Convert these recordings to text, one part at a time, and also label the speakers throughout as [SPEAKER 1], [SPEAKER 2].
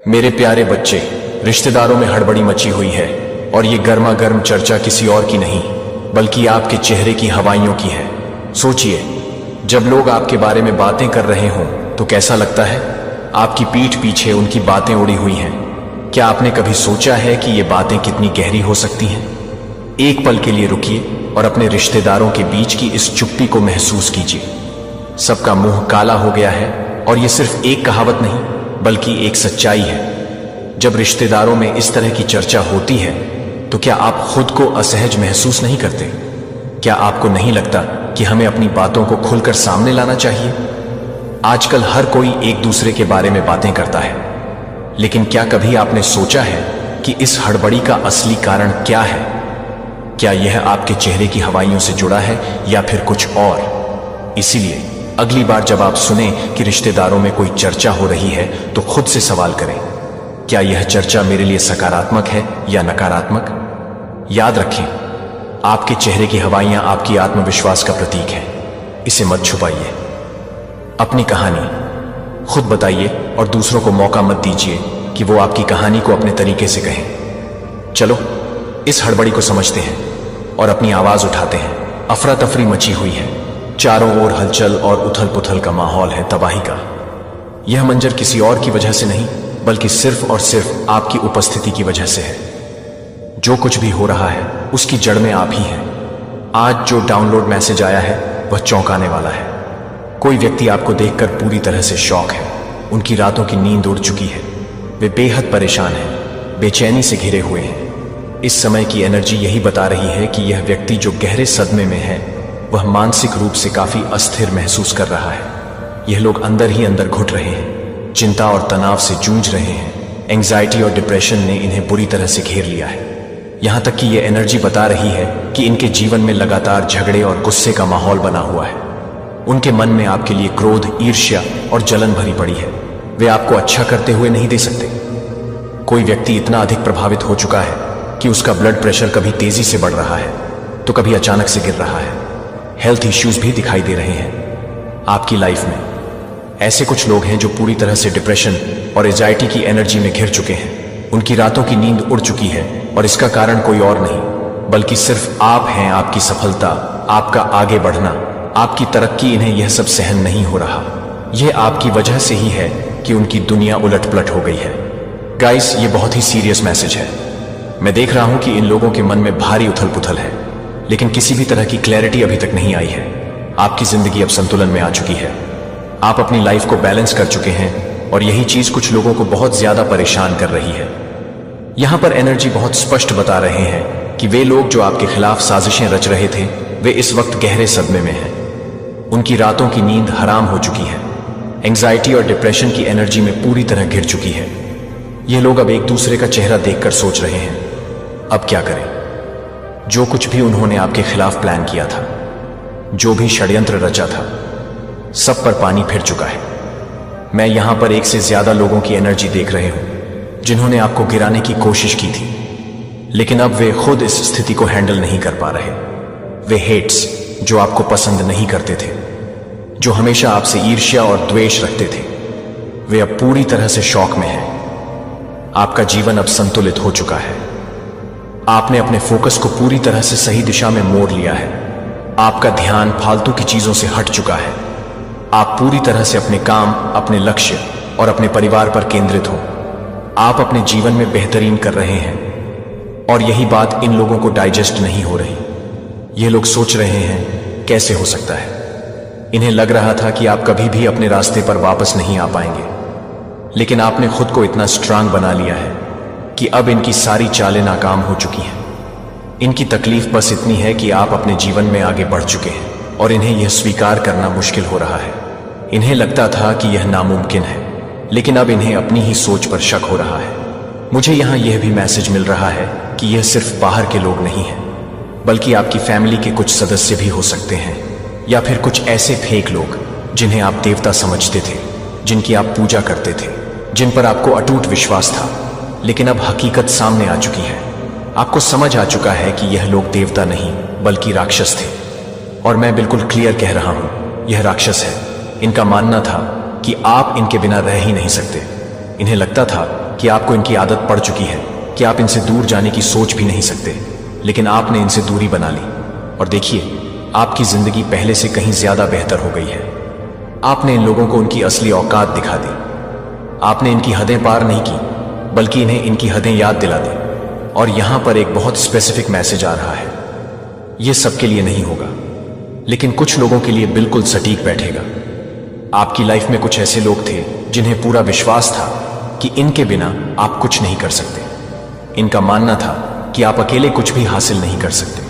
[SPEAKER 1] मेरे प्यारे बच्चे, रिश्तेदारों में हड़बड़ी मची हुई है और ये गर्मा गर्म चर्चा किसी और की नहीं बल्कि आपके चेहरे की हवाइयों की है। सोचिए, जब लोग आपके बारे में बातें कर रहे हों तो कैसा लगता है? आपकी पीठ पीछे उनकी बातें उड़ी हुई हैं। क्या आपने कभी सोचा है कि ये बातें कितनी गहरी हो सकती हैं? एक पल के लिए रुकिए और अपने रिश्तेदारों के बीच की इस चुप्पी को महसूस कीजिए। सबका मुंह काला हो गया है और ये सिर्फ एक कहावत नहीं बल्कि एक सच्चाई है। जब रिश्तेदारों में इस तरह की चर्चा होती है तो क्या आप खुद को असहज महसूस नहीं करते? क्या आपको नहीं लगता कि हमें अपनी बातों को खुलकर सामने लाना चाहिए? आजकल हर कोई एक दूसरे के बारे में बातें करता है, लेकिन क्या कभी आपने सोचा है कि इस हड़बड़ी का असली कारण क्या है? क्या यह आपके चेहरे की हवाइयों से जुड़ा है या फिर कुछ और? इसीलिए अगली बार जब आप सुने कि रिश्तेदारों में कोई चर्चा हो रही है तो खुद से सवाल करें, क्या यह चर्चा मेरे लिए सकारात्मक है या नकारात्मक? याद रखें, आपके चेहरे की हवाइयां आपकी आत्मविश्वास का प्रतीक है। इसे मत छुपाइए। अपनी कहानी खुद बताइए और दूसरों को मौका मत दीजिए कि वो आपकी कहानी को अपने तरीके से कहें। चलो इस हड़बड़ी को समझते हैं और अपनी आवाज उठाते हैं। अफरा तफरी मची हुई है, चारों ओर हलचल और उथल पुथल का माहौल है, तबाही का। यह मंजर किसी और की वजह से नहीं बल्कि सिर्फ और सिर्फ आपकी उपस्थिति की वजह से है। जो कुछ भी हो रहा है उसकी जड़ में आप ही हैं। आज जो डाउनलोड मैसेज आया है वह चौंकाने वाला है। कोई व्यक्ति आपको देखकर पूरी तरह से शॉक है। उनकी रातों की नींद उड़ चुकी है। वे बेहद परेशान हैं, बेचैनी से घिरे हुए हैं। इस समय की एनर्जी यही बता रही है कि यह व्यक्ति जो गहरे सदमे में है वह मानसिक रूप से काफी अस्थिर महसूस कर रहा है। यह लोग अंदर ही अंदर घुट रहे हैं, चिंता और तनाव से जूझ रहे हैं। एंजाइटी और डिप्रेशन ने इन्हें बुरी तरह से घेर लिया है। यहां तक कि यह एनर्जी बता रही है कि इनके जीवन में लगातार झगड़े और गुस्से का माहौल बना हुआ है। उनके मन में आपके लिए क्रोध, ईर्ष्या और जलन भरी पड़ी है। वे आपको अच्छा करते हुए नहीं दे सकते। कोई व्यक्ति इतना अधिक प्रभावित हो चुका है कि उसका ब्लड प्रेशर कभी तेजी से बढ़ रहा है तो कभी अचानक से गिर रहा है। हेल्थ इश्यूज भी दिखाई दे रहे हैं आपकी लाइफ में। ऐसे कुछ लोग हैं जो पूरी तरह से डिप्रेशन और एंजाइटी की एनर्जी में घिर चुके हैं। उनकी रातों की नींद उड़ चुकी है और इसका कारण कोई और नहीं बल्कि सिर्फ आप हैं। आपकी सफलता, आपका आगे बढ़ना, आपकी तरक्की, इन्हें यह सब सहन नहीं हो रहा। यह आपकी वजह से ही है कि उनकी दुनिया उलट पुलट हो गई है। गाइस, ये बहुत ही सीरियस मैसेज है। मैं देख रहा हूं कि इन लोगों के मन में भारी उथल पुथल है, लेकिन किसी भी तरह की क्लैरिटी अभी तक नहीं आई है। आपकी जिंदगी अब संतुलन में आ चुकी है। आप अपनी लाइफ को बैलेंस कर चुके हैं और यही चीज कुछ लोगों को बहुत ज्यादा परेशान कर रही है। यहां पर एनर्जी बहुत स्पष्ट बता रहे हैं कि वे लोग जो आपके खिलाफ साजिशें रच रहे थे वे इस वक्त गहरे सदमे में हैं। उनकी रातों की नींद हराम हो चुकी है। एंजाइटी और डिप्रेशन की एनर्जी में पूरी तरह घिर चुकी है। ये लोग अब एक दूसरे का चेहरा देखकर सोच रहे हैं, अब क्या करें? जो कुछ भी उन्होंने आपके खिलाफ प्लान किया था, जो भी षड्यंत्र रचा था, सब पर पानी फिर चुका है। मैं यहां पर एक से ज्यादा लोगों की एनर्जी देख रहे हूं जिन्होंने आपको गिराने की कोशिश की थी, लेकिन अब वे खुद इस स्थिति को हैंडल नहीं कर पा रहे। वे हेट्स जो आपको पसंद नहीं करते थे, जो हमेशा आपसे ईर्ष्या और द्वेष रखते थे, वे अब पूरी तरह से शॉक में हैं। आपका जीवन अब संतुलित हो चुका है। आपने अपने फोकस को पूरी तरह से सही दिशा में मोड़ लिया है। आपका ध्यान फालतू की चीजों से हट चुका है। आप पूरी तरह से अपने काम, अपने लक्ष्य और अपने परिवार पर केंद्रित हो। आप अपने जीवन में बेहतरीन कर रहे हैं और यही बात इन लोगों को डाइजेस्ट नहीं हो रही। ये लोग सोच रहे हैं, कैसे हो सकता है? इन्हें लग रहा था कि आप कभी भी अपने रास्ते पर वापस नहीं आ पाएंगे, लेकिन आपने खुद को इतना स्ट्रांग बना लिया है कि अब इनकी सारी चालें नाकाम हो चुकी हैं। इनकी तकलीफ बस इतनी है कि आप अपने जीवन में आगे बढ़ चुके हैं और इन्हें यह स्वीकार करना मुश्किल हो रहा है। इन्हें लगता था कि यह नामुमकिन है, लेकिन अब इन्हें अपनी ही सोच पर शक हो रहा है। मुझे यहां यह भी मैसेज मिल रहा है कि यह सिर्फ बाहर के लोग नहीं हैं, बल्कि आपकी फैमिली के कुछ सदस्य भी हो सकते हैं, या फिर कुछ ऐसे फेक लोग जिन्हें आप देवता समझते थे, जिनकी आप पूजा करते थे, जिन पर आपको अटूट विश्वास था। लेकिन अब हकीकत सामने आ चुकी है। आपको समझ आ चुका है कि यह लोग देवता नहीं बल्कि राक्षस थे। और मैं बिल्कुल क्लियर कह रहा हूं, यह राक्षस है। इनका मानना था कि आप इनके बिना रह ही नहीं सकते। इन्हें लगता था कि आपको इनकी आदत पड़ चुकी है, कि आप इनसे दूर जाने की सोच भी नहीं सकते, लेकिन आपने इनसे दूरी बना ली और देखिए आपकी जिंदगी पहले से कहीं ज्यादा बेहतर हो गई है। आपने इन लोगों को उनकी असली औकात दिखा दी। आपने इनकी हदें पार नहीं की, बल्कि इन्हें इनकी हदें याद दिला दी। और यहां पर एक बहुत स्पेसिफिक मैसेज आ रहा है। यह सबके लिए नहीं होगा, लेकिन कुछ लोगों के लिए बिल्कुल सटीक बैठेगा। आपकी लाइफ में कुछ ऐसे लोग थे जिन्हें पूरा विश्वास था कि इनके बिना आप कुछ नहीं कर सकते। इनका मानना था कि आप अकेले कुछ भी हासिल नहीं कर सकते,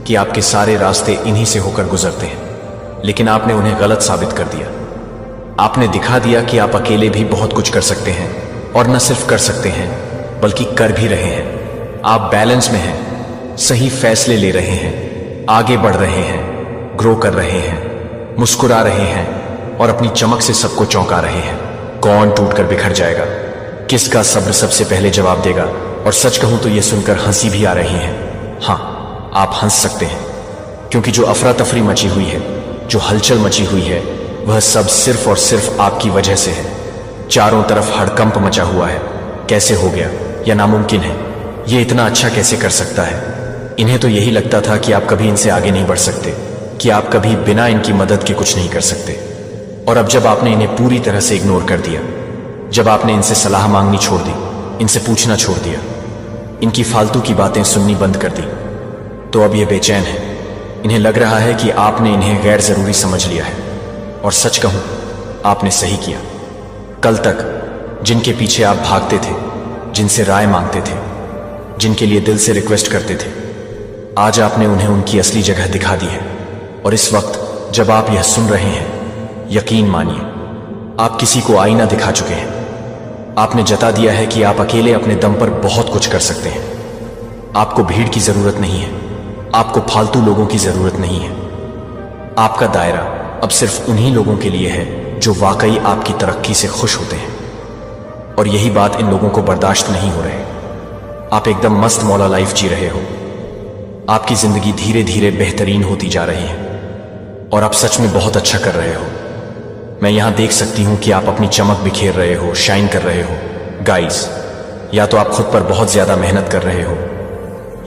[SPEAKER 1] कि आपके सारे रास्ते इन्हीं से होकर गुजरते हैं। लेकिन आपने उन्हें गलत साबित कर दिया। आपने दिखा दिया कि आप अकेले भी बहुत कुछ कर सकते हैं, और न सिर्फ कर सकते हैं बल्कि कर भी रहे हैं। आप बैलेंस में हैं, सही फैसले ले रहे हैं, आगे बढ़ रहे हैं, ग्रो कर रहे हैं, मुस्कुरा रहे हैं और अपनी चमक से सबको चौंका रहे हैं। कौन टूटकर बिखर जाएगा, किसका सब्र सबसे पहले जवाब देगा। और सच कहूं तो यह सुनकर हंसी भी आ रही है। हां, आप हंस सकते हैं, क्योंकि जो अफरा तफरी मची हुई है, जो हलचल मची हुई है, वह सब सिर्फ और सिर्फ आपकी वजह से है। चारों तरफ हड़कंप मचा हुआ है। कैसे हो गया, यह नामुमकिन है, यह इतना अच्छा कैसे कर सकता है। इन्हें तो यही लगता था कि आप कभी इनसे आगे नहीं बढ़ सकते, कि आप कभी बिना इनकी मदद के कुछ नहीं कर सकते। और अब जब आपने इन्हें पूरी तरह से इग्नोर कर दिया, जब आपने इनसे सलाह मांगनी छोड़ दी, इनसे पूछना छोड़ दिया, इनकी फालतू की बातें सुननी बंद कर दी, तो अब ये बेचैन है। इन्हें लग रहा है कि आपने इन्हें गैर जरूरी समझ लिया है। और सच कहूं, आपने सही किया। कल तक जिनके पीछे आप भागते थे, जिनसे राय मांगते थे, जिनके लिए दिल से रिक्वेस्ट करते थे, आज आपने उन्हें उनकी असली जगह दिखा दी है। और इस वक्त जब आप यह सुन रहे हैं, यकीन मानिए आप किसी को आईना दिखा चुके हैं। आपने जता दिया है कि आप अकेले अपने दम पर बहुत कुछ कर सकते हैं। आपको भीड़ की जरूरत नहीं है, आपको फालतू लोगों की जरूरत नहीं है। आपका दायरा अब सिर्फ उन्हीं लोगों के लिए है जो वाकई आपकी तरक्की से खुश होते हैं। और यही बात इन लोगों को बर्दाश्त नहीं हो रहे। आप एकदम मस्त मौला लाइफ जी रहे हो। आपकी जिंदगी धीरे धीरे बेहतरीन होती जा रही है और आप सच में बहुत अच्छा कर रहे हो। मैं यहां देख सकती हूं कि आप अपनी चमक बिखेर रहे हो, शाइन कर रहे हो। गाइस, या तो आप खुद पर बहुत ज्यादा मेहनत कर रहे हो,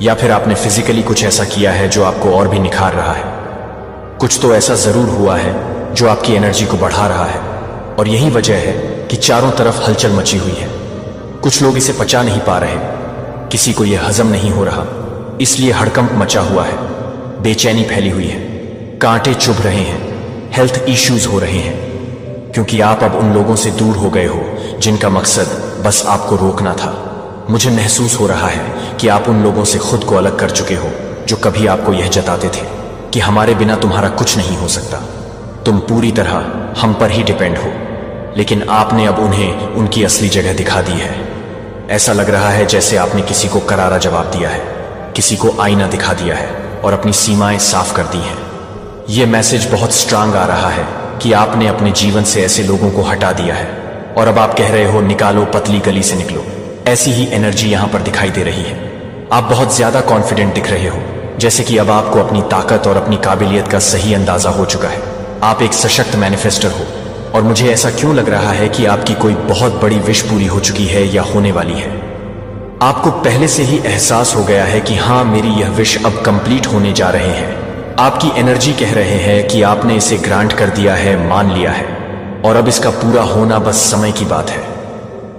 [SPEAKER 1] या फिर आपने फिजिकली कुछ ऐसा किया है जो आपको और भी निखार रहा है। कुछ तो ऐसा जरूर हुआ है जो आपकी एनर्जी को बढ़ा रहा है। और यही वजह है कि चारों तरफ हलचल मची हुई है। कुछ लोग इसे पचा नहीं पा रहे, किसी को यह हजम नहीं हो रहा, इसलिए हड़कंप मचा हुआ है, बेचैनी फैली हुई है, कांटे चुभ रहे हैं, हेल्थ इश्यूज हो रहे हैं, क्योंकि आप अब उन लोगों से दूर हो गए हो जिनका मकसद बस आपको रोकना था। मुझे महसूस हो रहा है कि आप उन लोगों से खुद को अलग कर चुके हो जो कभी आपको यह जताते थे कि हमारे बिना तुम्हारा कुछ नहीं हो सकता, तुम पूरी तरह हम पर ही डिपेंड हो। लेकिन आपने अब उन्हें उनकी असली जगह दिखा दी है। ऐसा लग रहा है जैसे आपने किसी को करारा जवाब दिया है, किसी को आईना दिखा दिया है और अपनी सीमाएं साफ कर दी हैं। यह मैसेज बहुत स्ट्रांग आ रहा है कि आपने अपने जीवन से ऐसे लोगों को हटा दिया है और अब आप कह रहे हो निकालो, पतली गली से निकलो। ऐसी ही एनर्जी यहां पर दिखाई दे रही है। आप बहुत ज्यादा कॉन्फिडेंट दिख रहे हो, जैसे कि अब आपको अपनी ताकत और अपनी काबिलियत का सही अंदाजा हो चुका है। आप एक सशक्त मैनिफेस्टर हो और मुझे ऐसा क्यों लग रहा है कि आपकी कोई बहुत बड़ी विश पूरी हो चुकी है या होने वाली है। आपको पहले से ही एहसास हो गया है कि हाँ, मेरी यह विश अब कंप्लीट होने जा रहे हैं। आपकी एनर्जी कह रहे हैं कि आपने इसे ग्रांट कर दिया है, मान लिया है और अब इसका पूरा होना बस समय की बात है।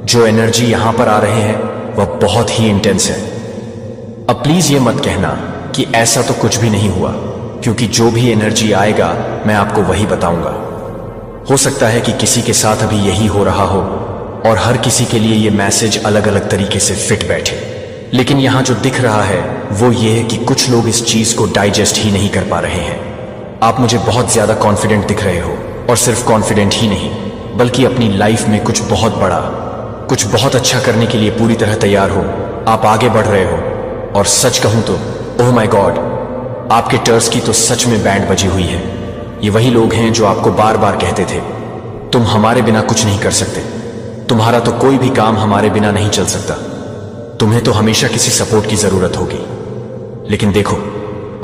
[SPEAKER 1] जो एनर्जी यहां पर आ रहे हैं वह बहुत ही इंटेंस है। अब प्लीज ये मत कहना कि ऐसा तो कुछ भी नहीं हुआ, क्योंकि जो भी एनर्जी आएगा मैं आपको वही बताऊंगा। हो सकता है कि किसी के साथ अभी यही हो रहा हो और हर किसी के लिए ये मैसेज अलग अलग तरीके से फिट बैठे, लेकिन यहां जो दिख रहा है वो ये है कि कुछ लोग इस चीज को डाइजेस्ट ही नहीं कर पा रहे हैं। आप मुझे बहुत ज्यादा कॉन्फिडेंट दिख रहे हो और सिर्फ कॉन्फिडेंट ही नहीं बल्कि अपनी लाइफ में कुछ बहुत बड़ा, कुछ बहुत अच्छा करने के लिए पूरी तरह तैयार हो। आप आगे बढ़ रहे हो और सच कहूं तो ओह माय गॉड, आपके टर्स की तो सच में बैंड बजी हुई है। ये वही लोग हैं जो आपको बार बार कहते थे तुम हमारे बिना कुछ नहीं कर सकते, तुम्हारा तो कोई भी काम हमारे बिना नहीं चल सकता, तुम्हें तो हमेशा किसी सपोर्ट की जरूरत होगी। लेकिन देखो,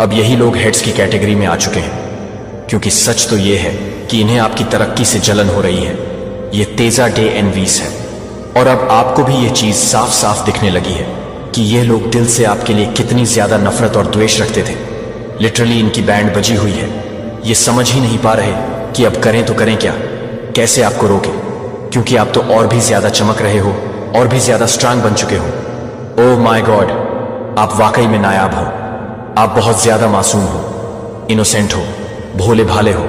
[SPEAKER 1] अब यही लोग हेड्स की कैटेगरी में आ चुके हैं, क्योंकि सच तो ये है कि इन्हें आपकी तरक्की से जलन हो रही है। ये तेजा डे एनवीस है और अब आपको भी ये चीज साफ साफ दिखने लगी है कि ये लोग दिल से आपके लिए कितनी ज्यादा नफरत और द्वेष रखते थे। लिटरली इनकी बैंड बजी हुई है। ये समझ ही नहीं पा रहे कि अब करें तो करें क्या, कैसे आपको रोके, क्योंकि आप तो और भी ज्यादा चमक रहे हो, और भी ज्यादा स्ट्रांग बन चुके हो। ओह माय गॉड, आप वाकई में नायाब हो। आप बहुत ज्यादा मासूम हो, इनोसेंट हो, भोले भाले हो,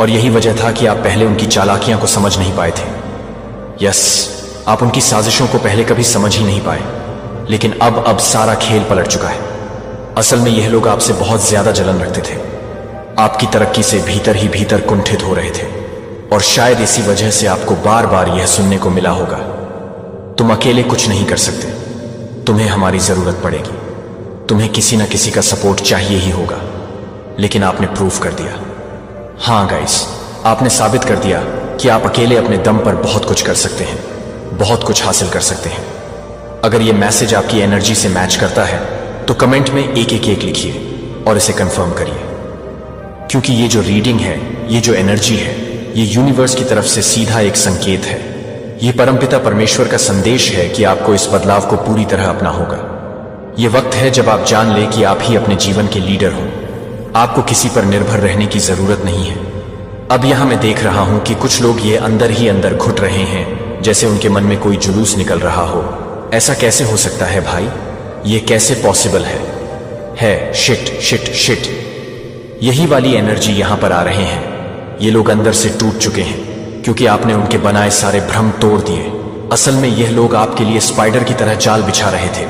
[SPEAKER 1] और यही वजह था कि आप पहले उनकी चालाकियां को समझ नहीं पाए थे। यस, आप उनकी साजिशों को पहले कभी समझ ही नहीं पाए, लेकिन अब सारा खेल पलट चुका है। असल में यह लोग आपसे बहुत ज्यादा जलन रखते थे, आपकी तरक्की से भीतर ही भीतर कुंठित हो रहे थे, और शायद इसी वजह से आपको बार बार यह सुनने को मिला होगा, तुम अकेले कुछ नहीं कर सकते, तुम्हें हमारी जरूरत पड़ेगी, तुम्हें किसी ना किसी का सपोर्ट चाहिए ही होगा। लेकिन आपने प्रूफ कर दिया। हाँ गाइस, आपने साबित कर दिया कि आप अकेले अपने दम पर बहुत कुछ कर सकते हैं, बहुत कुछ हासिल कर सकते हैं। अगर यह मैसेज आपकी एनर्जी से मैच करता है तो कमेंट में 111 लिखिए और इसे कंफर्म करिए, क्योंकि ये जो रीडिंग है, ये जो एनर्जी है, ये यूनिवर्स की तरफ से सीधा एक संकेत है। ये परमपिता परमेश्वर का संदेश है कि आपको इस बदलाव को पूरी तरह अपना होगा। ये वक्त है जब आप जान ले कि आप ही अपने जीवन के लीडर हो। आपको किसी पर निर्भर रहने की जरूरत नहीं है। अब यहां मैं देख रहा हूं कि कुछ लोग ये अंदर ही अंदर घुट रहे हैं, जैसे उनके मन में कोई जुलूस निकल रहा हो। ऐसा कैसे हो सकता है भाई, ये कैसे पॉसिबल है? शिट शिट शिट, यही वाली एनर्जी यहां पर आ रहे हैं। ये लोग अंदर से टूट चुके हैं क्योंकि आपने उनके बनाए सारे भ्रम तोड़ दिए। असल में यह लोग आपके लिए स्पाइडर की तरह जाल बिछा रहे थे।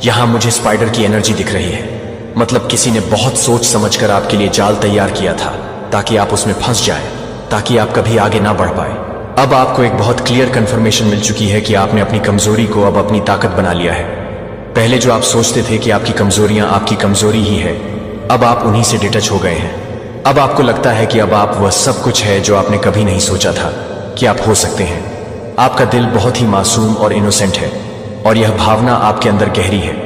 [SPEAKER 1] यहां मुझे स्पाइडर की एनर्जी दिख रही है, मतलब किसी ने बहुत सोच समझकर आपके लिए जाल तैयार किया था ताकि आप उसमें फंस जाएं, ताकि आप कभी आगे ना बढ़ पाए। अब आपको एक बहुत क्लियर कंफर्मेशन मिल चुकी है कि आपने अपनी कमजोरी को अब अपनी ताकत बना लिया है। पहले जो आप सोचते थे कि आपकी कमजोरियां आपकी कमजोरी ही है, अब आप उन्हीं से डिटच हो गए हैं। अब आपको लगता है कि अब आप वह सब कुछ है जो आपने कभी नहीं सोचा था कि आप हो सकते हैं। आपका दिल बहुत ही मासूम और इनोसेंट है, और यह भावना आपके अंदर गहरी है।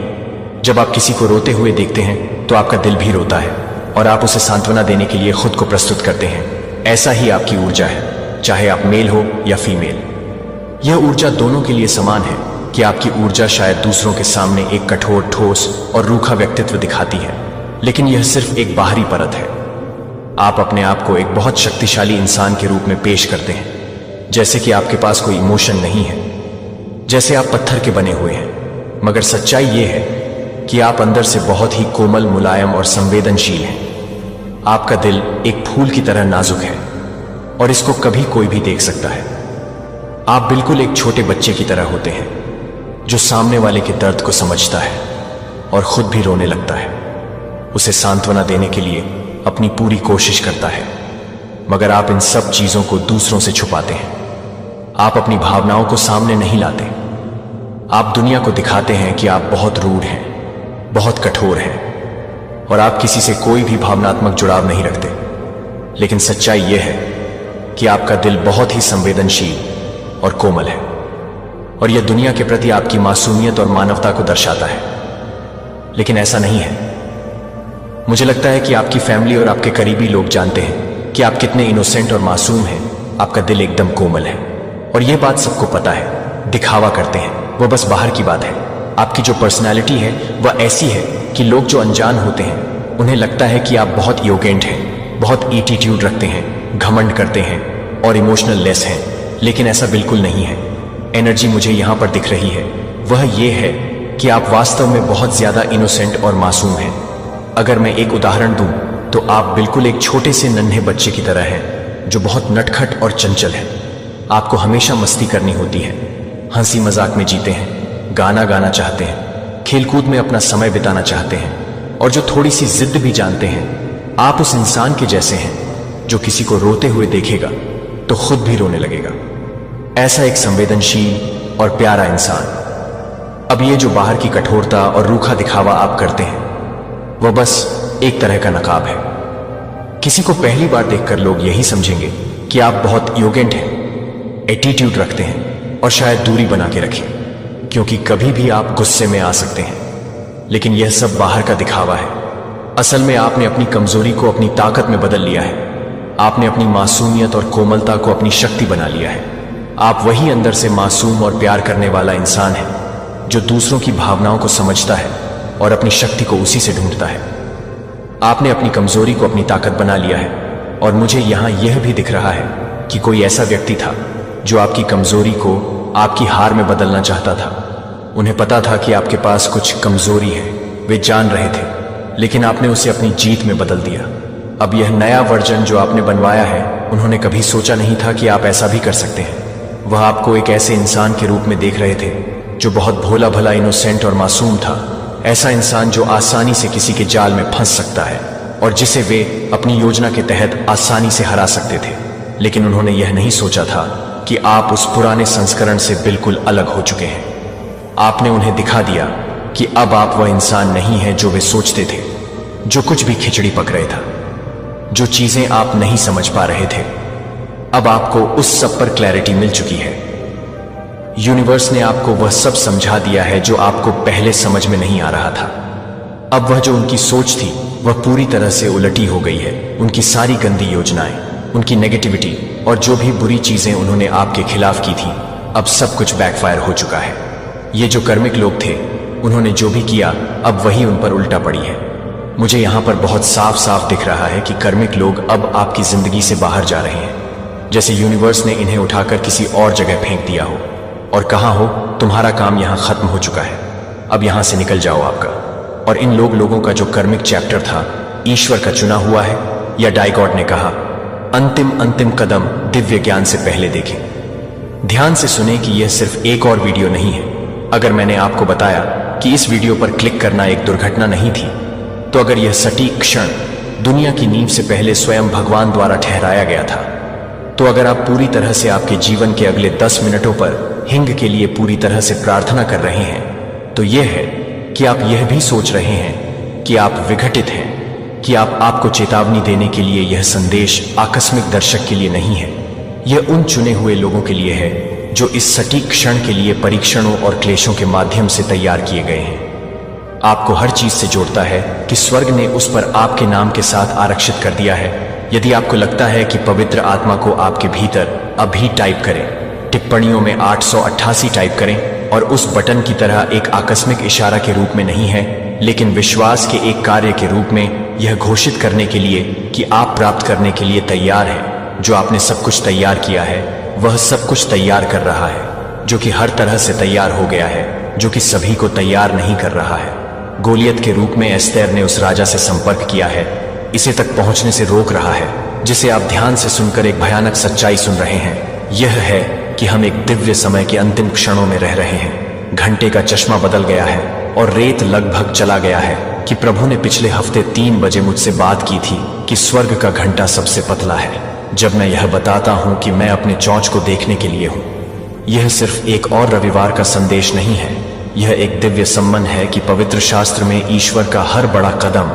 [SPEAKER 1] जब आप किसी को रोते हुए देखते हैं तो आपका दिल भी रोता है, और आप उसे सांत्वना देने के लिए खुद को प्रस्तुत करते हैं। ऐसा ही आपकी ऊर्जा है, चाहे आप मेल हो या फीमेल। यह ऊर्जा दोनों के लिए समान है कि आपकी ऊर्जा शायद दूसरों के सामने एक कठोर, ठोस और रूखा व्यक्तित्व दिखाती है, लेकिन यह सिर्फ एक बाहरी परत है। आप अपने आप को एक बहुत शक्तिशाली इंसान के रूप में पेश करते हैं, जैसे कि आपके पास कोई इमोशन नहीं है, जैसे आप पत्थर के बने हुए हैं। मगर सच्चाई यह है कि आप अंदर से बहुत ही कोमल, मुलायम और संवेदनशील हैं। आपका दिल एक फूल की तरह नाजुक है, और इसको कभी कोई भी देख सकता है। आप बिल्कुल एक छोटे बच्चे की तरह होते हैं, जो सामने वाले के दर्द को समझता है और खुद भी रोने लगता है। उसे सांत्वना देने के लिए अपनी पूरी कोशिश करता है, मगर आप इन सब चीजों को दूसरों से छुपाते हैं। आप अपनी भावनाओं को सामने नहीं लाते। आप दुनिया को दिखाते हैं कि आप बहुत रूड हैं, बहुत कठोर हैं, और आप किसी से कोई भी भावनात्मक जुड़ाव नहीं रखते। लेकिन सच्चाई यह है कि आपका दिल बहुत ही संवेदनशील और कोमल है, और यह दुनिया के प्रति आपकी मासूमियत और मानवता को दर्शाता है। लेकिन ऐसा नहीं है। मुझे लगता है कि आपकी फैमिली और आपके करीबी लोग जानते हैं कि आप कितने इनोसेंट और मासूम हैं। आपका दिल एकदम कोमल है, और यह बात सबको पता है। दिखावा करते हैं, वह बस बाहर की बात है। आपकी जो पर्सनैलिटी है वह ऐसी है कि लोग जो अनजान होते हैं उन्हें लगता है कि आप बहुत एरोगेंट हैं, बहुत एटीट्यूड रखते हैं, घमंड करते हैं और इमोशनल लेस हैं। लेकिन ऐसा बिल्कुल नहीं है। एनर्जी मुझे यहां पर दिख रही है, वह ये है कि आप वास्तव में बहुत ज्यादा इनोसेंट और मासूम हैं। अगर मैं एक उदाहरण दूं तो आप बिल्कुल एक छोटे से नन्हे बच्चे की तरह हैं, जो बहुत नटखट और चंचल है। आपको हमेशा मस्ती करनी होती है, हंसी मजाक में जीते हैं, गाना गाना चाहते हैं, खेलकूद में अपना समय बिताना चाहते हैं, और जो थोड़ी सी जिद भी जानते हैं। आप उस इंसान के जैसे हैं जो किसी को रोते हुए देखेगा तो खुद भी रोने लगेगा। ऐसा एक संवेदनशील और प्यारा इंसान। अब ये जो बाहर की कठोरता और रूखा दिखावा आप करते हैं, वह बस एक तरह का नकाब है। किसी को पहली बार देखकर लोग यही समझेंगे कि आप बहुत एरोगेंट हैं, एटीट्यूड रखते हैं, और शायद दूरी बना के रखें, क्योंकि कभी भी आप गुस्से में आ सकते हैं। लेकिन यह सब बाहर का दिखावा है। असल में आपने अपनी कमजोरी को अपनी ताकत में बदल लिया है। आपने अपनी मासूमियत और कोमलता को अपनी शक्ति बना लिया है। आप वही अंदर से मासूम और प्यार करने वाला इंसान है जो दूसरों की भावनाओं को समझता है और अपनी शक्ति को उसी से ढूंढता है। आपने अपनी कमजोरी को अपनी ताकत बना लिया है और मुझे यहां यह भी दिख रहा है कि कोई ऐसा व्यक्ति था जो आपकी कमजोरी को आपकी हार में बदलना चाहता था। उन्हें पता था कि आपके पास कुछ कमजोरी है, वे जान रहे थे, लेकिन आपने उसे अपनी जीत में बदल दिया। अब यह नया वर्जन जो आपने बनवाया है, उन्होंने कभी सोचा नहीं था कि आप ऐसा भी कर सकते हैं। वह आपको एक ऐसे इंसान के रूप में देख रहे थे जो बहुत भोला भला, इनोसेंट और मासूम था। ऐसा इंसान जो आसानी से किसी के जाल में फंस सकता है और जिसे वे अपनी योजना के तहत आसानी से हरा सकते थे। लेकिन उन्होंने यह नहीं सोचा था कि आप उस पुराने संस्करण से बिल्कुल अलग हो चुके हैं। आपने उन्हें दिखा दिया कि अब आप वह इंसान नहीं है जो वे सोचते थे, जो कुछ भी खिचड़ी पक रहे था, जो चीजें आप नहीं समझ पा रहे थे। अब आपको उस सब पर क्लैरिटी मिल चुकी है। यूनिवर्स ने आपको वह सब समझा दिया है जो आपको पहले समझ में नहीं आ रहा था। अब वह जो उनकी सोच थी वह पूरी तरह से उलटी हो गई है। उनकी सारी गंदी योजनाएं, उनकी नेगेटिविटी और जो भी बुरी चीजें उन्होंने आपके खिलाफ की थी, अब सब कुछ बैकफायर हो चुका है। ये जो कर्मिक लोग थे, उन्होंने जो भी किया अब वही उन पर उल्टा पड़ी है। मुझे यहां पर बहुत साफ साफ दिख रहा है कि कर्मिक लोग अब आपकी जिंदगी से बाहर जा रहे हैं, जैसे यूनिवर्स ने इन्हें उठाकर किसी और जगह फेंक दिया हो और कहा हो तुम्हारा काम यहां खत्म हो चुका है, अब यहां से निकल जाओ आपका। और इन लोगों का जो कर्मिक चैप्टर था ईश्वर का चुना हुआ है, या डाइगॉड ने कहा अंतिम कदम दिव्य ज्ञान से पहले देखें। ध्यान से सुने कि यह सिर्फ एक और वीडियो नहीं है। अगर मैंने आपको बताया कि इस वीडियो पर क्लिक करना एक दुर्घटना नहीं थी, तो अगर यह सटीक क्षण दुनिया की नींव से पहले स्वयं भगवान द्वारा ठहराया गया था, तो अगर आप पूरी तरह से आपके जीवन के अगले 10 मिनटों पर हिंग के लिए पूरी तरह से प्रार्थना कर रहे हैं, तो यह है कि आप यह भी सोच रहे हैं कि आप विघटित हैं, कि आपको चेतावनी देने के लिए यह संदेश आकस्मिक दर्शक के लिए नहीं है। यह उन चुने हुए लोगों के लिए है जो इस सटीक क्षण के लिए परीक्षणों और क्लेशों के माध्यम से तैयार किए गए हैं। आपको हर चीज से जोड़ता है कि स्वर्ग ने उस पर आपके नाम के साथ आरक्षित कर दिया है। यदि आपको लगता है कि पवित्र आत्मा को आपके भीतर अभी टाइप करें, टिप्पणियों में 888 टाइप करें और उस बटन की तरह एक आकस्मिक इशारा के रूप में नहीं है, लेकिन विश्वास के एक कार्य के रूप में यह घोषित करने के लिए कि आप प्राप्त करने के लिए तैयार हैं। जो आपने सब कुछ तैयार किया है वह सब कुछ तैयार कर रहा है, जो कि हर तरह से तैयार हो गया है, जो कि सभी को तैयार नहीं कर रहा है। गोलियत के रूप में एस्तेर ने उस राजा से संपर्क किया है, इसे तक पहुंचने से रोक रहा है, जिसे आप ध्यान से सुनकर एक भयानक सच्चाई सुन रहे हैं। यह है कि हम एक दिव्य समय के अंतिम क्षणों में रह रहे हैं। घंटे का चश्मा बदल गया है और रेत लगभग चला गया है कि प्रभु ने पिछले हफ्ते 3 बजे मुझसे बात की थी कि स्वर्ग का घंटा सबसे पतला है। जब मैं यह बताता हूं कि मैं अपने चौंच को देखने के लिए हूं, यह सिर्फ एक और रविवार का संदेश नहीं है, यह एक दिव्य सम्मन है कि पवित्र शास्त्र में ईश्वर का हर बड़ा कदम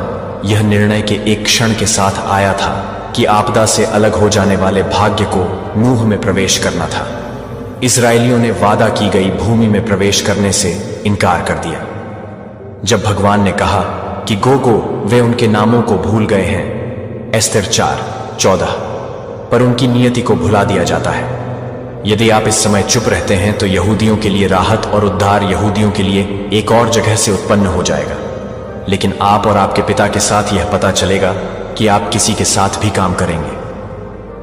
[SPEAKER 1] यह निर्णय के एक क्षण के साथ आया था कि आपदा से अलग हो जाने वाले भाग्य को नूह में प्रवेश करना था। इस्राएलियों ने वादा की गई भूमि में प्रवेश करने से इनकार कर दिया। जब भगवान ने कहा कि गो वे उनके नामों को भूल गए हैं, एस्तेर 4:14, पर उनकी नियति को भुला दिया जाता है। यदि आप इस समय चुप रहते हैं तो यहूदियों के लिए राहत और उद्धार यहूदियों के लिए एक और जगह से उत्पन्न हो जाएगा, लेकिन आप और आपके पिता के साथ यह पता चलेगा कि आप किसी के साथ भी काम करेंगे।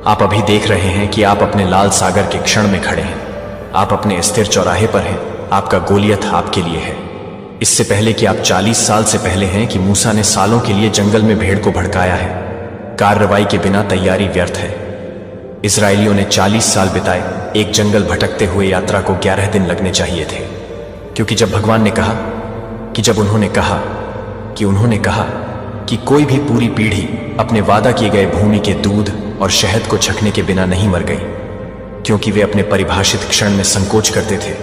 [SPEAKER 1] आप अभी देख रहे हैं कि आप अपने लाल सागर के क्षण में खड़े हैं, आप अपने स्थिर चौराहे पर हैं, आपका गोलियत आपके लिए है। इससे पहले कि आप 40 साल से पहले हैं कि मूसा ने सालों के लिए जंगल में भेड़ को भड़काया है। कार्रवाई के बिना तैयारी व्यर्थ है। इस्राएलियों ने 40 साल बिताए, एक जंगल भटकते हुए यात्रा को 11 दिन लगने चाहिए थे, क्योंकि जब भगवान ने कहा उन्होंने कहा कि कोई भी पूरी पीढ़ी अपने वादा किए गए भूमि के दूध और शहद को चखने के बिना नहीं मर गई, क्योंकि वे अपने परिभाषित क्षण में संकोच करते थे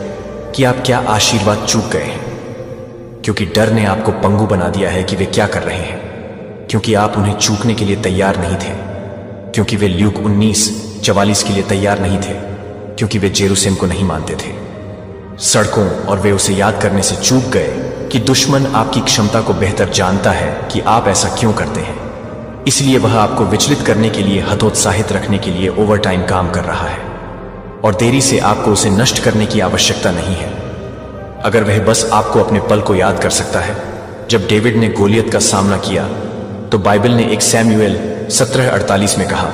[SPEAKER 1] कि आप क्या आशीर्वाद चूक गए हैं, क्योंकि डर ने आपको पंगु बना दिया है कि वे क्या कर रहे हैं, क्योंकि आप उन्हें चूकने के लिए तैयार नहीं थे, क्योंकि वे ल्यूक 19:44 के लिए तैयार नहीं थे, क्योंकि वे जेरूसलेम को नहीं मानते थे सड़कों, और वे उसे याद करने से चूक गए कि दुश्मन आपकी क्षमता को बेहतर जानता है कि आप ऐसा क्यों करते हैं। इसलिए वह आपको विचलित करने के लिए, हतोत्साहित रखने के लिए ओवरटाइम काम कर रहा है। और देरी से आपको उसे नष्ट करने की आवश्यकता नहीं है। अगर वह बस आपको अपने पल को याद कर सकता है जब डेविड ने गोलियत का सामना किया, तो बाइबल ने 1 सैमुएल 17:48 में कहा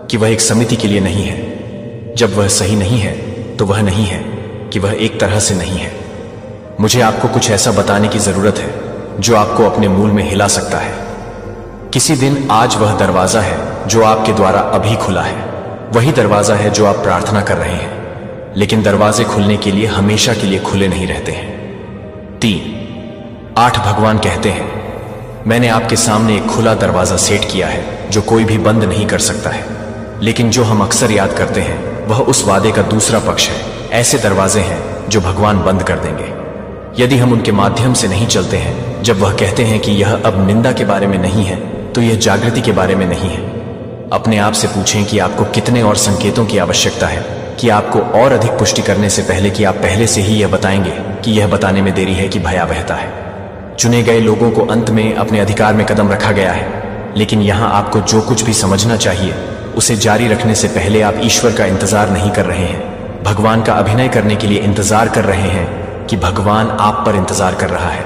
[SPEAKER 1] कि वह एक समिति के लिए नहीं है। जब वह सही नहीं है तो वह नहीं है कि वह एक तरह से नहीं है। मुझे आपको कुछ ऐसा बताने की जरूरत है जो आपको अपने मूल में हिला सकता है। किसी दिन आज वह दरवाजा है जो आपके द्वारा अभी खुला है, वही दरवाजा है जो आप प्रार्थना कर रहे हैं, लेकिन दरवाजे खुलने के लिए हमेशा के लिए खुले नहीं रहते हैं। 3-8 भगवान कहते हैं, मैंने आपके सामने एक खुला दरवाजा सेट किया है जो कोई भी बंद नहीं कर सकता है। लेकिन जो हम अक्सर याद करते हैं वह उस वादे का दूसरा पक्ष है। ऐसे दरवाजे हैं जो भगवान बंद कर देंगे यदि हम उनके माध्यम से नहीं चलते हैं। जब वह कहते हैं कि यह अब निंदा के बारे में नहीं है, तो यह जागृति के बारे में नहीं है। अपने आप से पूछें कि आपको कितने और संकेतों की आवश्यकता है कि आपको और अधिक पुष्टि करने से पहले कि आप पहले से ही यह बताएंगे कि यह बताने में देरी है कि भयावहता है। चुने गए लोगों को अंत में अपने अधिकार में कदम रखा गया है, लेकिन यहां आपको जो कुछ भी समझना चाहिए उसे जारी रखने से पहले आप ईश्वर का इंतजार नहीं कर रहे हैं, भगवान का अभिनय करने के लिए इंतजार कर रहे हैं कि भगवान आप पर इंतजार कर रहा है,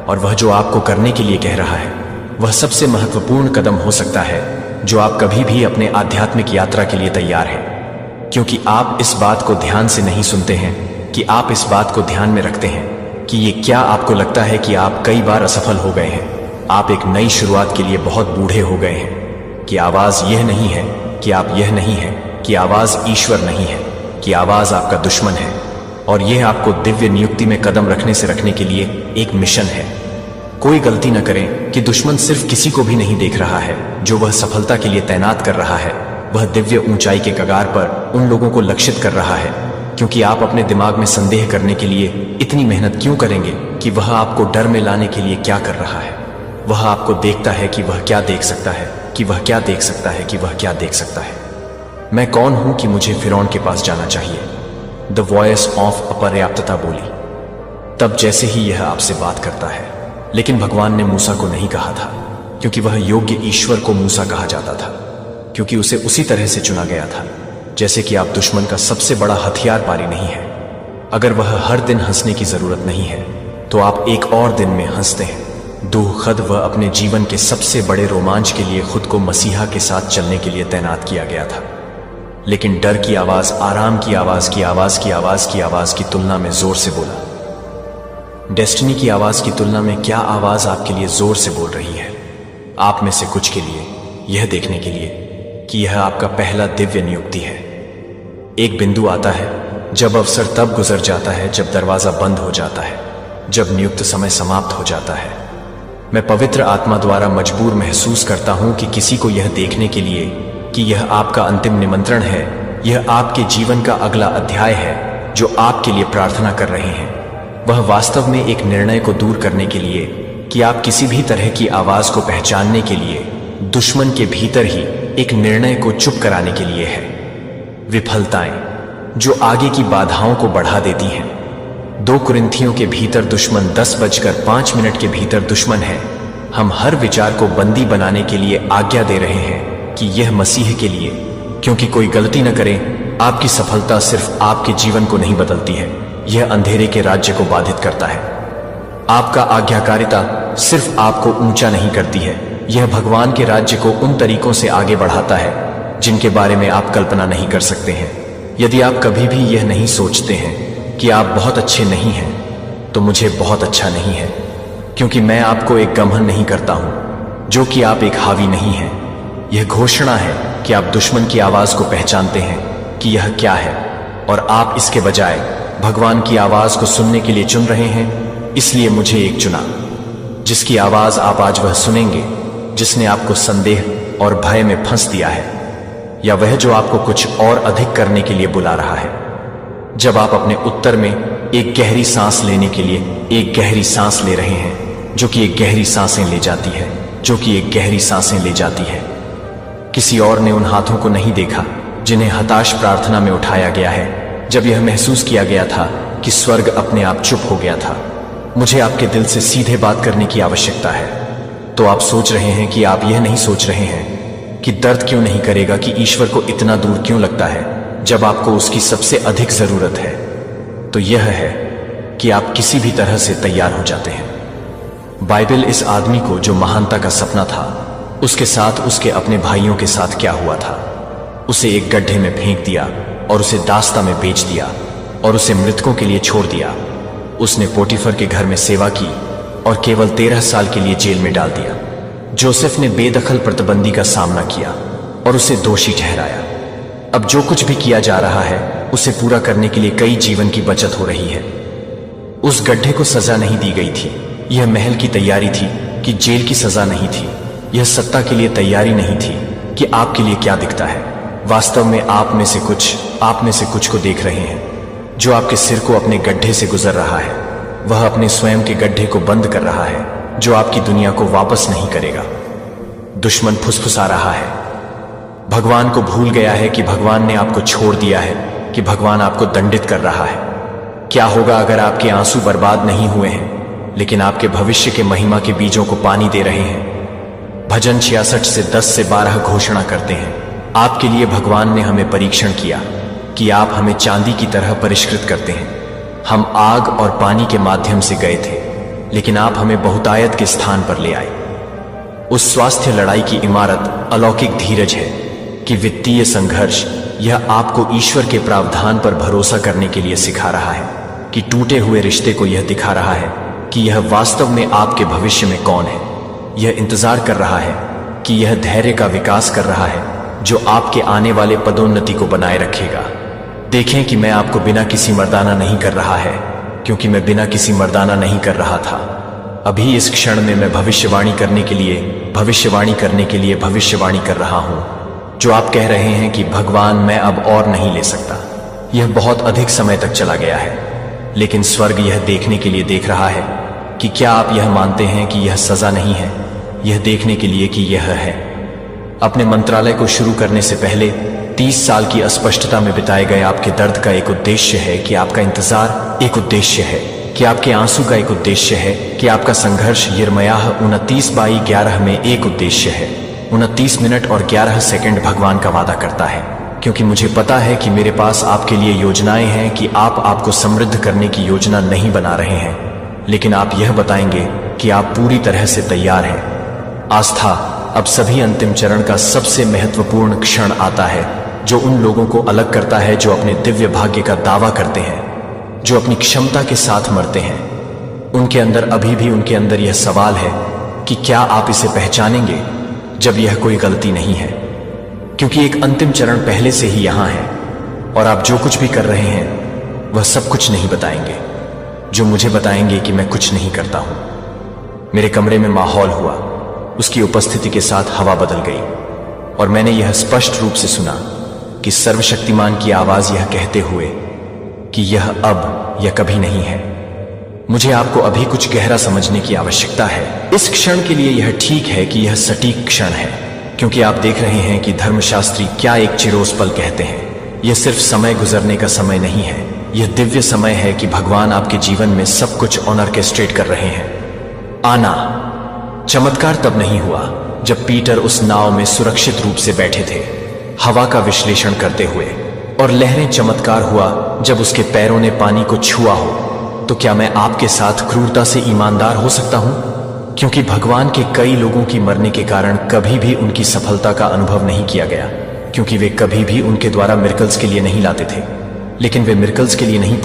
[SPEAKER 1] और वह जो आपको करने के लिए कह रहा है वह सबसे महत्वपूर्ण कदम हो सकता है जो आप कभी भी अपने आध्यात्मिक यात्रा के लिए तैयार हैं। क्योंकि आप इस बात को ध्यान से नहीं सुनते हैं कि आप इस बात को ध्यान में रखते हैं कि ये क्या आपको लगता है कि आप कई बार असफल हो गए हैं, आप एक नई शुरुआत के लिए बहुत बूढ़े हो गए हैं, कि आवाज यह नहीं है कि आप यह नहीं है, कि आवाज ईश्वर नहीं है, कि आवाज आपका दुश्मन है, और यह आपको दिव्य नियुक्ति में कदम रखने से रखने के लिए एक मिशन है। कोई गलती न करें कि दुश्मन सिर्फ किसी को भी नहीं देख रहा है जो वह सफलता के लिए तैनात कर रहा है, वह दिव्य ऊंचाई के कगार पर उन लोगों को लक्षित कर रहा है। क्योंकि आप अपने दिमाग में संदेह करने के लिए इतनी मेहनत क्यों करेंगे कि वह आपको डर में लाने के लिए क्या कर रहा है। वह आपको देखता है कि वह क्या देख सकता है, कि वह क्या देख सकता है, कि वह क्या देख सकता है। मैं कौन हूं कि मुझे फिरौन के पास जाना चाहिए? द वॉइस ऑफ अपर्याप्तता बोली तब जैसे ही यह आपसे बात करता है। लेकिन भगवान ने मूसा को नहीं कहा था, क्योंकि वह योग्य ईश्वर को मूसा कहा जाता था, क्योंकि उसे उसी तरह से चुना गया था जैसे कि आप दुश्मन का सबसे बड़ा हथियार पारी नहीं है। अगर वह हर दिन हंसने की जरूरत नहीं है तो आप एक और दिन में हंसते हैं। दूखद वह अपने जीवन के सबसे बड़े रोमांच के लिए खुद को मसीहा के साथ चलने के लिए तैनात किया गया था। लेकिन डर की आवाज, आराम की आवाज की आवाज की आवाज की आवाज की तुलना में जोर से बोला। डेस्टिनी की आवाज की तुलना में क्या आवाज आपके लिए जोर से बोल रही है? आप में से कुछ के लिए यह देखने के लिए कि यह आपका पहला दिव्य नियुक्ति है। एक बिंदु आता है जब अवसर तब गुजर जाता है जब दरवाजा बंद हो जाता है, जब नियुक्त समय समाप्त हो जाता है। मैं पवित्र आत्मा द्वारा मजबूर महसूस करता हूं कि किसी को यह देखने के लिए कि यह आपका अंतिम निमंत्रण है, यह आपके जीवन का अगला अध्याय है जो आपके लिए प्रार्थना कर रहे हैं। वह वास्तव में एक निर्णय को दूर करने के लिए कि आप किसी भी तरह की आवाज को पहचानने के लिए दुश्मन के भीतर ही एक निर्णय को चुप कराने के लिए है। विफलताएं जो आगे की बाधाओं को बढ़ा देती हैं। 2 कुरिन्थियों के भीतर दुश्मन 10:05 के भीतर दुश्मन है। हम हर विचार को बंदी बनाने के लिए आज्ञा दे रहे हैं कि यह मसीह के लिए, क्योंकि कोई गलती न करें, आपकी सफलता सिर्फ आपके जीवन को नहीं बदलती है, यह अंधेरे के राज्य को बाधित करता है। आपका आज्ञाकारिता सिर्फ आपको ऊंचा नहीं करती है, यह भगवान के राज्य को उन तरीकों से आगे बढ़ाता है जिनके बारे में आप कल्पना नहीं कर सकते हैं। यदि आप कभी भी यह नहीं सोचते हैं कि आप बहुत अच्छे नहीं हैं, तो मुझे बहुत अच्छा नहीं है, क्योंकि मैं आपको एक गमन नहीं करता हूं जो कि आप एक हावी नहीं हैं। यह घोषणा है कि आप दुश्मन की आवाज को पहचानते हैं कि यह क्या है, और आप इसके बजाय भगवान की आवाज को सुनने के लिए चुन रहे हैं। इसलिए मुझे एक चुना जिसकी आवाज आप आज वह सुनेंगे जिसने आपको संदेह और भय में फंस दिया है, या वह जो आपको कुछ और अधिक करने के लिए बुला रहा है। जब आप अपने उत्तर में एक गहरी सांस लेने के लिए एक गहरी सांस ले रहे हैं जो कि एक गहरी सांसें ले जाती है, जो कि एक गहरी सांसें ले जाती है। किसी और ने उन हाथों को नहीं देखा जिन्हें हताश प्रार्थना में उठाया गया है जब यह महसूस किया गया था कि स्वर्ग अपने आप चुप हो गया था। मुझे आपके दिल से सीधे बात करने की आवश्यकता है। तो आप सोच रहे हैं कि आप यह नहीं सोच रहे हैं कि दर्द क्यों नहीं करेगा, कि ईश्वर को इतना दूर क्यों लगता है जब आपको उसकी सबसे अधिक जरूरत है, तो यह है कि आप किसी भी तरह से तैयार हो जाते हैं। बाइबल इस आदमी को जो महानता का सपना था, उसके साथ उसके अपने भाइयों के साथ क्या हुआ था। उसे एक गड्ढे में फेंक दिया और उसे दास्ता में बेच दिया और उसे मृतकों के लिए छोड़ दिया। उसने पोटीफर के घर में सेवा की और केवल 13 साल के लिए जेल में डाल दिया। जोसेफ ने बेदखल प्रतिबंधी का सामना किया और उसे दोषी ठहराया। अब जो कुछ भी किया जा रहा है, उसे पूरा करने के लिए कई जीवन की बचत हो रही है। उस गड्ढे को सजा नहीं दी गई थी, यह महल की तैयारी थी कि जेल की सजा नहीं थी। यह सत्ता के लिए तैयारी नहीं थी कि आपके लिए क्या दिखता है। वास्तव में आप में से कुछ को देख रहे हैं जो आपके सिर को अपने गड्ढे से गुजर रहा है। वह अपने स्वयं के गड्ढे को बंद कर रहा है जो आपकी दुनिया को वापस नहीं करेगा। दुश्मन फुसफुसा रहा है, भगवान को भूल गया है कि भगवान ने आपको छोड़ दिया है, कि भगवान आपको दंडित कर रहा है। क्या होगा अगर आपके आंसू बर्बाद नहीं हुए हैं, लेकिन आपके भविष्य के महिमा के बीजों को पानी दे रहे हैं। भजन 66 से 10 से 12 घोषणा करते हैं, आपके लिए भगवान ने हमें परीक्षण किया कि आप हमें चांदी की तरह परिष्कृत करते हैं। हम आग और पानी के माध्यम से गए थे, लेकिन आप हमें बहुतायत के स्थान पर ले आए। उस स्वास्थ्य लड़ाई की इमारत अलौकिक धीरज है कि वित्तीय संघर्ष, यह आपको ईश्वर के प्रावधान पर भरोसा करने के लिए सिखा रहा है, कि टूटे हुए रिश्ते को यह दिखा रहा है कि यह वास्तव में आपके भविष्य में कौन है। यह इंतजार कर रहा है कि यह धैर्य का विकास कर रहा है जो आपके आने वाले पदोन्नति को बनाए रखेगा। देखें कि मैं आपको बिना किसी मर्दाना नहीं कर रहा है, क्योंकि मैं बिना किसी मर्दाना नहीं कर रहा था। अभी इस क्षण में मैं भविष्यवाणी करने के लिए भविष्यवाणी कर रहा हूं। जो आप कह रहे हैं कि भगवान मैं अब और नहीं ले सकता, यह बहुत अधिक समय तक चला गया है, लेकिन स्वर्ग यह देखने के लिए देख रहा है कि क्या आप यह मानते हैं कि यह सजा नहीं है, यह देखने के लिए कि यह है। अपने मंत्रालय को शुरू करने से पहले 30 साल की अस्पष्टता में बिताए गए आपके दर्द का एक उद्देश्य है, कि आपका इंतजार एक उद्देश्य है, कि आपके आंसू का एक उद्देश्य है, कि आपका संघर्ष यिर्मयाह 29:11 में एक उद्देश्य है। 29 मिनट और 11 सेकंड भगवान का वादा करता है, क्योंकि मुझे पता है कि मेरे पास आपके लिए योजनाएं हैं, कि आप आपको समृद्ध करने की योजना नहीं बना रहे हैं, लेकिन आप यह बताएंगे कि आप पूरी तरह से तैयार हैं। आस्था, अब सभी अंतिम चरण का सबसे महत्वपूर्ण क्षण आता है, जो उन लोगों को अलग करता है जो अपने दिव्य भाग्य का दावा करते हैं, जो अपनी क्षमता के साथ मरते हैं। उनके अंदर अभी भी उनके अंदर यह सवाल है कि क्या आप इसे पहचानेंगे जब यह कोई गलती नहीं है, क्योंकि एक अंतिम चरण पहले से ही यहां है, और आप जो कुछ भी कर रहे हैं वह सब कुछ नहीं बताएंगे, जो मुझे बताएंगे कि मैं कुछ नहीं करता हूं। मेरे कमरे में माहौल हुआ, उसकी उपस्थिति के साथ हवा बदल गई, और मैंने यह स्पष्ट रूप से सुना कि सर्वशक्तिमान की आवाज यह कहते हुए कि यह अब या कभी नहीं है। मुझे आपको अभी कुछ गहरा समझने की आवश्यकता है। इस क्षण के लिए यह ठीक है कि यह सटीक क्षण है, क्योंकि आप देख रहे हैं कि धर्मशास्त्री क्या एक चिरोस पल कहते हैं। यह सिर्फ समय गुजरने का समय नहीं है, यह दिव्य समय है कि भगवान आपके जीवन में सब कुछ ऑर्केस्ट्रेट कर रहे हैं। आना चमत्कार तब नहीं हुआ जब पीटर उस नाव में सुरक्षित रूप से बैठे थे, हवा का विश्लेषण करते हुए, और लहरें चमत्कार हुआ जब उसके पैरों ने पानी को छुआ हो। तो क्या मैं आपके साथ क्रूरता से ईमानदार हो सकता हूं? क्योंकि भगवान के कई लोगों की मरने के कारण कभी भी उनकी सफलता का अनुभव नहीं किया गया, क्योंकि वे कभी भी उनके द्वारा मिरेकल्स के लिए नहीं लाते थे, लेकिन वे मिरेकल्स के लिए नहीं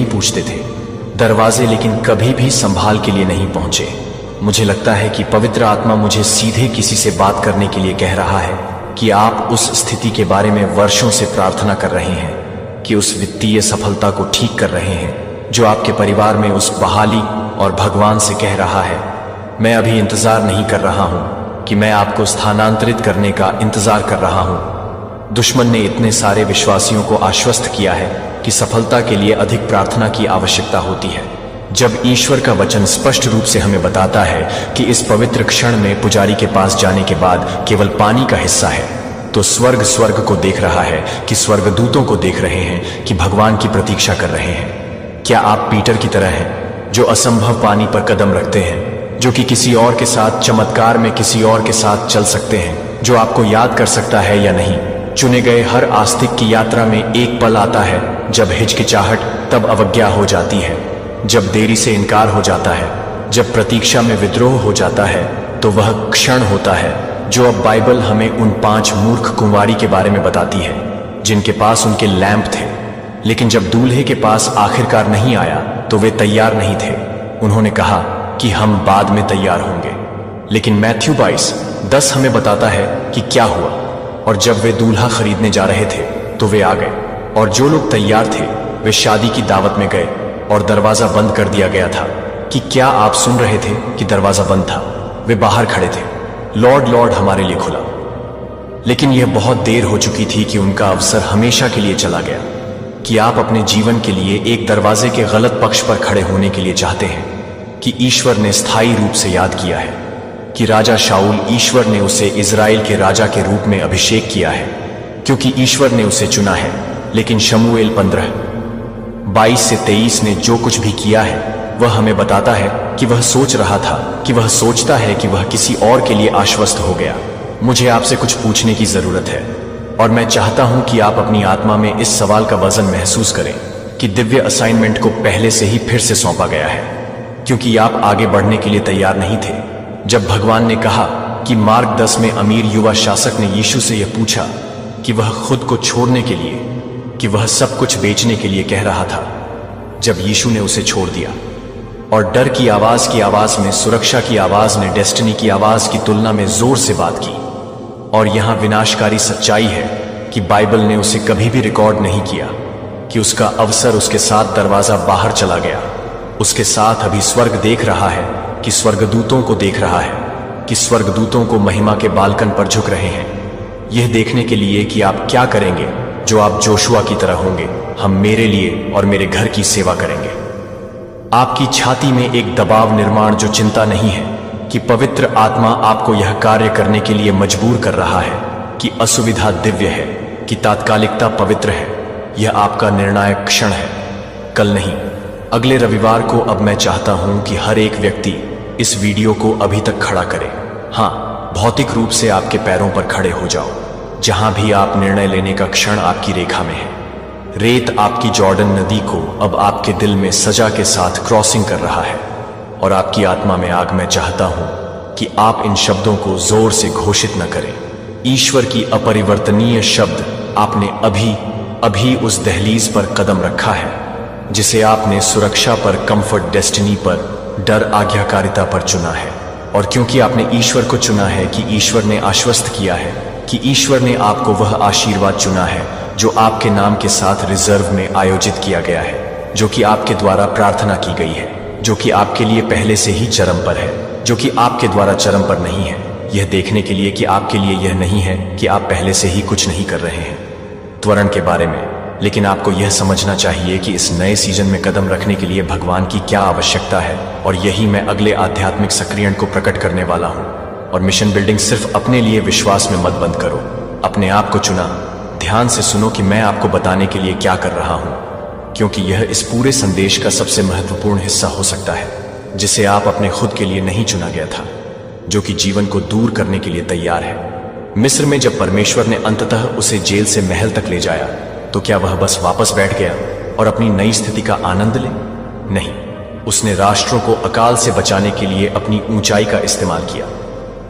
[SPEAKER 1] पूछते थे, दरवाजे लेकिन कभी भी संभाल के लिए नहीं पहुंचे। मुझे लगता है कि पवित्र आत्मा मुझे सीधे किसी से बात करने के लिए कह रहा है कि आप उस स्थिति के बारे में वर्षों से प्रार्थना कर रहे हैं, कि उस वित्तीय सफलता को ठीक कर रहे हैं जो आपके परिवार में उस बहाली, और भगवान से कह रहा है, मैं अभी इंतजार नहीं कर रहा हूं कि मैं आपको स्थानांतरित करने का इंतजार कर रहा हूं। दुश्मन ने इतने सारे विश्वासियों को आश्वस्त किया है कि सफलता के लिए अधिक प्रार्थना की आवश्यकता होती है। जब ईश्वर का वचन स्पष्ट रूप से हमें बताता है कि इस पवित्र क्षण में पुजारी के पास जाने के बाद केवल पानी का हिस्सा है, तो स्वर्ग को देख रहा है, कि स्वर्गदूतों को देख रहे हैं कि भगवान की प्रतीक्षा कर रहे हैं। क्या आप पीटर की तरह हैं, जो असंभव पानी पर कदम रखते हैं, जो कि किसी और के साथ चमत्कार में किसी और के साथ चल सकते हैं, जो आपको याद कर सकता है या नहीं? चुने गए हर आस्तिक की यात्रा में एक पल आता है जब हिचकिचाहट, तब अवज्ञा हो जाती है, जब देरी से इनकार हो जाता है, जब प्रतीक्षा में विद्रोह हो जाता है, तो वह क्षण होता है जो अब बाइबल हमें उन 5 मूर्ख कुंवारी के बारे में बताती है जिनके पास उनके लैंप थे, लेकिन जब दूल्हे के पास आखिरकार नहीं आया तो वे तैयार नहीं थे। उन्होंने कहा कि हम बाद में तैयार होंगे। लेकिन मैथ्यू 22:10 हमें बताता है कि क्या हुआ। और जब वे दूल्हा खरीदने जा रहे थे तो वे आ गए, और जो लोग तैयार थे वे शादी की दावत में गए, और दरवाजा बंद कर दिया गया था। कि क्या आप सुन रहे थे कि दरवाजा बंद था? वे बाहर खड़े थे। लॉर्ड लॉर्ड हमारे लिए खुला। लेकिन यह बहुत देर हो चुकी थी कि उनका अवसर हमेशा के लिए चला गया। कि आप अपने जीवन के लिए एक दरवाजे के गलत पक्ष पर खड़े होने के लिए चाहते हैं, कि ईश्वर ने स्थायी रूप से याद किया है कि राजा शाऊल, ईश्वर ने उसे इजराइल के राजा के रूप में अभिषेक किया है, क्योंकि ईश्वर ने उसे चुना है। लेकिन शमूएल 15:22-23 ने जो कुछ भी किया है वह हमें बताता है कि वह सोच रहा था, कि वह सोचता है कि वह किसी और के लिए आश्वस्त हो गया। मुझे आपसे कुछ पूछने की जरूरत है, और मैं चाहता हूं कि आप अपनी आत्मा में इस सवाल का वजन महसूस करें कि दिव्य असाइनमेंट को पहले से ही फिर से सौंपा गया है, क्योंकि आप आगे बढ़ने के लिए तैयार नहीं थे। जब भगवान ने कहा कि मार्क 10 में अमीर युवा शासक ने यीशु से यह पूछा कि वह खुद को छोड़ने के लिए, कि वह सब कुछ बेचने के लिए कह रहा था, जब यीशु ने उसे छोड़ दिया, और डर की आवाज में सुरक्षा की आवाज ने डेस्टिनी की आवाज की तुलना में जोर से बात की। और यहां विनाशकारी सच्चाई है कि बाइबल ने उसे कभी भी रिकॉर्ड नहीं किया कि उसका अवसर उसके साथ दरवाजा बाहर चला गया। उसके साथ अभी स्वर्ग देख रहा है, कि स्वर्गदूतों को देख रहा है, कि स्वर्गदूतों को महिमा के बालकन पर झुक रहे हैं, यह देखने के लिए कि आप क्या करेंगे जो आप जोशुआ की तरह होंगे। हम मेरे लिए और मेरे घर की सेवा करेंगे। आपकी छाती में एक दबाव निर्माण जो चिंता नहीं है कि पवित्र आत्मा आपको यह कार्य करने के लिए मजबूर कर रहा है, कि असुविधा दिव्य है, कि तात्कालिकता पवित्र है। यह आपका निर्णायक क्षण है, कल नहीं, अगले रविवार को। अब मैं चाहता हूं कि हर एक व्यक्ति इस वीडियो को अभी तक खड़ा करे। हां, भौतिक रूप से आपके पैरों पर खड़े हो जाओ, जहां भी आप निर्णय लेने का क्षण आपकी रेखा में है। रेत आपकी जॉर्डन नदी को अब आपके दिल में सजा के साथ क्रॉसिंग कर रहा है, और आपकी आत्मा में आग। मैं चाहता हूं कि आप इन शब्दों को जोर से घोषित न करें। ईश्वर की अपरिवर्तनीय शब्द, आपने अभी अभी उस दहलीज पर कदम रखा है जिसे आपने सुरक्षा पर, कंफर्ट, डेस्टिनी पर, डर, आज्ञाकारिता पर चुना है। और क्योंकि आपने ईश्वर को चुना है, कि ईश्वर ने आश्वस्त किया है, कि ईश्वर ने आपको वह आशीर्वाद चुना है जो आपके नाम के साथ रिजर्व में आयोजित किया गया है, जो कि आपके द्वारा प्रार्थना की गई है, जो कि आपके लिए पहले से ही चरम पर है, जो कि आपके द्वारा चरम पर नहीं है। यह देखने के लिए कि आपके लिए यह नहीं है कि आप पहले से ही कुछ नहीं कर रहे हैं त्वरण के बारे में, लेकिन आपको यह समझना चाहिए कि इस नए सीजन में कदम रखने के लिए भगवान की क्या आवश्यकता है। और यही मैं अगले आध्यात्मिक सक्रियण को प्रकट करने वाला हूं। और मिशन बिल्डिंग सिर्फ अपने लिए विश्वास में मत बंद करो, अपने आप को चुना। ध्यान से सुनो कि मैं आपको बताने के लिए क्या कर रहा हूं, क्योंकि यह इस पूरे संदेश का सबसे महत्वपूर्ण हिस्सा हो सकता है, जिसे आप अपने खुद के लिए नहीं चुना गया था, जो कि जीवन को दूर करने के लिए तैयार है। मिस्र में जब परमेश्वर ने अंततः उसे जेल से महल तक ले जाया, तो क्या वह बस वापस बैठ गया और अपनी नई स्थिति का आनंद ले? नहीं, उसने राष्ट्रों को अकाल से बचाने के लिए अपनी ऊंचाई का इस्तेमाल किया।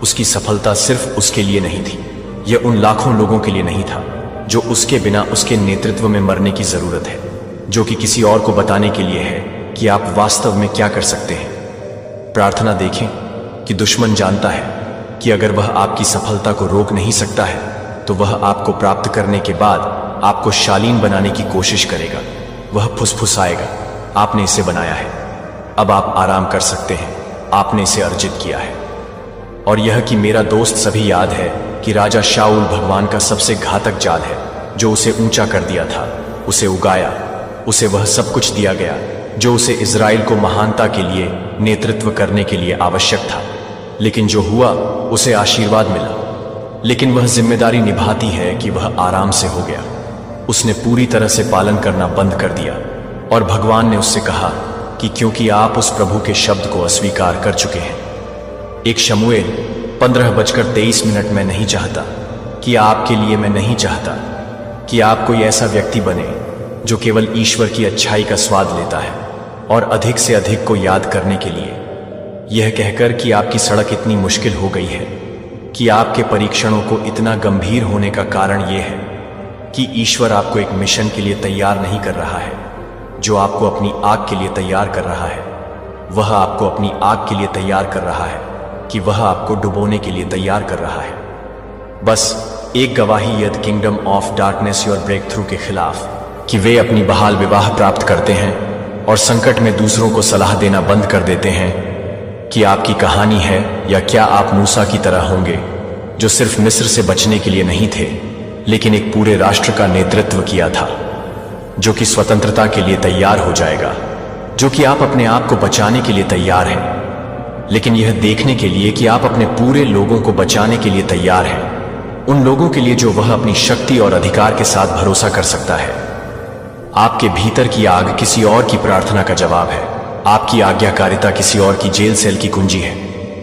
[SPEAKER 1] उसकी सफलता सिर्फ उसके लिए नहीं थी, यह उन लाखों लोगों के लिए नहीं था जो उसके बिना उसके नेतृत्व में मरने की जरूरत है, जो कि किसी और को बताने के लिए है कि आप वास्तव में क्या कर सकते हैं। प्रार्थना देखें कि दुश्मन जानता है कि अगर वह आपकी सफलता को रोक नहीं सकता है, तो वह आपको प्राप्त करने के बाद आपको शालीन बनाने की कोशिश करेगा। वह फुसफुसाएगा, आपने इसे बनाया है, अब आप आराम कर सकते हैं, आपने इसे अर्जित किया है। और यह कि मेरा दोस्त सभी याद है कि राजा शाऊल भगवान का सबसे घातक जाल है, जो उसे ऊंचा कर दिया था, उसे उगाया, उसे वह सब कुछ दिया गया जो उसे इजराइल को महानता के लिए नेतृत्व करने के लिए आवश्यक था। लेकिन जो हुआ उसे आशीर्वाद मिला, लेकिन वह जिम्मेदारी निभाती है कि वह आराम से हो गया। उसने पूरी तरह से पालन करना बंद कर दिया, और भगवान ने उससे कहा कि क्योंकि आप उस प्रभु के शब्द को अस्वीकार कर चुके हैं। एक शमूएल 15:23 मैं नहीं चाहता कि आपके लिए मैं नहीं चाहता कि आप कोई ऐसा व्यक्ति बने जो केवल ईश्वर की अच्छाई का स्वाद लेता है और अधिक से अधिक को याद करने के लिए यह कहकर कि आपकी सड़क इतनी मुश्किल हो गई है कि आपके परीक्षणों को इतना गंभीर होने का कारण यह है कि ईश्वर आपको एक मिशन के लिए तैयार नहीं कर रहा है जो आपको अपनी आग के लिए तैयार कर रहा है। वह आपको अपनी आग के लिए तैयार कर रहा है कि वह आपको डुबोने के लिए तैयार कर रहा है। बस एक गवाही यद kingdom of darkness your breakthrough के खिलाफ कि वे अपनी बहाल विवाह प्राप्त करते हैं और संकट में दूसरों को सलाह देना बंद कर देते हैं कि आपकी कहानी है या क्या आप मूसा की तरह होंगे जो सिर्फ मिस्र से बचने के लिए नहीं थे लेकिन एक पूरे राष्ट्र का नेतृत्व किया था जो कि स्वतंत्रता के लिए तैयार हो जाएगा, जो कि आप अपने आप को बचाने के लिए तैयार हैं लेकिन यह देखने के लिए कि आप अपने पूरे लोगों को बचाने के लिए तैयार हैं, उन लोगों के लिए जो वह अपनी शक्ति और अधिकार के साथ भरोसा कर सकता है। आपके भीतर की आग किसी और की प्रार्थना का जवाब है, आपकी आज्ञाकारिता किसी और की जेल सेल की कुंजी है।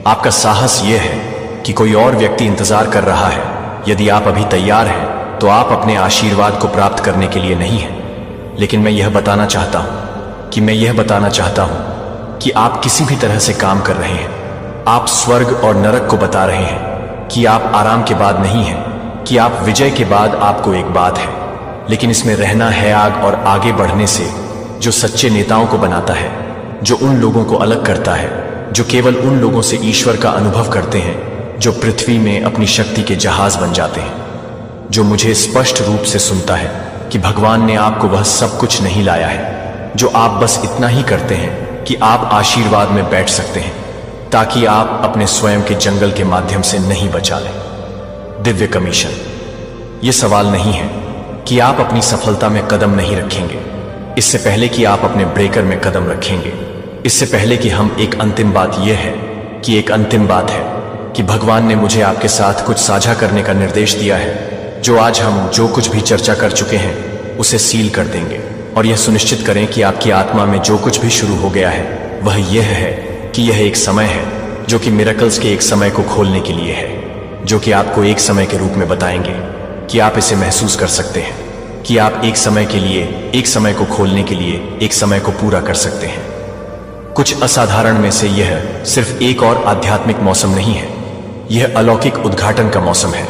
[SPEAKER 1] आपका साहस यह है कि कोई और व्यक्ति इंतजार कर रहा है। यदि आप अभी तैयार हैं तो आप अपने आशीर्वाद को प्राप्त करने के लिए नहीं हैं, लेकिन मैं यह बताना चाहता हूं कि आप किसी भी तरह से काम कर रहे हैं। आप स्वर्ग और नरक को बता रहे हैं कि आप आराम के बाद नहीं हैं, कि आप विजय के बाद आपको एक बात है, लेकिन इसमें रहना है आग और आगे बढ़ने से जो सच्चे नेताओं को बनाता है, जो उन लोगों को अलग करता है, जो केवल उन लोगों से ईश्वर का अनुभव करते हैं जो पृथ्वी में अपनी शक्ति के जहाज बन जाते हैं, जो मुझे स्पष्ट रूप से सुनता है कि भगवान ने आपको वह सब कुछ नहीं लाया है जो आप बस इतना ही करते हैं कि आप आशीर्वाद में बैठ सकते हैं ताकि आप अपने स्वयं के जंगल के माध्यम से नहीं बचा लें। दिव्य कमीशन। यह सवाल नहीं है कि आप अपनी सफलता में कदम नहीं रखेंगे, इससे पहले कि आप अपने ब्रेकर में कदम रखेंगे, इससे पहले कि हम एक अंतिम बात यह है कि एक अंतिम बात है कि भगवान ने मुझे आपके साथ कुछ साझा करने का निर्देश दिया है जो आज हम जो कुछ भी चर्चा कर चुके हैं उसे सील कर देंगे और यह सुनिश्चित करें कि आपकी आत्मा में जो कुछ भी शुरू हो गया है वह यह है कि यह एक समय है जो कि मिरेकल्स के एक समय को खोलने के लिए है, जो कि आपको एक समय के रूप में बताएंगे कि आप इसे महसूस कर सकते हैं कि आप एक समय के लिए, एक समय को खोलने के लिए एक समय को पूरा कर सकते हैं। कुछ असाधारण में से यह सिर्फ एक और आध्यात्मिक मौसम नहीं है, यह अलौकिक उद्घाटन का मौसम है।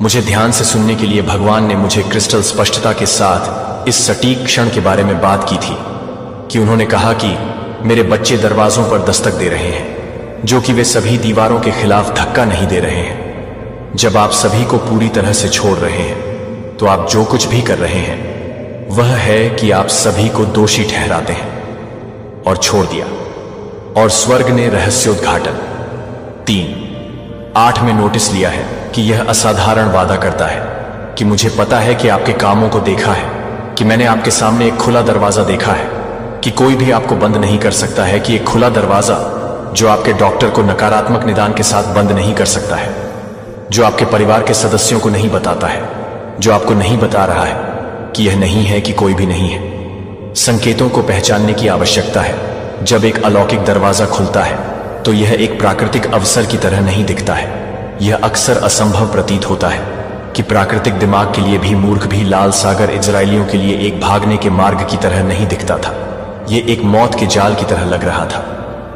[SPEAKER 1] मुझे ध्यान से सुनने के लिए भगवान ने मुझे क्रिस्टल स्पष्टता के साथ इस सटीक क्षण के बारे में बात की थी कि उन्होंने कहा कि मेरे बच्चे दरवाजों पर दस्तक दे रहे हैं, जो कि वे सभी दीवारों के खिलाफ धक्का नहीं दे रहे हैं। जब आप सभी को पूरी तरह से छोड़ रहे हैं तो आप जो कुछ भी कर रहे हैं वह है कि आप सभी को दोषी ठहराते हैं और छोड़ दिया। और स्वर्ग ने रहस्योद्घाटन 3:8 में नोटिस लिया है कि यह असाधारण वादा करता है कि मुझे पता है कि आपके कामों को देखा है, कि मैंने आपके सामने एक खुला दरवाजा देखा है, कि कोई भी आपको बंद नहीं कर सकता है, कि एक खुला दरवाजा जो आपके डॉक्टर को नकारात्मक निदान के साथ बंद नहीं कर सकता है, जो आपके परिवार के सदस्यों को नहीं बताता है, जो आपको नहीं बता रहा है कि यह नहीं है कि कोई भी नहीं है। संकेतों को पहचानने की आवश्यकता है। जब एक अलौकिक दरवाजा खुलता है तो यह एक प्राकृतिक अवसर की तरह नहीं दिखता है। यह अक्सर असंभव प्रतीत होता है कि प्राकृतिक दिमाग के लिए भी, मूर्ख भी, लाल सागर इजरायलियों के लिए एक भागने के मार्ग की तरह नहीं दिखता था। यह एक मौत के जाल की तरह लग रहा था,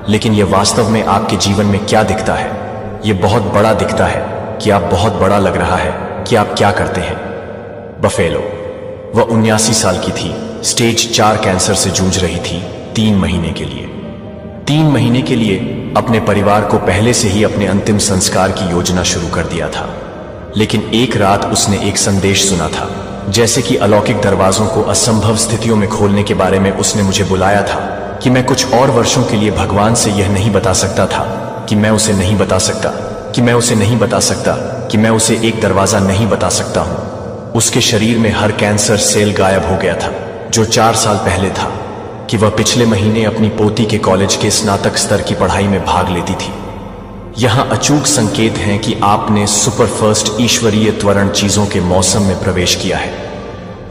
[SPEAKER 1] लेकिन यह वास्तव में आपके जीवन में क्या दिखता है? यह बहुत बड़ा दिखता है कि आप बहुत बड़ा लग रहा है कि आप क्या करते हैं। बफेलो। वह 79 साल की थी, स्टेज 4 कैंसर से जूझ रही थी। 3 महीने के लिए 3 महीने के लिए अपने परिवार को पहले से ही अपने अंतिम संस्कार की योजना शुरू कर दिया था। लेकिन एक रात उसने एक संदेश सुना था, जैसे कि अलौकिक दरवाजों को असंभव स्थितियों में खोलने के बारे में उसने मुझे बुलाया था कि मैं कुछ और वर्षों के लिए भगवान से यह नहीं बता सकता था कि मैं उसे नहीं बता सकता, कि मैं उसे नहीं बता सकता, कि मैं उसे एक दरवाजा नहीं बता सकता हूं। उसके शरीर में हर कैंसर सेल गायब हो गया था जो 4 साल पहले था, कि वह पिछले महीने अपनी पोती के कॉलेज के स्नातक स्तर की पढ़ाई में भाग लेती थी। यहां अचूक संकेत हैं कि आपने सुपरफास्ट ईश्वरीय त्वरण चीजों के मौसम में प्रवेश किया है,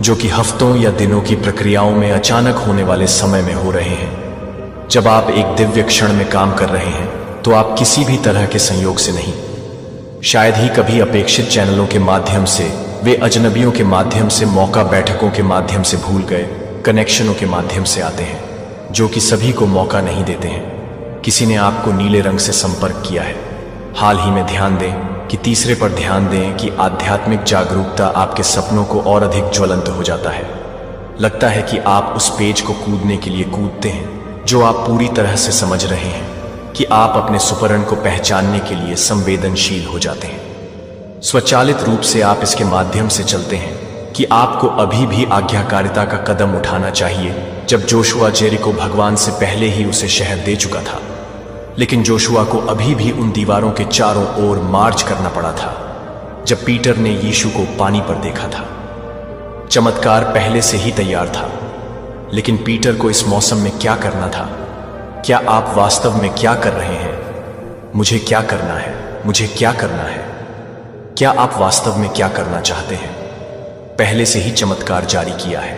[SPEAKER 1] जो कि हफ्तों या दिनों की प्रक्रियाओं में अचानक होने वाले समय में हो रहे हैं। जब आप एक दिव्य क्षण में काम कर रहे हैं तो आप किसी भी तरह के संयोग से नहीं, शायद ही कभी अपेक्षित चैनलों के माध्यम से, वे अजनबियों के माध्यम से, मौका बैठकों के माध्यम से भूल गए कनेक्शनों के माध्यम से आते हैं, जो कि सभी को मौका नहीं देते हैं। किसी ने आपको नीले रंग से संपर्क किया है। हाल ही में ध्यान दें कि तीसरे पर ध्यान दें कि आध्यात्मिक जागरूकता आपके सपनों को और अधिक ज्वलंत हो जाता है। लगता है कि आप उस पेज को कूदने के लिए कूदते हैं जो आप पूरी तरह से समझ रहे हैं कि आप अपने सुपर्ण को पहचानने के लिए संवेदनशील हो जाते हैं। स्वचालित रूप से आप इसके माध्यम से चलते हैं कि आपको अभी भी आज्ञाकारिता का कदम उठाना चाहिए, जब जोशुआ जेरिको भगवान से पहले ही उसे शहर दे चुका था। लेकिन जोशुआ को अभी भी उन दीवारों के चारों ओर मार्च करना पड़ा था जब पीटर ने यीशु को पानी पर देखा था। चमत्कार पहले से ही तैयार था, लेकिन पीटर को इस मौसम में क्या करना था? क्या आप वास्तव में क्या कर रहे हैं? मुझे क्या करना है? मुझे क्या करना है? क्या आप वास्तव में क्या करना चाहते हैं? पहले से ही चमत्कार जारी किया है,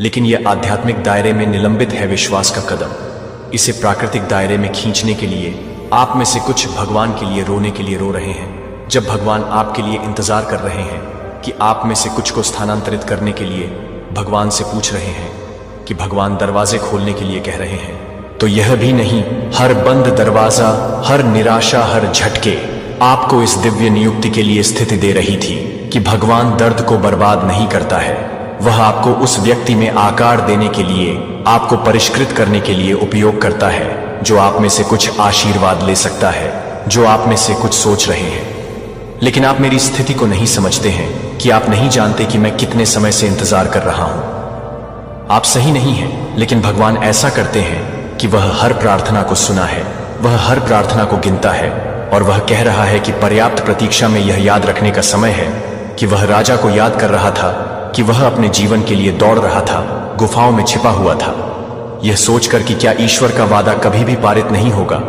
[SPEAKER 1] लेकिन यह आध्यात्मिक दायरे में निलंबित है विश्वास का कदम। इसे प्राकृतिक दायरे में खींचने के लिए आप में से कुछ भगवान के लिए रोने के लिए रो रहे हैं, जब भगवान आपके लिए इंतजार कर रहे हैं कि आप में से कुछ को स्थानांतरित करने के लिए भगवान से पूछ रहे हैं कि भगवान दरवाजे खोलने के लिए कह रहे हैं। तो यह भी नहीं, हर बंद दरवाजा, हर निराशा, हर झटके आपको इस दिव्य नियुक्ति के लिए स्थिति दे रही थी कि भगवान दर्द को बर्बाद नहीं करता है। वह आपको उस व्यक्ति में आकार देने के लिए, आपको परिष्कृत करने के लिए उपयोग करता है, जो आप में से कुछ आशीर्वाद ले सकता है, जो आप में से कुछ सोच रहे हैं। लेकिन आप मेरी स्थिति को नहीं समझते हैं कि आप नहीं जानते कि मैं कितने समय से इंतजार कर रहा हूं। आप सही नहीं हैं, लेकिन भगवान ऐसा करते हैं कि वह हर प्रार्थना को सुना है, वह हर प्रार्थना को गिनता है, और वह कह रहा है कि पर्याप्त प्रतीक्षा में यह याद रखने का समय है कि वह राजा को याद कर रहा था कि वह अपने जीवन के लिए दौड़ रहा था, गुफाओं में छिपा हुआ था, यह सोचकर कि क्या ईश्वर का वादा कभी भी पारित नहीं होगा।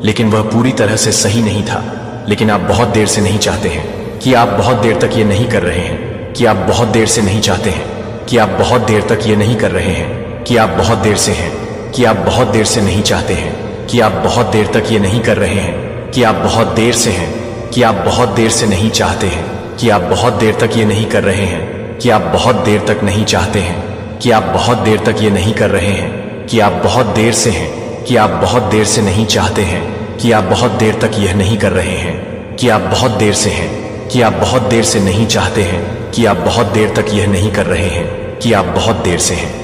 [SPEAKER 1] लेकिन वह पूरी तरह से सही नहीं था। लेकिन आप बहुत देर से नहीं चाहते हैं कि आप बहुत देर तक ये नहीं कर रहे हैं, कि आप बहुत देर से नहीं चाहते हैं, कि आप बहुत देर तक ये नहीं कर रहे हैं, कि आप बहुत देर से हैं, कि आप बहुत देर से नहीं चाहते हैं, कि आप बहुत देर तक ये नहीं कर रहे हैं, कि आप बहुत देर से हैं, कि आप बहुत देर से नहीं चाहते हैं, कि आप बहुत देर तक ये नहीं कर रहे हैं, कि आप बहुत देर तक नहीं चाहते हैं, कि आप बहुत देर तक ये नहीं कर रहे हैं, कि आप बहुत देर से हैं, कि आप बहुत देर से नहीं चाहते हैं, कि आप बहुत देर तक यह नहीं कर रहे हैं, कि आप बहुत देर से हैं, कि आप बहुत देर से नहीं चाहते हैं, कि आप बहुत देर तक यह नहीं कर रहे हैं, कि आप बहुत देर से हैं।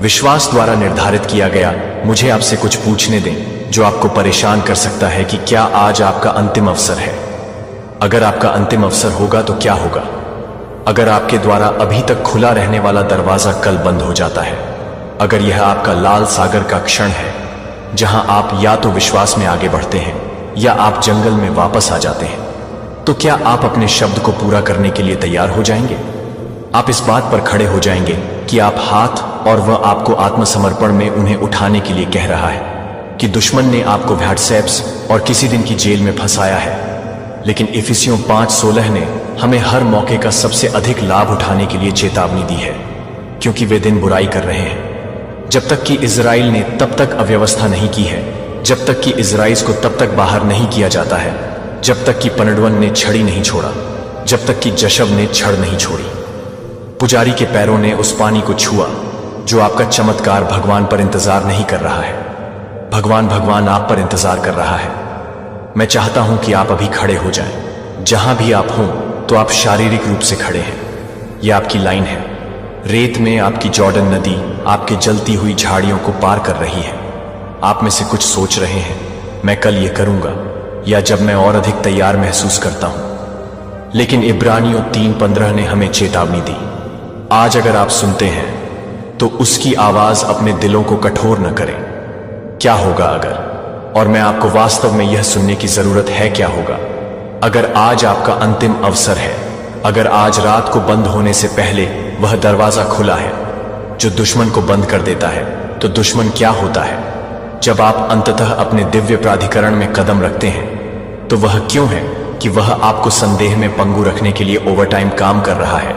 [SPEAKER 1] विश्वास द्वारा निर्धारित किया गया। मुझे आपसे कुछ पूछने दें जो आपको परेशान कर सकता है कि क्या आज आपका अंतिम अवसर है। अगर आपका अंतिम अवसर होगा तो क्या होगा? अगर आपके द्वारा अभी तक खुला रहने वाला दरवाजा कल बंद हो जाता है, अगर यह आपका लाल सागर का क्षण है जहां आप या तो विश्वास में आगे बढ़ते हैं या आप जंगल में वापस आ जाते हैं, तो क्या आप अपने शब्द को पूरा करने के लिए तैयार हो जाएंगे? आप इस बात पर खड़े हो जाएंगे कि आप हाथ, और वह आपको आत्मसमर्पण में उन्हें उठाने के लिए कह रहा है कि दुश्मन ने आपको व्हाट्सएप्स और किसी दिन की जेल में फंसाया है, लेकिन इफिसियों 5:16 ने हमें हर मौके का सबसे अधिक लाभ उठाने के लिए चेतावनी दी है, क्योंकि वे दिन बुराई कर रहे हैं। जब तक कि इजराइल ने तब तक अव्यवस्था नहीं की है, जब तक कि इजराइल को तब तक बाहर नहीं किया जाता है, जब तक कि पनडवन ने छड़ी नहीं छोड़ा, जब तक कि जशब ने छड़ नहीं छोड़ी। पुजारी के पैरों ने उस पानी को छुआ जो आपका चमत्कार भगवान पर इंतजार नहीं कर रहा है। भगवान आप पर इंतजार कर रहा है। मैं चाहता हूं कि आप अभी खड़े हो जाएं। जहां भी आप हों, तो आप शारीरिक रूप से खड़े हैं। यह आपकी लाइन है। रेत में आपकी जॉर्डन नदी आपके जलती हुई झाड़ियों को पार कर रही है। आप में से कुछ सोच रहे हैं, मैं कल ये करूंगा, या जब मैं और अधिक तैयार महसूस करता हूं। लेकिन इब्रानियों 3:15 ने हमें चेतावनी दी। आज अगर आप सुनते हैं तो उसकी आवाज अपने दिलों को कठोर न करें। क्या होगा अगर, और मैं आपको वास्तव में यह सुनने की जरूरत है, क्या होगा अगर आज आपका अंतिम अवसर है, अगर आज रात को बंद होने से पहले वह दरवाजा खुला है जो दुश्मन को बंद कर देता है। तो दुश्मन क्या होता है? जब आप अंततः अपने दिव्य प्राधिकरण में कदम रखते हैं, तो वह क्यों है कि वह आपको संदेह में पंगु रखने के लिए ओवरटाइम काम कर रहा है।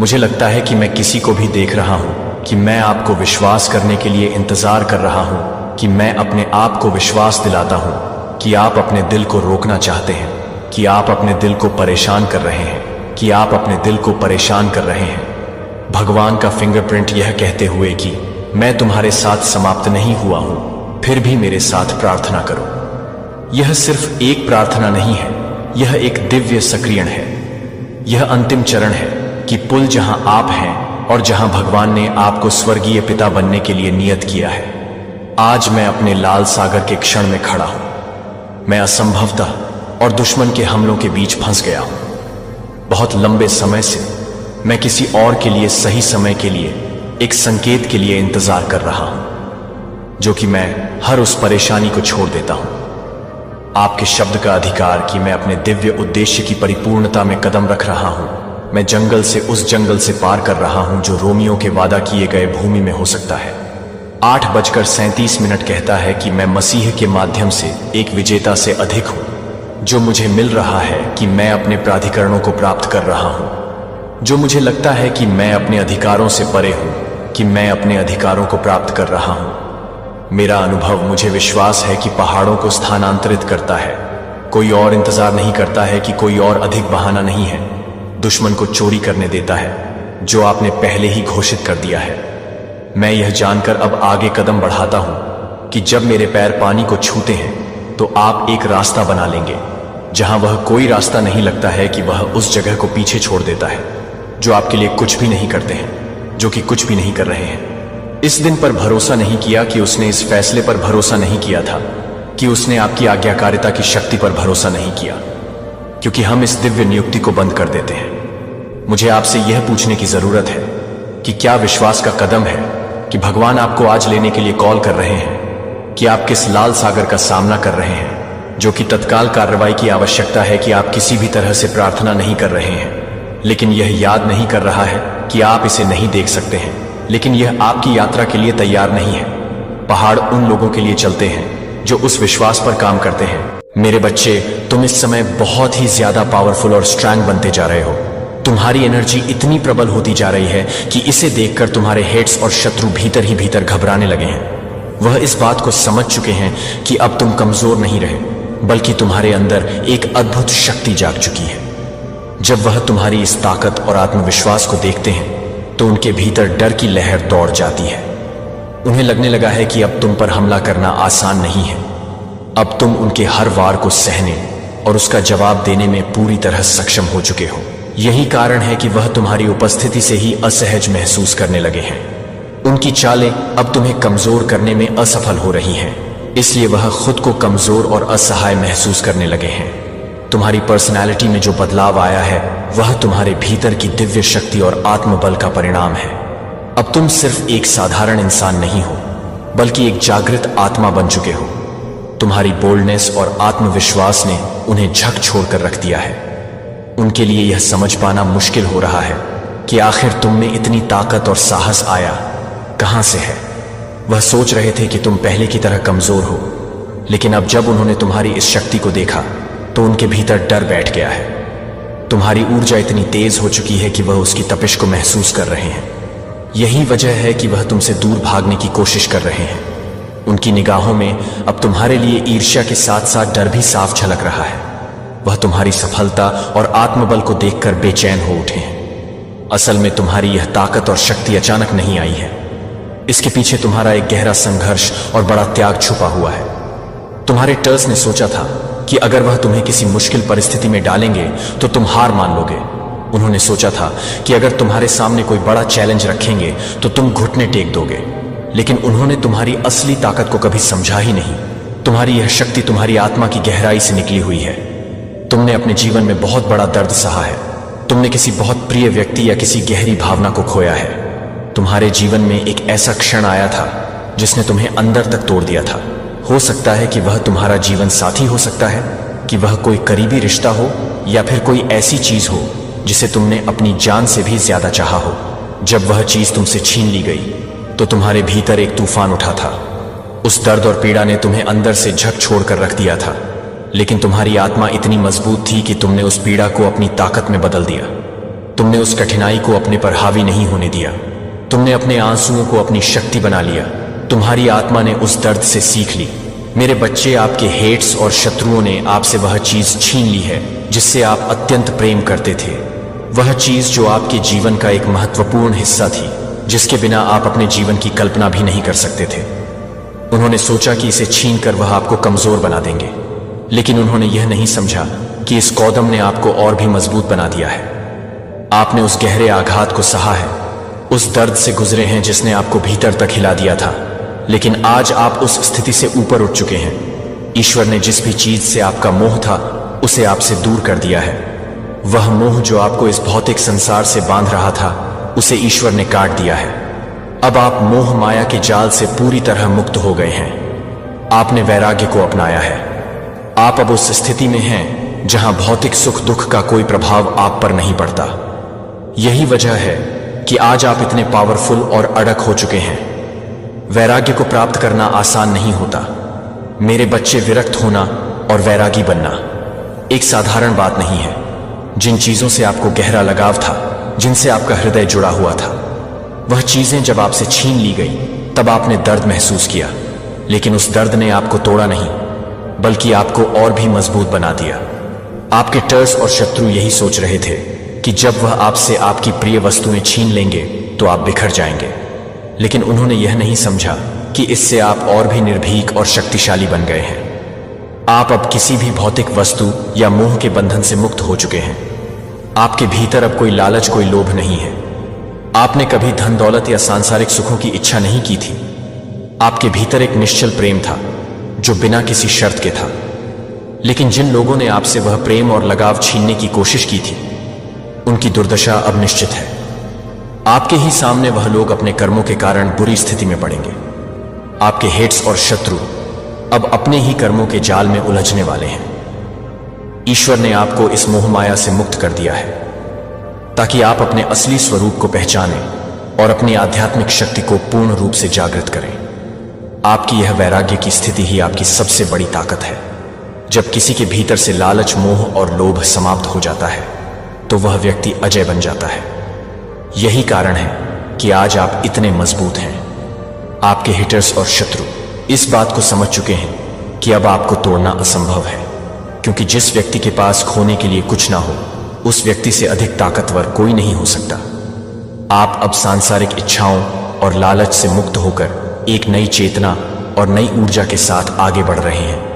[SPEAKER 1] मुझे लगता है कि मैं किसी को भी देख रहा हूं कि मैं आपको विश्वास करने के लिए इंतजार कर रहा हूं, कि मैं अपने आप को विश्वास दिलाता हूं कि आप अपने दिल को रोकना चाहते हैं, कि आप अपने दिल को परेशान कर रहे हैं, कि आप अपने दिल को परेशान कर रहे हैं। भगवान का फिंगरप्रिंट यह कहते हुए कि मैं तुम्हारे साथ समाप्त नहीं हुआ हूं, फिर भी मेरे साथ प्रार्थना करो। यह सिर्फ एक प्रार्थना नहीं है, यह एक दिव्य सक्रियण है। यह अंतिम चरण है कि पुल जहां आप हैं और जहां भगवान ने आपको स्वर्गीय पिता बनने के लिए नियत किया है। आज मैं अपने लाल सागर के क्षण में खड़ा हूं। मैं असंभवतः और दुश्मन के हमलों के बीच फंस गया हूं। बहुत लंबे समय से मैं किसी और के लिए सही समय के लिए, एक संकेत के लिए इंतजार कर रहा हूं, जो कि मैं हर उस परेशानी को छोड़ देता हूं। आपके शब्द का अधिकार कि मैं अपने दिव्य उद्देश्य की परिपूर्णता में कदम रख रहा हूं। मैं जंगल से उस जंगल से पार कर रहा हूं जो रोमियो के वादा किए गए भूमि में हो सकता है। 8:37 कहता है कि मैं मसीह के माध्यम से एक विजेता से अधिक हूं। जो मुझे मिल रहा है कि मैं अपने प्राधिकरणों को प्राप्त कर रहा हूं, जो मुझे लगता है कि मैं अपने अधिकारों से परे हूं, कि मैं अपने अधिकारों को प्राप्त कर रहा हूं। मेरा अनुभव मुझे विश्वास है कि पहाड़ों को स्थानांतरित करता है। कोई और इंतजार नहीं करता है कि कोई और अधिक बहाना नहीं है। दुश्मन को चोरी करने देता है जो आपने पहले ही घोषित कर दिया है। मैं यह जानकर अब आगे कदम बढ़ाता हूं कि जब मेरे पैर पानी को छूते हैं तो आप एक रास्ता बना लेंगे। जहां वह कोई रास्ता नहीं लगता है कि वह उस जगह को पीछे छोड़ देता है जो आपके लिए कुछ भी नहीं करते हैं, जो कि कुछ भी नहीं कर रहे हैं। इस दिन पर भरोसा नहीं किया कि उसने इस फैसले पर भरोसा नहीं किया था कि उसने आपकी आज्ञाकारिता की शक्ति पर भरोसा नहीं किया, क्योंकि हम इस दिव्य नियुक्ति को बंद कर देते हैं। मुझे आपसे यह पूछने की जरूरत है कि क्या विश्वास का कदम है कि भगवान आपको आज लेने के लिए कॉल कर रहे हैं, कि आप किस लाल सागर का सामना कर रहे हैं, जो कि तत्काल कार्रवाई की आवश्यकता है, कि आप किसी भी तरह से प्रार्थना नहीं कर रहे हैं लेकिन यह याद नहीं कर रहा है कि आप इसे नहीं देख सकते हैं, लेकिन यह आपकी यात्रा के लिए तैयार नहीं है। पहाड़ उन लोगों के लिए चलते हैं जो उस विश्वास पर काम करते हैं। मेरे बच्चे, तुम इस समय बहुत ही ज्यादा पावरफुल और स्ट्रांग बनते जा रहे हो। तुम्हारी एनर्जी इतनी प्रबल होती जा रही है कि इसे देखकर तुम्हारे हेड्स और शत्रु भीतर ही भीतर घबराने लगे हैं। वह इस बात को समझ चुके हैं कि अब तुम कमजोर नहीं रहे, बल्कि तुम्हारे अंदर एक अद्भुत शक्ति जाग चुकी है। जब वह तुम्हारी इस ताकत और आत्मविश्वास को देखते हैं तो उनके भीतर डर की लहर दौड़ जाती है। उन्हें लगने लगा है कि अब तुम पर हमला करना आसान नहीं है। अब तुम उनके हर वार को सहने और उसका जवाब देने में पूरी तरह सक्षम हो चुके हो। यही कारण है कि वह तुम्हारी उपस्थिति से ही असहज महसूस करने लगे हैं। उनकी चालें अब तुम्हें कमजोर करने में असफल हो रही हैं, इसलिए वह खुद को कमजोर और असहाय महसूस करने लगे हैं। तुम्हारी पर्सनैलिटी में जो बदलाव आया है वह तुम्हारे भीतर की दिव्य शक्ति और आत्मबल का परिणाम है। अब तुम सिर्फ एक साधारण इंसान नहीं हो, बल्कि एक जागृत आत्मा बन चुके हो। तुम्हारी बोल्डनेस और आत्मविश्वास ने उन्हें झकझोर रख दिया है। उनके लिए यह समझ पाना मुश्किल हो रहा है कि आखिर तुम में इतनी ताकत और साहस आया कहां से है। वह सोच रहे थे कि तुम पहले की तरह कमजोर हो, लेकिन अब जब उन्होंने तुम्हारी इस शक्ति को देखा तो उनके भीतर डर बैठ गया है। तुम्हारी ऊर्जा इतनी तेज हो चुकी है कि वह उसकी तपिश को महसूस कर रहे हैं। यही वजह है कि वह तुमसे दूर भागने की कोशिश कर रहे हैं। उनकी निगाहों में अब तुम्हारे लिए ईर्ष्या के साथ साथ डर भी साफ झलक रहा है। वह तुम्हारी सफलता और आत्मबल को देखकर बेचैन हो उठे हैं। असल में तुम्हारी यह ताकत और शक्ति अचानक नहीं आई है। इसके पीछे तुम्हारा एक गहरा संघर्ष और बड़ा त्याग छुपा हुआ है। तुम्हारे टर्स ने सोचा था कि अगर वह तुम्हें किसी मुश्किल परिस्थिति में डालेंगे तो तुम हार मान लोगे। उन्होंने सोचा था कि अगर तुम्हारे सामने कोई बड़ा चैलेंज रखेंगे तो तुम घुटने टेक दोगे, लेकिन उन्होंने तुम्हारी असली ताकत को कभी समझा ही नहीं। तुम्हारी यह शक्ति तुम्हारी आत्मा की गहराई से निकली हुई है। तुमने अपने जीवन में बहुत बड़ा दर्द सहा है। तुमने किसी बहुत प्रिय व्यक्ति या किसी गहरी भावना को खोया है। तुम्हारे जीवन में एक ऐसा क्षण आया था जिसने तुम्हें अंदर तक तोड़ दिया था। हो सकता है कि वह तुम्हारा जीवन साथी हो सकता है, कि वह कोई करीबी रिश्ता हो, या फिर कोई ऐसी चीज हो जिसे तुमने अपनी जान से भी ज्यादा चाहा हो। जब वह चीज तुमसे छीन ली गई तो तुम्हारे भीतर एक तूफान उठा था। उस दर्द और पीड़ा ने तुम्हें अंदर से झकझोर कर रख दिया था, लेकिन तुम्हारी आत्मा इतनी मजबूत थी कि तुमने उस पीड़ा को अपनी ताकत में बदल दिया। तुमने उस कठिनाई को अपने पर हावी नहीं होने दिया। तुमने अपने आंसुओं को अपनी शक्ति बना लिया। तुम्हारी आत्मा ने उस दर्द से सीख ली। मेरे बच्चे, आपके हेट्स और शत्रुओं ने आपसे वह चीज छीन ली है जिससे आप अत्यंत प्रेम करते थे, वह चीज जो आपके जीवन का एक महत्वपूर्ण हिस्सा थी, जिसके बिना आप अपने जीवन की कल्पना भी नहीं कर सकते थे। उन्होंने सोचा कि इसे छीनकर वह आपको कमजोर बना देंगे, लेकिन उन्होंने यह नहीं समझा कि इस कौदम ने आपको और भी मजबूत बना दिया है। आपने उस गहरे आघात को सहा है, उस दर्द से गुजरे हैं जिसने आपको भीतर तक हिला दिया था, लेकिन आज आप उस स्थिति से ऊपर उठ चुके हैं। ईश्वर ने जिस भी चीज से आपका मोह था, उसे आपसे दूर कर दिया है। वह मोह जो आपको इस भौतिक संसार से बांध रहा था, उसे ईश्वर ने काट दिया है। अब आप मोह माया के जाल से पूरी तरह मुक्त हो गए हैं। आपने वैराग्य को अपनाया है। आप अब उस स्थिति में हैं जहां भौतिक सुख दुख का कोई प्रभाव आप पर नहीं पड़ता। यही वजह है कि आज आप इतने पावरफुल और अड़ग हो चुके हैं। वैराग्य को प्राप्त करना आसान नहीं होता। मेरे बच्चे, विरक्त होना और वैरागी बनना एक साधारण बात नहीं है। जिन चीजों से आपको गहरा लगाव था, जिनसे आपका हृदय जुड़ा हुआ था, वह चीजें जब आपसे छीन ली गई, तब आपने दर्द महसूस किया। लेकिन उस दर्द ने आपको तोड़ा नहीं, बल्कि आपको और भी मजबूत बना दिया। आपके टर्स और शत्रु यही सोच रहे थे कि जब वह आपसे आपकी प्रिय वस्तुएं छीन लेंगे तो आप बिखर जाएंगे, लेकिन उन्होंने यह नहीं समझा कि इससे आप और भी निर्भीक और शक्तिशाली बन गए हैं। आप अब किसी भी भौतिक वस्तु या मोह के बंधन से मुक्त हो चुके हैं। आपके भीतर अब कोई लालच, कोई लोभ नहीं है। आपने कभी धन दौलत या सांसारिक सुखों की इच्छा नहीं की थी। आपके भीतर एक निश्चल प्रेम था जो बिना किसी शर्त के था। लेकिन जिन लोगों ने आपसे वह प्रेम और लगाव छीनने की कोशिश की थी, उनकी दुर्दशा अब निश्चित है। आपके ही सामने वह लोग अपने कर्मों के कारण बुरी स्थिति में पड़ेंगे। आपके हेट्स और शत्रु अब अपने ही कर्मों के जाल में उलझने वाले हैं। ईश्वर ने आपको इस मोह माया से मुक्त कर दिया है ताकि आप अपने असली स्वरूप को पहचानें और अपनी आध्यात्मिक शक्ति को पूर्ण रूप से जागृत करें। आपकी यह वैराग्य की स्थिति ही आपकी सबसे बड़ी ताकत है। जब किसी के भीतर से लालच, मोह और लोभ समाप्त हो जाता है, तो वह व्यक्ति अजय बन जाता है। यही कारण है कि आज आप इतने मजबूत हैं। आपके हिटर्स और शत्रु इस बात को समझ चुके हैं कि अब आपको तोड़ना असंभव है, क्योंकि जिस व्यक्ति के पास खोने के लिए कुछ ना हो, उस व्यक्ति से अधिक ताकतवर कोई नहीं हो सकता। आप अब सांसारिक इच्छाओं और लालच से मुक्त होकर एक नई चेतना और नई ऊर्जा के साथ आगे बढ़ रहे हैं।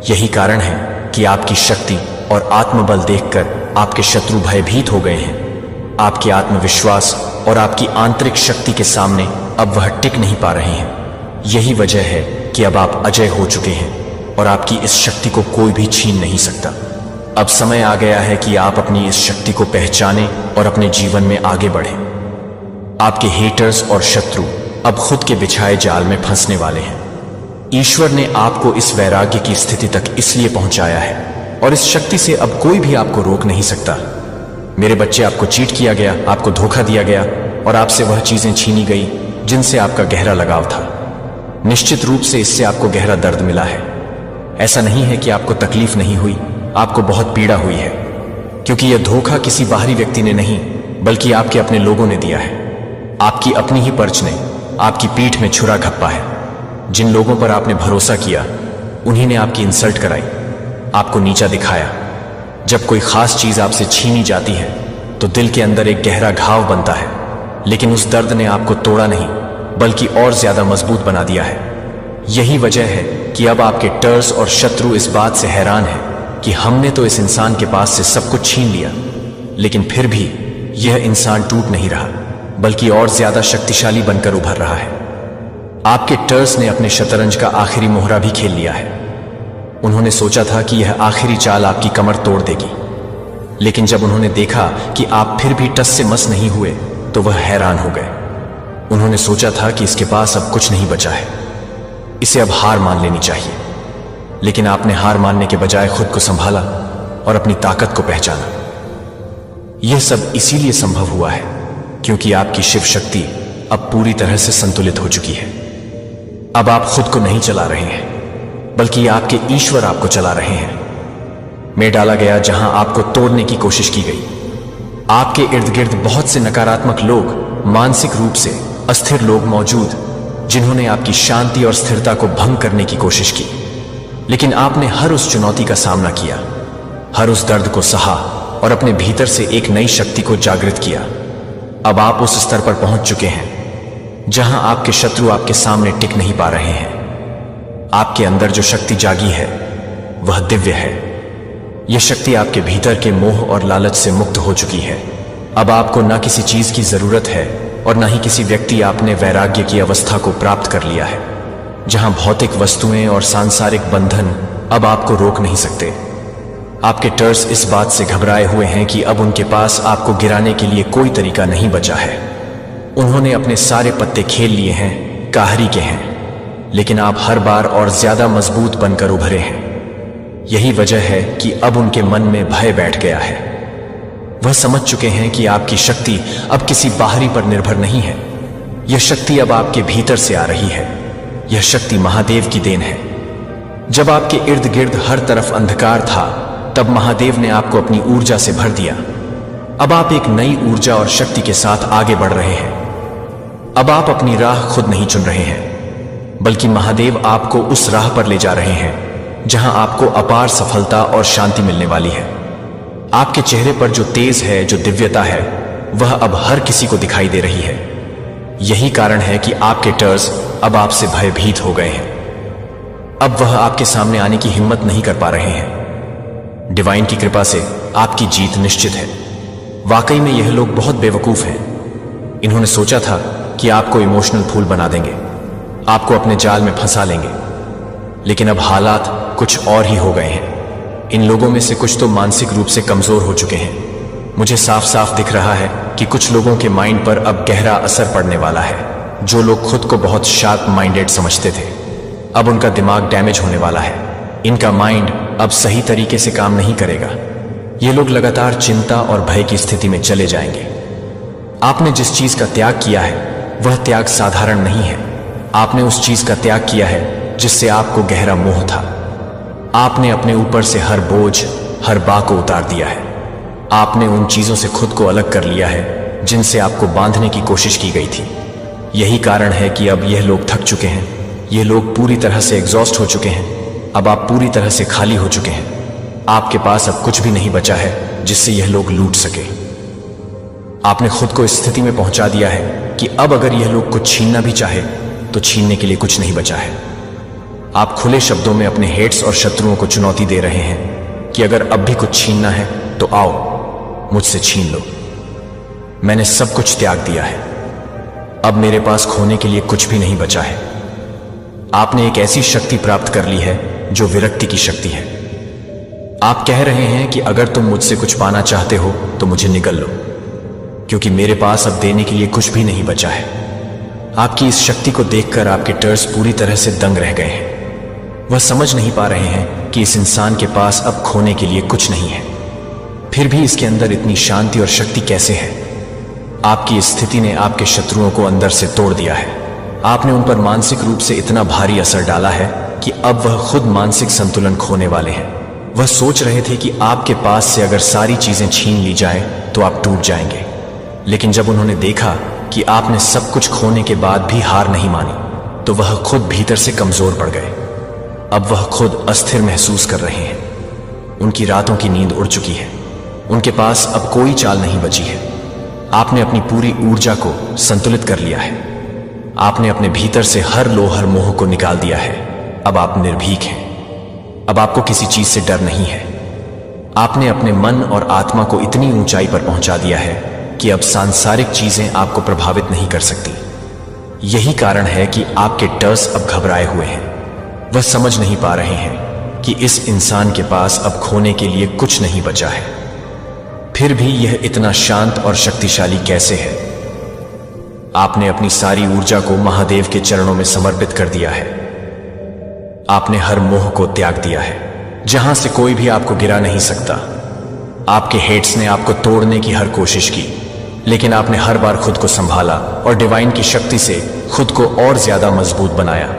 [SPEAKER 1] यही कारण है कि आपकी शक्ति और आत्मबल देखकर आपके शत्रु भयभीत हो गए हैं। आपके आत्मविश्वास और आपकी आंतरिक शक्ति के सामने अब वह टिक नहीं पा रहे हैं। यही वजह है कि अब आप अजय हो चुके हैं और आपकी इस शक्ति को कोई भी छीन नहीं सकता। अब समय आ गया है कि आप अपनी इस शक्ति को पहचानें और अपने जीवन में आगे बढ़ें। आपके हेटर्स और शत्रु अब खुद के बिछाए जाल में फंसने वाले हैं। ईश्वर ने आपको इस वैराग्य की स्थिति तक इसलिए पहुंचाया है और इस शक्ति से अब कोई भी आपको रोक नहीं सकता। मेरे बच्चे, आपको चीट किया गया, आपको धोखा दिया गया और आपसे वह चीजें छीनी गई जिनसे आपका गहरा लगाव था। निश्चित रूप से इससे आपको गहरा दर्द मिला है। ऐसा नहीं है कि आपको तकलीफ नहीं हुई, आपको बहुत पीड़ा हुई है, क्योंकि यह धोखा किसी बाहरी व्यक्ति ने नहीं, बल्कि आपके अपने लोगों ने दिया है। आपकी अपनी ही पर्च ने आपकी पीठ में छुरा घप्पा है। जिन लोगों पर आपने भरोसा किया, उन्हीं ने आपकी इंसल्ट कराई, आपको नीचा दिखाया। जब कोई खास चीज आपसे छीनी जाती है तो दिल के अंदर एक गहरा घाव बनता है, लेकिन उस दर्द ने आपको तोड़ा नहीं, बल्कि और ज्यादा मजबूत बना दिया है। यही वजह है कि अब आपके टर्स और शत्रु इस बात से हैरान हैं कि हमने तो इस इंसान के पास से सब कुछ छीन लिया, लेकिन फिर भी यह इंसान टूट नहीं रहा, बल्कि और ज्यादा शक्तिशाली बनकर उभर रहा है। आपके टर्स ने अपने शतरंज का आखिरी मोहरा भी खेल लिया है। उन्होंने सोचा था कि यह आखिरी चाल आपकी कमर तोड़ देगी, लेकिन जब उन्होंने देखा कि आप फिर भी टस से मस नहीं हुए, तो वह हैरान हो गए। उन्होंने सोचा था कि इसके पास अब कुछ नहीं बचा है, इसे अब हार मान लेनी चाहिए, लेकिन आपने हार मानने के बजाय खुद को संभाला और अपनी ताकत को पहचाना। यह सब इसीलिए संभव हुआ है क्योंकि आपकी शिव शक्ति अब पूरी तरह से संतुलित हो चुकी है। अब आप खुद को नहीं चला रहे हैं, बल्कि आपके ईश्वर आपको चला रहे हैं। में डाला गया जहां आपको तोड़ने की कोशिश की गई। आपके इर्द गिर्द बहुत से नकारात्मक लोग, मानसिक रूप से अस्थिर लोग मौजूद, जिन्होंने आपकी शांति और स्थिरता को भंग करने की कोशिश की, लेकिन आपने हर उस चुनौती का सामना किया। हर उस दर्द को सहा और अपने भीतर से एक नई शक्ति को जागृत किया। अब आप उस स्तर पर पहुंच चुके हैं जहां आपके शत्रु आपके सामने टिक नहीं पा रहे हैं। आपके अंदर जो शक्ति जागी है वह दिव्य है। यह शक्ति आपके भीतर के मोह और लालच से मुक्त हो चुकी है। अब आपको ना किसी चीज की जरूरत है और ना ही किसी व्यक्ति। आपने वैराग्य की अवस्था को प्राप्त कर लिया है, जहां भौतिक वस्तुएं और सांसारिक बंधन अब आपको रोक नहीं सकते। आपके टर्स इस बात से घबराए हुए हैं कि अब उनके पास आपको गिराने के लिए कोई तरीका नहीं बचा है। उन्होंने अपने सारे पत्ते खेल लिए हैं, काहरी के हैं, लेकिन आप हर बार और ज्यादा मजबूत बनकर उभरे हैं। यही वजह है कि अब उनके मन में भय बैठ गया है। वह समझ चुके हैं कि आपकी शक्ति अब किसी बाहरी पर निर्भर नहीं है। यह शक्ति अब आपके भीतर से आ रही है। यह शक्ति महादेव की देन है। जब आपके इर्द गिर्द हर तरफ अंधकार था, तब महादेव ने आपको अपनी ऊर्जा से भर दिया। अब आप एक नई ऊर्जा और शक्ति के साथ आगे बढ़ रहे हैं। अब आप अपनी राह खुद नहीं चुन रहे हैं, बल्कि महादेव आपको उस राह पर ले जा रहे हैं जहां आपको अपार सफलता और शांति मिलने वाली है। आपके चेहरे पर जो तेज है, जो दिव्यता है, वह अब हर किसी को दिखाई दे रही है। यही कारण है कि आपके टर्स अब आपसे भयभीत हो गए हैं। अब वह आपके सामने आने की हिम्मत नहीं कर पा रहे हैं। डिवाइन की कृपा से आपकी जीत निश्चित है। वाकई में यह लोग बहुत बेवकूफ हैं। इन्होंने सोचा था कि आपको इमोशनल फूल बना देंगे, आपको अपने जाल में फंसा लेंगे, लेकिन अब हालात कुछ और ही हो गए हैं। इन लोगों में से कुछ तो मानसिक रूप से कमजोर हो चुके हैं। मुझे साफ साफ दिख रहा है कि कुछ लोगों के माइंड पर अब गहरा असर पड़ने वाला है। जो लोग खुद को बहुत शार्प माइंडेड समझते थे, अब उनका दिमाग डैमेज होने वाला है। इनका माइंड अब सही तरीके से काम नहीं करेगा। ये लोग लगातार चिंता और भय की स्थिति में चले जाएंगे। आपने जिस चीज का त्याग किया है वह त्याग साधारण नहीं है। आपने उस चीज का त्याग किया है जिससे आपको गहरा मोह था। आपने अपने ऊपर से हर बोझ, हर बात को उतार दिया है। आपने उन चीजों से खुद को अलग कर लिया है जिनसे आपको बांधने की कोशिश की गई थी। यही कारण है कि अब यह लोग थक चुके हैं। ये लोग पूरी तरह से एग्जॉस्ट हो चुके हैं। अब आप पूरी तरह से खाली हो चुके हैं। आपके पास अब कुछ भी नहीं बचा है जिससे यह लोग लूट सके। आपने खुद को इस स्थिति में पहुंचा दिया है कि अब अगर यह लोग कुछ छीनना भी चाहे तो छीनने के लिए कुछ नहीं बचा है। आप खुले शब्दों में अपने हेट्स और शत्रुओं को चुनौती दे रहे हैं कि अगर अब भी कुछ छीनना है तो आओ, मुझसे छीन लो। मैंने सब कुछ त्याग दिया है। अब मेरे पास खोने के लिए कुछ भी नहीं बचा है। आपने एक ऐसी शक्ति प्राप्त कर ली है जो विरक्ति की शक्ति है। आप कह रहे हैं कि अगर तुम मुझसे कुछ पाना चाहते हो तो मुझे निगल लो, क्योंकि मेरे पास अब देने के लिए कुछ भी नहीं बचा है। आपकी इस शक्ति को देखकर आपके टर्स पूरी तरह से दंग रह गए हैं। वह समझ नहीं पा रहे हैं कि इस इंसान के पास अब खोने के लिए कुछ नहीं है, फिर भी इसके अंदर इतनी शांति और शक्ति कैसे है। आपकी इस स्थिति ने आपके शत्रुओं को अंदर से तोड़ दिया है। आपने उन पर मानसिक रूप से इतना भारी असर डाला है कि अब वह खुद मानसिक संतुलन खोने वाले हैं। वह सोच रहे थे कि आपके पास से अगर सारी चीजें छीन ली जाएं तो आप टूट जाएंगे, लेकिन जब उन्होंने देखा कि आपने सब कुछ खोने के बाद भी हार नहीं मानी तो वह खुद भीतर से कमजोर पड़ गए। अब वह खुद अस्थिर महसूस कर रहे हैं। उनकी रातों की नींद उड़ चुकी है। उनके पास अब कोई चाल नहीं बची है। आपने अपनी पूरी ऊर्जा को संतुलित कर लिया है। आपने अपने भीतर से हर लोह, हर मोह को निकाल दिया है। अब आप निर्भीक हैं। अब आपको किसी चीज से डर नहीं है। आपने अपने मन और आत्मा को इतनी ऊंचाई पर पहुंचा दिया है कि अब सांसारिक चीजें आपको प्रभावित नहीं कर सकती। यही कारण है कि आपके टर्स अब घबराए हुए हैं। वह समझ नहीं पा रहे हैं कि इस इंसान के पास अब खोने के लिए कुछ नहीं बचा है, फिर भी यह इतना शांत और शक्तिशाली कैसे है। आपने अपनी सारी ऊर्जा को महादेव के चरणों में समर्पित कर दिया है। आपने हर मोह को त्याग दिया है। जहां से कोई भी आपको गिरा नहीं सकता। आपके हेट्स ने आपको तोड़ने की हर कोशिश की, लेकिन आपने हर बार खुद को संभाला और डिवाइन की शक्ति से खुद को और ज्यादा मजबूत बनाया।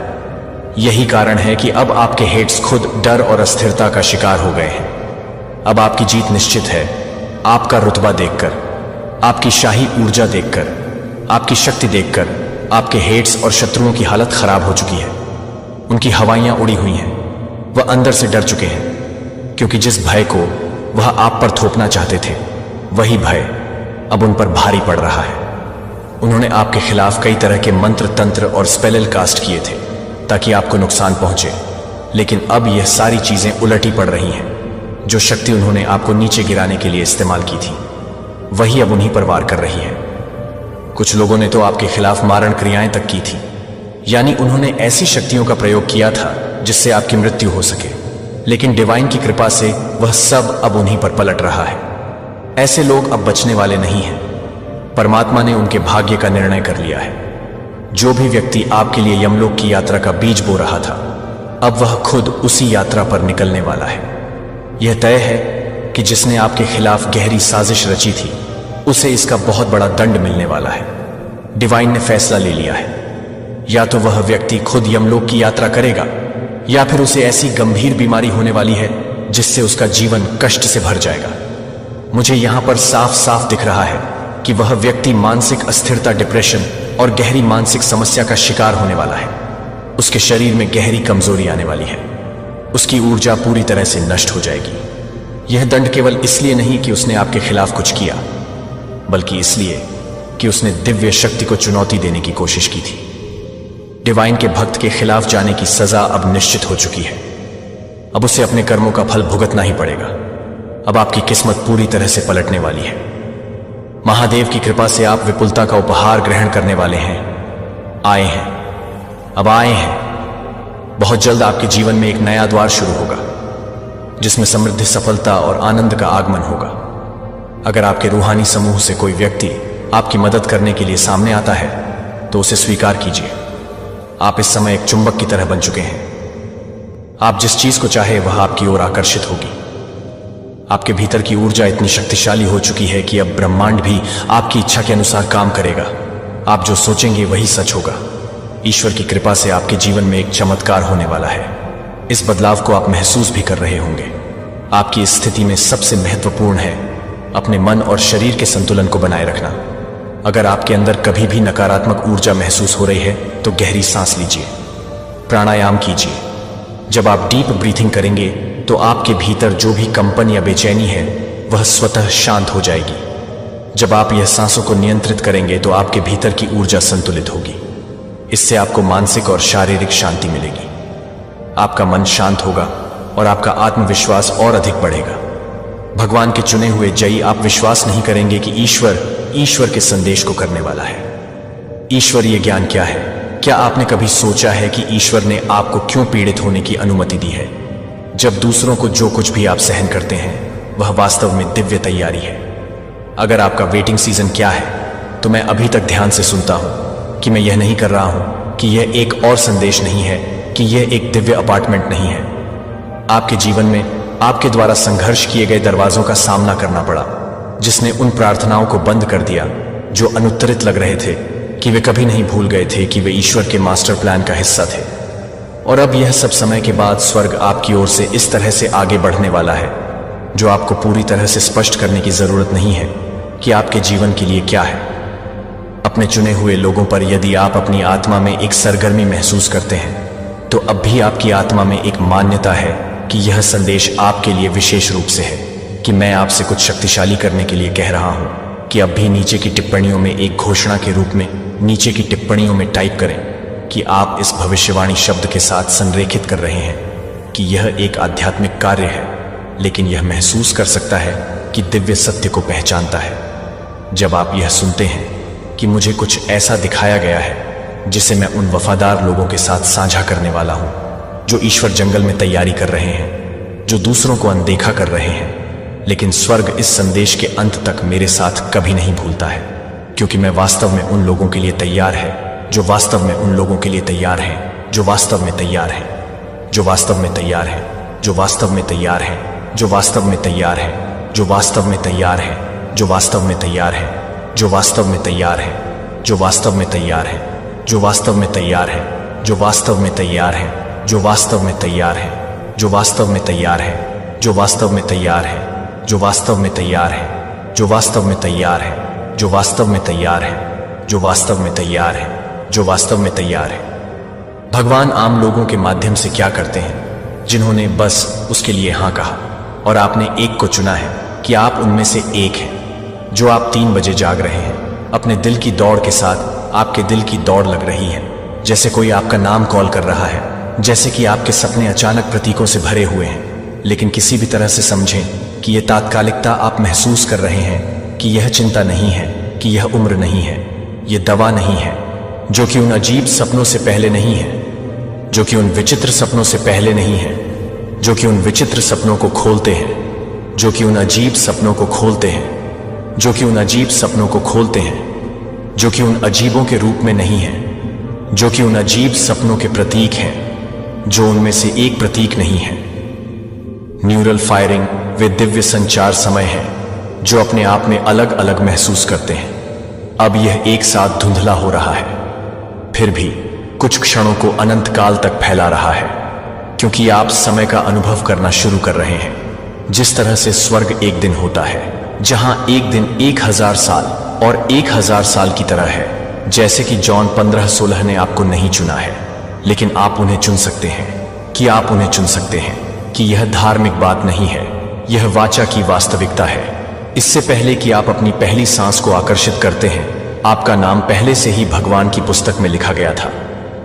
[SPEAKER 1] यही कारण है कि अब आपके हेट्स खुद डर और अस्थिरता का शिकार हो गए हैं। अब आपकी जीत निश्चित है। आपका रुतबा देखकर, आपकी शाही ऊर्जा देखकर, आपकी शक्ति देखकर आपके हेट्स और शत्रुओं की हालत खराब हो चुकी है। उनकी हवाइयां उड़ी हुई हैं। वह अंदर से डर चुके हैं, क्योंकि जिस भय को वह आप पर थोपना चाहते थे, वही भय अब उन पर भारी पड़ रहा है। उन्होंने आपके खिलाफ कई तरह के मंत्र तंत्र और स्पेल कास्ट किए थे ताकि आपको नुकसान पहुंचे, लेकिन अब यह सारी चीजें उलटी पड़ रही हैं। जो शक्ति उन्होंने आपको नीचे गिराने के लिए इस्तेमाल की थी, वही अब उन्हीं पर वार कर रही है। कुछ लोगों ने तो आपके खिलाफ मारण क्रियाएं तक की थी, यानी उन्होंने ऐसी शक्तियों का प्रयोग किया था जिससे आपकी मृत्यु हो सके, लेकिन डिवाइन की कृपा से वह सब अब उन्हीं पर पलट रहा है। ऐसे लोग अब बचने वाले नहीं हैं। परमात्मा ने उनके भाग्य का निर्णय कर लिया है। जो भी व्यक्ति आपके लिए यमलोक की यात्रा का बीज बो रहा था, अब वह खुद उसी यात्रा पर निकलने वाला है। यह तय है कि जिसने आपके खिलाफ गहरी साजिश रची थी, उसे इसका बहुत बड़ा दंड मिलने वाला है। डिवाइन ने फैसला ले लिया है। या तो वह व्यक्ति खुद यमलोक की यात्रा करेगा, या फिर उसे ऐसी गंभीर बीमारी होने वाली है जिससे उसका जीवन कष्ट से भर जाएगा। मुझे यहां पर साफ साफ दिख रहा है कि वह व्यक्ति मानसिक अस्थिरता, डिप्रेशन और गहरी मानसिक समस्या का शिकार होने वाला है। उसके शरीर में गहरी कमजोरी आने वाली है। उसकी ऊर्जा पूरी तरह से नष्ट हो जाएगी। यह दंड केवल इसलिए नहीं कि उसने आपके खिलाफ कुछ किया, बल्कि इसलिए कि उसने दिव्य शक्ति को चुनौती देने की कोशिश की थी। डिवाइन के भक्त के खिलाफ जाने की सजा अब निश्चित हो चुकी है। अब उसे अपने कर्मों का फल भुगतना ही पड़ेगा। अब आपकी किस्मत पूरी तरह से पलटने वाली है। महादेव की कृपा से आप विपुलता का उपहार ग्रहण करने वाले हैं। आए हैं, अब आए हैं। बहुत जल्द आपके जीवन में एक नया द्वार शुरू होगा, जिसमें समृद्धि, सफलता और आनंद का आगमन होगा। अगर आपके रूहानी समूह से कोई व्यक्ति आपकी मदद करने के लिए सामने आता है, तो उसे स्वीकार कीजिए। आप इस समय एक चुंबक की तरह बन चुके हैं। आप जिस चीज को चाहे वह आपकी ओर आकर्षित होगी। आपके भीतर की ऊर्जा इतनी शक्तिशाली हो चुकी है कि अब ब्रह्मांड भी आपकी इच्छा के अनुसार काम करेगा। आप जो सोचेंगे वही सच होगा। ईश्वर की कृपा से आपके जीवन में एक चमत्कार होने वाला है। इस बदलाव को आप महसूस भी कर रहे होंगे। आपकी स्थिति में सबसे महत्वपूर्ण है अपने मन और शरीर के संतुलन को बनाए रखना। अगर आपके अंदर कभी भी नकारात्मक ऊर्जा महसूस हो रही है, तो गहरी सांस लीजिए, प्राणायाम कीजिए। जब आप डीप ब्रीथिंग करेंगे, तो आपके भीतर जो भी कंपन या बेचैनी है, वह स्वतः शांत हो जाएगी। जब आप यह सांसों को नियंत्रित करेंगे, तो आपके भीतर की ऊर्जा संतुलित होगी। इससे आपको मानसिक और शारीरिक शांति मिलेगी। आपका मन शांत होगा और आपका आत्मविश्वास और अधिक बढ़ेगा। भगवान के चुने हुए जयी आप विश्वास नहीं करेंगे कि ईश्वर के संदेश को करने वाला है। ईश्वरीय ज्ञान क्या है? क्या आपने कभी सोचा है कि ईश्वर ने आपको क्यों पीड़ित होने की अनुमति दी है? जब दूसरों को जो कुछ भी आप सहन करते हैं, वह वास्तव में दिव्य तैयारी है। अगर आपका वेटिंग सीजन क्या है, तो मैं अभी तक ध्यान से सुनता हूं कि मैं यह नहीं कर रहा हूं कि यह एक और संदेश नहीं है, कि यह एक दिव्य अपार्टमेंट नहीं है। आपके जीवन में आपके द्वारा संघर्ष किए गए दरवाजों का सामना करना पड़ा, जिसने उन प्रार्थनाओं को बंद कर दिया जो अनुत्तरित लग रहे थे, कि वे कभी नहीं भूल गए थे कि वे ईश्वर के मास्टर प्लान का हिस्सा थे। और अब यह सब समय के बाद स्वर्ग आपकी ओर से इस तरह से आगे बढ़ने वाला है, जो आपको पूरी तरह से स्पष्ट करने की जरूरत नहीं है कि आपके जीवन के लिए क्या है। अपने चुने हुए लोगों पर यदि आप अपनी आत्मा में एक सरगर्मी महसूस करते हैं, तो अब भी आपकी आत्मा में एक मान्यता है कि यह संदेश आपके लिए विशेष रूप से है, कि मैं आपसे कुछ शक्तिशाली करने के लिए कह रहा हूं कि अब भी नीचे की टिप्पणियों में एक घोषणा के रूप में नीचे की टिप्पणियों में टाइप करें कि आप इस भविष्यवाणी शब्द के साथ संरेखित कर रहे हैं कि यह एक आध्यात्मिक कार्य है, लेकिन यह महसूस कर सकता है कि दिव्य सत्य को पहचानता है। जब आप यह सुनते हैं कि मुझे कुछ ऐसा दिखाया गया है जिसे मैं उन वफादार लोगों के साथ साझा करने वाला हूं, जो ईश्वर जंगल में तैयारी कर रहे हैं, जो दूसरों को अनदेखा कर रहे हैं, लेकिन स्वर्ग इस संदेश के अंत तक मेरे साथ कभी नहीं भूलता है, क्योंकि मैं वास्तव में उन लोगों के लिए तैयार है, जो वास्तव में उन लोगों के लिए तैयार हैं, जो वास्तव में तैयार हैं, जो वास्तव में तैयार हैं, जो वास्तव में तैयार हैं, जो वास्तव में तैयार हैं, जो वास्तव में तैयार हैं, जो वास्तव में तैयार हैं, जो वास्तव में तैयार हैं, जो वास्तव में तैयार हैं, जो वास्तव में तैयार हैं, जो वास्तव में तैयार हैं, जो वास्तव में तैयार हैं, जो वास्तव में तैयार हैं, जो वास्तव में तैयार हैं, जो वास्तव में तैयार है, जो वास्तव में तैयार है, जो वास्तव में तैयार है, जो वास्तव में तैयार है, जो वास्तव में तैयार है। भगवान आम लोगों के माध्यम से क्या करते हैं, जिन्होंने बस उसके लिए हाँ कहा। और आपने एक को चुना है कि आप उनमें से एक हैं। जो आप 3 बजे जाग रहे हैं, अपने दिल की दौड़ के साथ आपके दिल की दौड़ लग रही है, जैसे कोई आपका नाम कॉल कर रहा है, जैसे कि आपके सपने अचानक प्रतीकों से भरे हुए हैं। लेकिन किसी भी तरह से समझें कि यह तात्कालिकता आप महसूस कर रहे हैं, कि यह चिंता नहीं है, कि यह उम्र नहीं है, यह दवा नहीं है, जो कि उन अजीब सपनों से पहले नहीं है, जो कि उन विचित्र सपनों से पहले नहीं है, जो कि उन विचित्र सपनों को खोलते हैं, जो कि उन अजीब सपनों को खोलते हैं, जो कि उन अजीब सपनों को खोलते हैं, जो कि उन अजीबों के रूप में नहीं है, जो कि उन अजीब सपनों के प्रतीक हैं, जो उनमें से एक प्रतीक नहीं है। न्यूरल फायरिंग वे दिव्य संचार समय हैं जो अपने आप में अलग अलग महसूस करते हैं। अब यह एक साथ धुंधला हो रहा है, फिर भी कुछ क्षणों को अनंत काल तक फैला रहा है, क्योंकि आप समय का अनुभव करना शुरू कर रहे हैं। जिस तरह से स्वर्ग एक दिन होता है, जहां एक दिन 1000 साल और 1000 साल की तरह है। जैसे कि जॉन 15:16 ने आपको नहीं चुना है, लेकिन आप उन्हें चुन सकते हैं, कि आप उन्हें चुन सकते हैं, कि यह धार्मिक बात नहीं है, यह वाचा की वास्तविकता है। इससे पहले कि आप अपनी पहली सांस को आकर्षित करते हैं, आपका नाम पहले से ही भगवान की पुस्तक में लिखा गया था।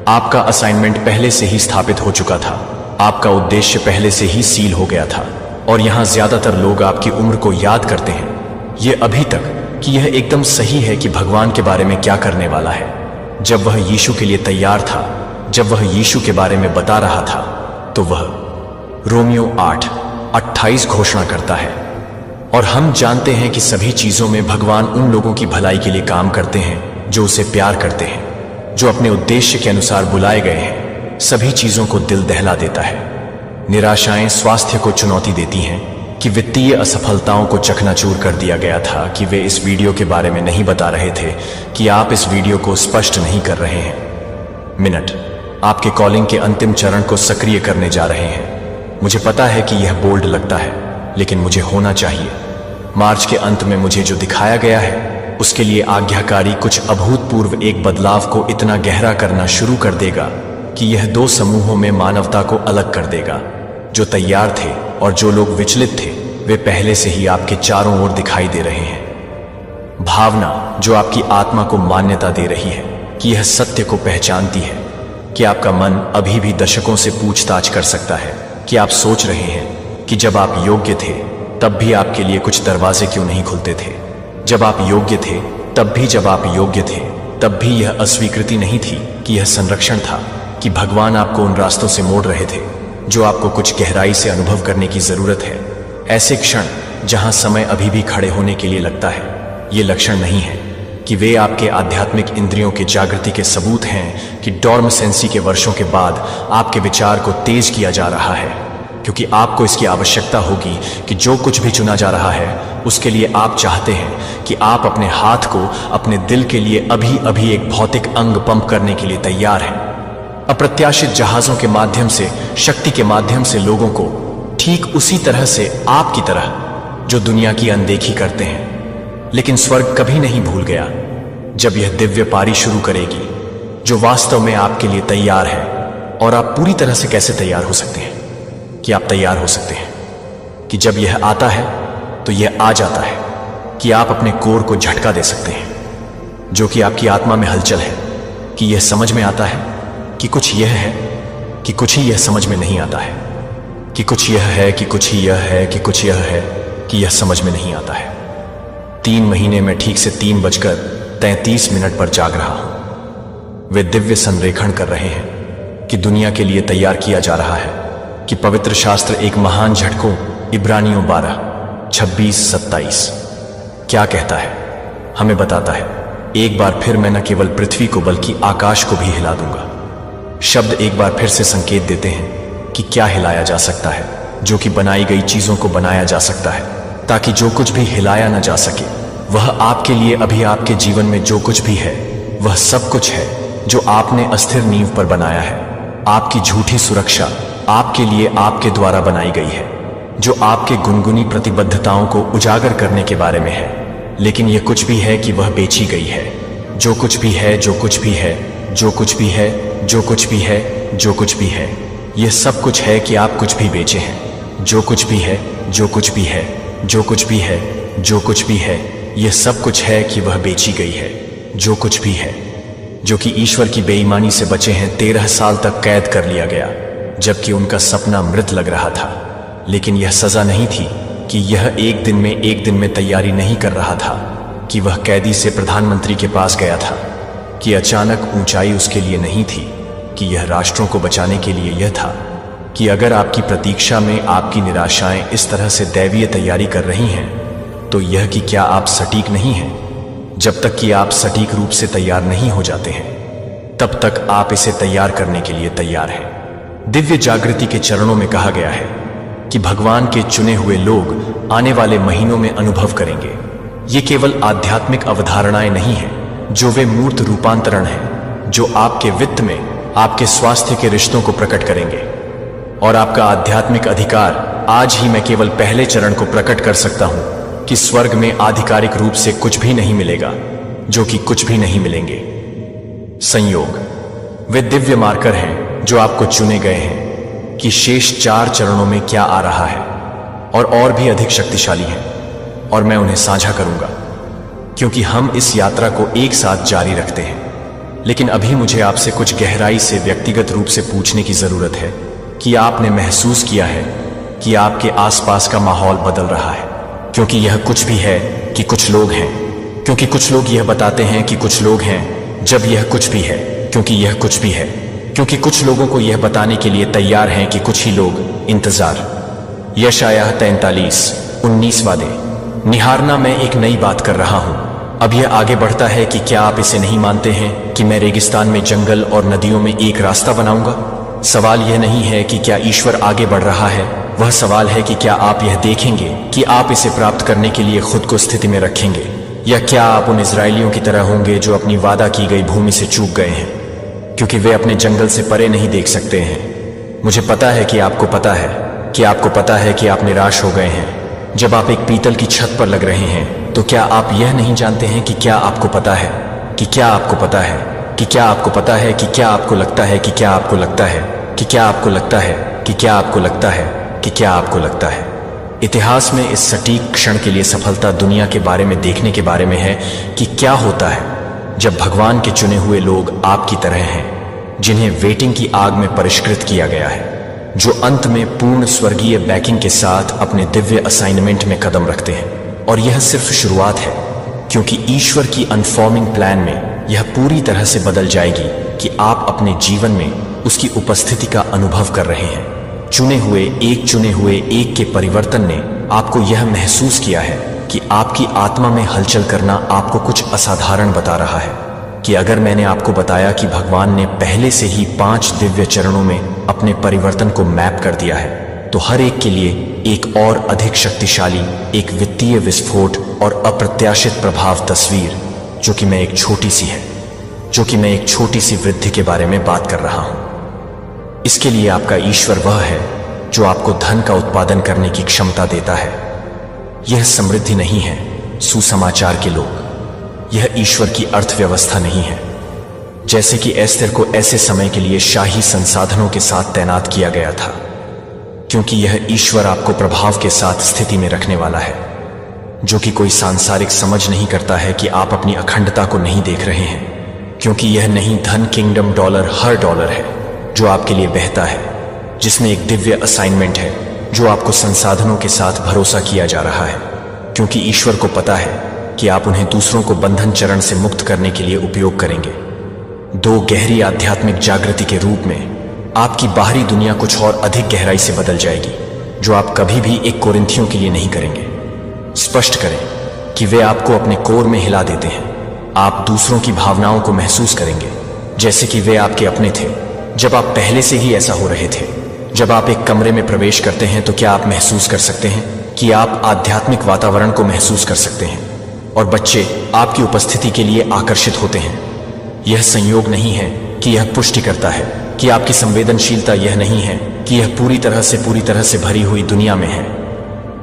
[SPEAKER 1] आपका असाइनमेंट पहले से ही स्थापित हो चुका था, आपका उद्देश्य पहले से ही सील हो गया था। और यहां ज्यादातर लोग आपकी उम्र को याद करते हैं, यह अभी तक कि यह एकदम सही है कि भगवान के बारे में क्या करने वाला है। जब वह यीशु के लिए तैयार था, जब वह यीशु के बारे में बता रहा था, तो वह रोमियो 8:28 घोषणा करता है। और हम जानते हैं कि सभी चीजों में भगवान उन लोगों की भलाई के लिए काम करते हैं जो उसे प्यार करते हैं, जो अपने उद्देश्य के अनुसार बुलाए गए हैं। सभी चीजों को दिल दहला देता है। निराशाएं स्वास्थ्य को चुनौती देती हैं, कि वित्तीय असफलताओं को चकनाचूर कर दिया गया था, कि वे इस वीडियो के बारे में नहीं बता रहे थे, कि आप इस वीडियो को स्पष्ट नहीं कर रहे हैं। मिनट आपके कॉलिंग के अंतिम चरण को सक्रिय करने जा रहे हैं। मुझे पता है कि यह बोल्ड लगता है, लेकिन मुझे होना चाहिए। मार्च के अंत में मुझे जो दिखाया गया है, उसके लिए आज्ञाकारी कुछ अभूतपूर्व एक बदलाव को इतना गहरा करना शुरू कर देगा कि यह 2 समूहों में मानवता को अलग कर देगा। जो तैयार थे और जो लोग विचलित थे, वे पहले से ही आपके चारों ओर दिखाई दे रहे हैं। भावना जो आपकी आत्मा को मान्यता दे रही है कि यह सत्य को पहचानती है, कि आपका मन अभी भी दशकों से पूछताछ कर सकता है, कि आप सोच रहे हैं कि जब आप योग्य थे तब भी आपके लिए कुछ दरवाजे क्यों नहीं खुलते थे। जब आप योग्य थे तब भी, जब आप योग्य थे तब भी यह अस्वीकृति नहीं थी, कि यह संरक्षण था, कि भगवान आपको उन रास्तों से मोड़ रहे थे जो आपको कुछ गहराई से अनुभव करने की जरूरत है। ऐसे क्षण जहां समय अभी भी खड़े होने के लिए लगता है, ये लक्षण नहीं है कि वे आपके आध्यात्मिक इंद्रियों के जागृति के सबूत हैं, कि डॉर्मेंसी के वर्षों के बाद आपके विचार को तेज किया जा रहा है, क्योंकि आपको इसकी आवश्यकता होगी कि जो कुछ भी चुना जा रहा है, उसके लिए आप चाहते हैं कि आप अपने हाथ को अपने दिल के लिए अभी अभी एक भौतिक अंग पंप करने के लिए तैयार हैं। अप्रत्याशित जहाजों के माध्यम से, शक्ति के माध्यम से लोगों को, ठीक उसी तरह से आपकी तरह, जो दुनिया की अनदेखी करते हैं। लेकिन स्वर्ग कभी नहीं भूल गया जब यह दिव्य पारी शुरू करेगी, जो वास्तव में आपके लिए तैयार है। और आप पूरी तरह से कैसे तैयार हो सकते हैं? कि आप तैयार हो सकते हैं कि जब यह आता है तो यह आ जाता है, कि आप अपने कोर को झटका दे सकते हैं, जो कि आपकी आत्मा में हलचल है, कि यह समझ में आता है कि कुछ यह है, कि कुछ ही यह समझ में नहीं आता है, कि कुछ यह है, कि कुछ ही यह है, कि कुछ यह है, कि यह समझ में नहीं आता है। 3 महीने में ठीक से 3:33 पर जाग रहा हूं। वे दिव्य संरेखण कर रहे हैं कि दुनिया के लिए तैयार किया जा रहा है, कि पवित्र शास्त्र एक महान झटकों इब्रानियों 12:26-27 क्या कहता है, हमें बताता है, एक बार फिर मैं न केवल पृथ्वी को बल्कि आकाश को भी हिला दूंगा। शब्द एक बार फिर से संकेत देते हैं कि क्या हिलाया जा सकता है, जो कि बनाई गई चीजों को बनाया जा सकता है, ताकि जो कुछ भी हिलाया न जा सके, वह आपके लिए अभी आपके जीवन में जो कुछ भी है, वह सब कुछ है जो आपने अस्थिर नींव पर बनाया है। आपकी झूठी सुरक्षा आपके लिए आपके द्वारा बनाई गई है, जो आपके गुनगुनी प्रतिबद्धताओं को उजागर करने के बारे में है। लेकिन यह कुछ भी है कि वह बेची गई है। जो कुछ भी है, जो कुछ भी है, जो कुछ भी है, जो कुछ भी है, जो कुछ भी है, यह सब कुछ है कि आप कुछ भी बेचे हैं। जो कुछ भी है, जो कुछ भी है, जो कुछ भी है, जो कुछ भी है, यह सब कुछ है कि वह बेची गई है। जो कुछ भी है, जो कि ईश्वर की बेईमानी से बचे हैं, 13 साल तक कैद कर लिया गया, जबकि उनका सपना मृत लग रहा था। लेकिन यह सजा नहीं थी कि यह एक दिन में तैयारी नहीं कर रहा था कि वह कैदी से प्रधानमंत्री के पास गया था, कि अचानक ऊंचाई उसके लिए नहीं थी, कि यह राष्ट्रों को बचाने के लिए यह था कि अगर आपकी प्रतीक्षा में आपकी निराशाएं इस तरह से दैवीय तैयारी कर रही हैं, तो यह कि क्या आप सटीक नहीं हैं। जब तक कि आप सटीक रूप से तैयार नहीं हो जाते हैं, तब तक आप इसे तैयार करने के लिए तैयार हैं। दिव्य जागृति के चरणों में कहा गया है कि भगवान के चुने हुए लोग आने वाले महीनों में अनुभव करेंगे। ये केवल आध्यात्मिक अवधारणाएं नहीं हैं, जो वे मूर्त रूपांतरण हैं, जो आपके वित्त में आपके स्वास्थ्य के रिश्तों को प्रकट करेंगे। और आपका आध्यात्मिक अधिकार, आज ही मैं केवल पहले चरण को प्रकट कर सकता हूं कि स्वर्ग में आधिकारिक रूप से कुछ भी नहीं मिलेगा, जो कि कुछ भी नहीं मिलेंगे। संयोग, वे दिव्य मार्कर हैं जो आपको चुने गए हैं कि शेष 4 चरणों में क्या आ रहा है, और भी अधिक शक्तिशाली हैं, और मैं उन्हें साझा करूंगा, क्योंकि हम इस यात्रा को एक साथ जारी रखते हैं। लेकिन अभी मुझे आपसे कुछ गहराई से व्यक्तिगत रूप से पूछने की जरूरत है कि आपने महसूस किया है कि आपके आसपास का माहौल बदल रहा है, क्योंकि यह कुछ भी है कि कुछ लोग हैं, क्योंकि कुछ लोग यह बताते हैं कि कुछ लोग हैं, जब यह कुछ भी है, क्योंकि यह कुछ भी है, क्योंकि कुछ लोगों को यह बताने के लिए तैयार हैं कि कुछ ही लोग। इंतजार। यशायाह 43:19 वादे। निहारना, मैं एक नई बात कर रहा हूं। अब यह आगे बढ़ता है कि क्या आप इसे नहीं मानते हैं कि मैं रेगिस्तान में जंगल और नदियों में एक रास्ता बनाऊंगा। सवाल यह नहीं है कि क्या ईश्वर आगे बढ़ रहा है, वह सवाल है कि क्या आप यह देखेंगे कि आप इसे प्राप्त करने के लिए खुद को स्थिति में रखेंगे, या क्या आप उन इजरायलियों की तरह होंगे जो अपनी वादा की गई भूमि से चूक गए हैं, क्योंकि वे अपने जंगल से परे नहीं देख सकते हैं। मुझे पता है कि आपको पता है कि आप निराश हो गए हैं। जब आप एक पीतल की छत पर लग रहे हैं, तो क्या आप यह नहीं जानते हैं कि क्या आपको पता है कि क्या आपको पता है कि क्या आपको पता है कि क्या आपको लगता है कि क्या आपको लगता है कि क्या आपको लगता है कि क्या आपको लगता है कि क्या आपको लगता है। इतिहास में इस सटीक क्षण के लिए सफलता दुनिया के बारे में देखने के बारे में है कि क्या होता है जब भगवान के चुने हुए लोग आपकी तरह हैं, जिन्हें वेटिंग की आग में परिष्कृत किया गया है, जो अंत में पूर्ण स्वर्गीय बैकिंग के साथ अपने दिव्य असाइनमेंट में कदम रखते हैं। और यह सिर्फ शुरुआत है, क्योंकि ईश्वर की अनफॉर्मिंग प्लान में यह पूरी तरह से बदल जाएगी कि आप अपने जीवन में उसकी उपस्थिति का अनुभव कर रहे हैं। चुने हुए एक के परिवर्तन ने आपको यह महसूस किया है कि आपकी आत्मा में हलचल करना आपको कुछ असाधारण बता रहा है। कि अगर मैंने आपको बताया कि भगवान ने पहले से ही 5 दिव्य चरणों में अपने परिवर्तन को मैप कर दिया है, तो हर एक के लिए एक और अधिक शक्तिशाली, एक वित्तीय विस्फोट और अप्रत्याशित प्रभाव तस्वीर, जो कि मैं एक छोटी सी वृद्धि के बारे में बात कर रहा हूं। इसके लिए आपका ईश्वर वह है जो आपको धन का उत्पादन करने की क्षमता देता है। यह समृद्धि नहीं है सुसमाचार के लोग, यह ईश्वर की अर्थव्यवस्था नहीं है। जैसे कि एस्तेर को ऐसे समय के लिए शाही संसाधनों के साथ तैनात किया गया था, क्योंकि यह ईश्वर आपको प्रभाव के साथ स्थिति में रखने वाला है, जो कि कोई सांसारिक समझ नहीं करता है कि आप अपनी अखंडता को नहीं देख रहे हैं, क्योंकि यह नहीं धन, किंगडम, डॉलर, हर डॉलर है जो आपके लिए बहता है, जिसमें एक दिव्य असाइनमेंट है जो आपको संसाधनों के साथ भरोसा किया जा रहा है, क्योंकि ईश्वर को पता है कि आप उन्हें दूसरों को बंधन चरण से मुक्त करने के लिए उपयोग करेंगे। 2 गहरी आध्यात्मिक जागृति के रूप में आपकी बाहरी दुनिया कुछ और अधिक गहराई से बदल जाएगी, जो आप कभी भी 1 कोरिन्थियों के लिए नहीं करेंगे। स्पष्ट करें कि वे आपको अपने कोर में हिला देते हैं। आप दूसरों की भावनाओं को महसूस करेंगे जैसे कि वे आपके अपने थे, जब आप पहले से ही ऐसा हो रहे थे। जब आप एक कमरे में प्रवेश करते हैं, तो क्या आप महसूस कर सकते हैं कि आप आध्यात्मिक वातावरण को महसूस कर सकते हैं, और बच्चे आपकी उपस्थिति के लिए आकर्षित होते हैं। यह संयोग नहीं है कि यह पुष्टि करता है कि आपकी संवेदनशीलता यह नहीं है कि यह पूरी तरह से भरी हुई दुनिया में है।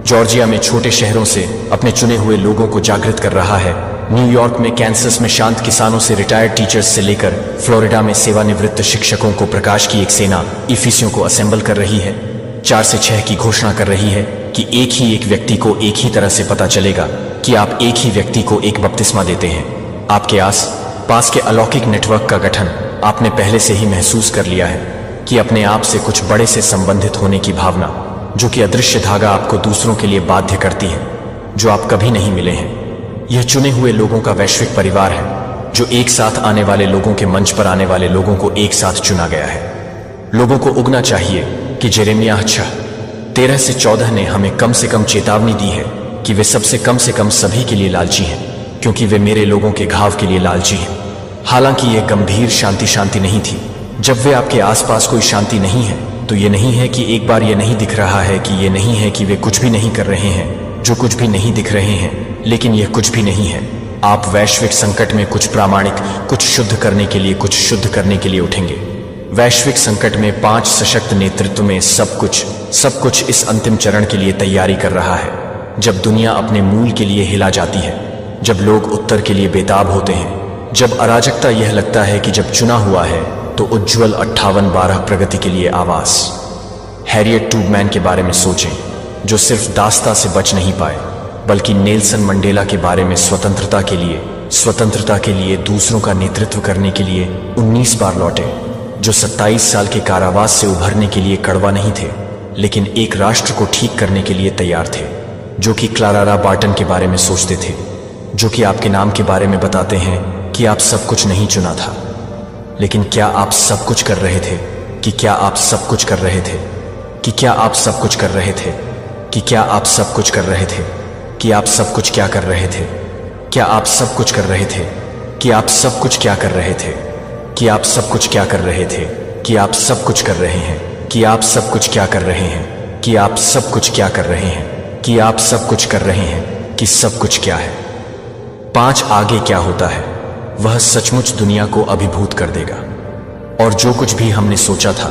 [SPEAKER 1] जॉर्जिया में छोटे शहरों से अपने चुने हुए लोगों को जागृत कर रहा है। न्यूयॉर्क में, कैंसस में शांत किसानों से रिटायर्ड टीचर्स से लेकर फ्लोरिडा में सेवानिवृत्त शिक्षकों को प्रकाश की एक सेना इफिसियों को असेंबल कर रही है। 4 से 6 की घोषणा कर रही है कि एक ही एक व्यक्ति को एक ही तरह से पता चलेगा कि आप एक ही व्यक्ति को एक बपतिस्मा देते हैं। आपके आस पास के अलौकिक नेटवर्क का गठन आपने पहले से ही महसूस कर लिया है कि अपने आप से कुछ बड़े से संबंधित होने की भावना, जो कि अदृश्य धागा आपको दूसरों के लिए बाध्य करती है, जो आप कभी नहीं मिले हैं। यह चुने हुए लोगों का वैश्विक परिवार है, जो एक साथ आने वाले लोगों के मंच पर आने वाले लोगों को एक साथ चुना गया है। लोगों को उगना चाहिए कि यिर्मयाह 6:13 से 14 ने हमें कम से कम चेतावनी दी है कि वे सबसे कम से कम सभी के लिए लालची हैं, क्योंकि वे मेरे लोगों के घाव के लिए लालची हैं। हालांकि यह गंभीर शांति नहीं थी। जब वे आपके आसपास कोई शांति नहीं है, तो ये नहीं है कि एक बार ये नहीं दिख रहा है कि ये नहीं है कि वे कुछ भी नहीं कर रहे हैं, जो कुछ भी नहीं दिख रहे हैं, लेकिन यह कुछ भी नहीं है। आप वैश्विक संकट में कुछ प्रामाणिक, कुछ शुद्ध करने के लिए, कुछ शुद्ध करने के लिए उठेंगे। वैश्विक संकट में 5 सशक्त नेतृत्व में सब कुछ इस अंतिम चरण के लिए तैयारी कर रहा है, जब दुनिया अपने मूल के लिए हिला जाती है, जब लोग उत्तर के लिए बेताब होते हैं, जब अराजकता यह लगता है कि जब चुना हुआ है तो उज्ज्वल 58-12 प्रगति के लिए आवाज। हैरियट ट्रूमैन के बारे में सोचें, जो सिर्फ दास्ता से बच नहीं पाए, बल्कि नेल्सन मंडेला के बारे में स्वतंत्रता के लिए दूसरों का नेतृत्व करने के लिए 19 बार लौटे, जो 27 साल के कारावास से उभरने के लिए कड़वा नहीं थे, लेकिन एक राष्ट्र को ठीक करने के लिए तैयार थे, जो कि क्लारा बार्टन के बारे में सोचते थे, जो कि आपके नाम के बारे में बताते हैं कि आप सब कुछ नहीं चुना था। लेकिन क्या आप सब कुछ कर रहे थे? कि क्या आप सब कुछ कर रहे थे? कि क्या आप सब कुछ कर रहे थे? कि क्या आप सब कुछ कर रहे थे? कि आप सब कुछ क्या कर रहे थे? क्या आप सब कुछ कर रहे थे? कि आप सब कुछ क्या कर रहे थे? कि आप सब कुछ क्या कर रहे थे? कि आप सब कुछ कर रहे हैं? कि आप सब कुछ क्या कर रहे हैं? कि आप सब कुछ क्या कर रहे हैं? कि आप सब कुछ कर रहे हैं? कि सब कुछ क्या है? 5 आगे क्या होता है, वह सचमुच दुनिया को अभिभूत कर देगा। और जो कुछ भी हमने सोचा था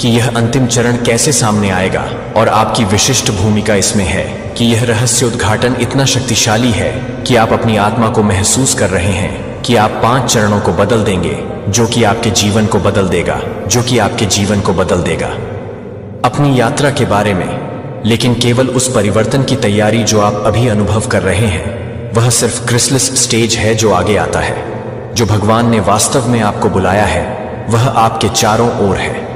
[SPEAKER 1] कि यह अंतिम चरण कैसे सामने आएगा, और आपकी विशिष्ट भूमिका इसमें है कि यह रहस्य उद्घाटन इतना शक्तिशाली है कि आप अपनी आत्मा को महसूस कर रहे हैं कि आप 5 चरणों को बदल देंगे, जो कि आपके जीवन को बदल देगा, जो कि आपके जीवन को बदल देगा। अपनी यात्रा के बारे में, लेकिन केवल उस परिवर्तन की तैयारी जो आप अभी अनुभव कर रहे हैं, वह सिर्फ क्रिसलिस स्टेज है जो आगे आता है। जो भगवान ने वास्तव में आपको बुलाया है, वह आपके चारों ओर है।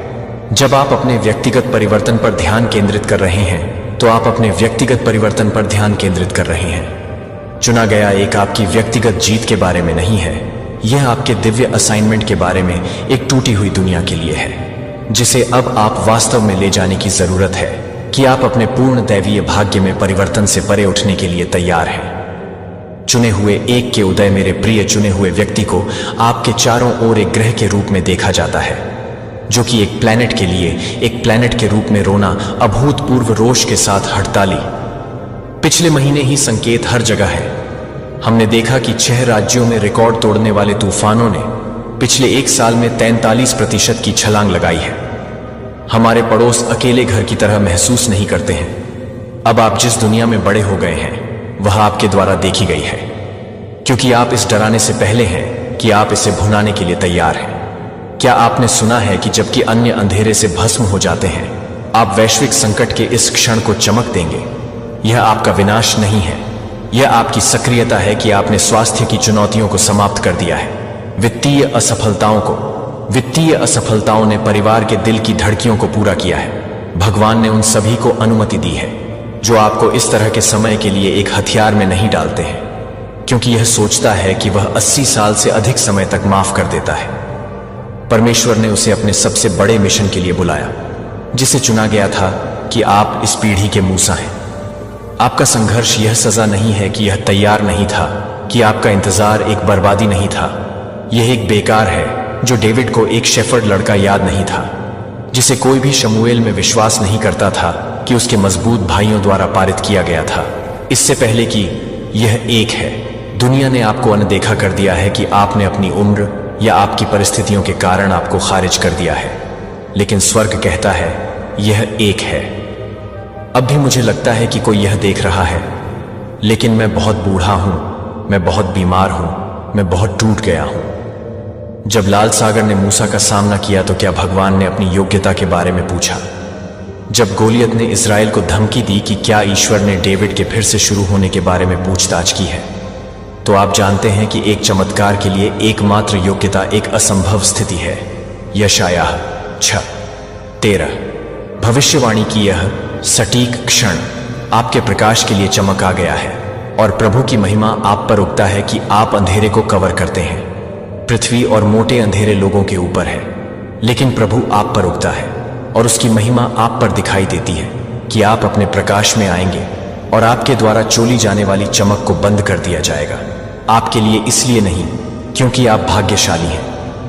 [SPEAKER 1] जब आप अपने व्यक्तिगत परिवर्तन पर ध्यान केंद्रित कर रहे हैं, तो आप अपने व्यक्तिगत परिवर्तन पर ध्यान केंद्रित कर रहे हैं। चुना गया एक आपकी व्यक्तिगत जीत के बारे में नहीं है, यह आपके दिव्य असाइनमेंट के बारे में एक टूटी हुई दुनिया के लिए है, जिसे अब आप वास्तव में ले जाने की जरूरत है कि आप अपने पूर्ण दैवीय भाग्य में परिवर्तन से परे उठने के लिए तैयार हैं। चुने हुए एक के उदय, मेरे प्रिय चुने हुए व्यक्ति को आपके चारों ओर एक ग्रह के रूप में देखा जाता है, जो कि एक प्लैनेट के लिए एक प्लैनेट के रूप में रोना अभूतपूर्व रोष के साथ हड़ताली। पिछले महीने ही संकेत हर जगह है। हमने देखा कि 6 राज्यों में रिकॉर्ड तोड़ने वाले तूफानों ने पिछले 1 साल में 43% की छलांग लगाई है। हमारे पड़ोस अकेले घर की तरह महसूस नहीं करते हैं। अब आप जिस दुनिया में बड़े हो गए हैं, वह आपके द्वारा देखी गई है, क्योंकि आप इस डराने से पहले हैं कि आप इसे भुनाने के लिए तैयार हैं। क्या आपने सुना है कि जबकि अन्य अंधेरे से भस्म हो जाते हैं, आप वैश्विक संकट के इस क्षण को चमक देंगे? यह आपका विनाश नहीं है, यह आपकी सक्रियता है कि आपने स्वास्थ्य की चुनौतियों को समाप्त कर दिया है, वित्तीय असफलताओं ने परिवार के दिल की धड़कियों को पूरा किया है। भगवान ने उन सभी को अनुमति दी है जो आपको इस तरह के समय के लिए एक हथियार में नहीं डालते हैं, क्योंकि यह सोचता है कि वह 80 साल से अधिक समय तक माफ कर देता है। परमेश्वर ने उसे अपने सबसे बड़े मिशन के लिए बुलाया, जिसे चुना गया था कि आप इस पीढ़ी के मूसा हैं। आपका संघर्ष यह सजा नहीं है कि यह तैयार नहीं था, कि आपका इंतजार एक बर्बादी नहीं था। यह एक बेकार है जो डेविड को एक शेफर्ड लड़का याद नहीं था, जिसे कोई भी शमूएल में विश्वास नहीं करता था कि उसके मजबूत भाइयों द्वारा पारित किया गया था, इससे पहले कि यह एक है। दुनिया ने आपको अनदेखा कर दिया है कि आपने अपनी उम्र या आपकी परिस्थितियों के कारण आपको खारिज कर दिया है, लेकिन स्वर्ग कहता है यह एक है। अब भी मुझे लगता है कि कोई यह देख रहा है, लेकिन मैं बहुत बूढ़ा हूं, मैं बहुत बीमार हूं, मैं बहुत टूट गया हूं। जब लाल सागर ने मूसा का सामना किया, तो क्या भगवान ने अपनी योग्यता के बारे में पूछा? जब गोलियत ने इज़राइल को धमकी दी कि क्या ईश्वर ने डेविड के फिर से शुरू होने के बारे में पूछताछ की है, तो आप जानते हैं कि एक चमत्कार के लिए एकमात्र योग्यता एक असंभव स्थिति है। यशायाह 6:13। भविष्यवाणी की यह सटीक क्षण आपके प्रकाश के लिए चमक आ गया है और प्रभु की महिमा आप पर उगता है कि आप अंधेरे को कवर करते हैं। पृथ्वी और मोटे अंधेरे लोगों के ऊपर है, लेकिन प्रभु आप पर उगता है और उसकी महिमा आप पर दिखाई देती है कि आप अपने प्रकाश में आएंगे और आपके द्वारा चोली जाने वाली चमक को बंद कर दिया जाएगा। आपके लिए इसलिए नहीं क्योंकि आप भाग्यशाली हैं,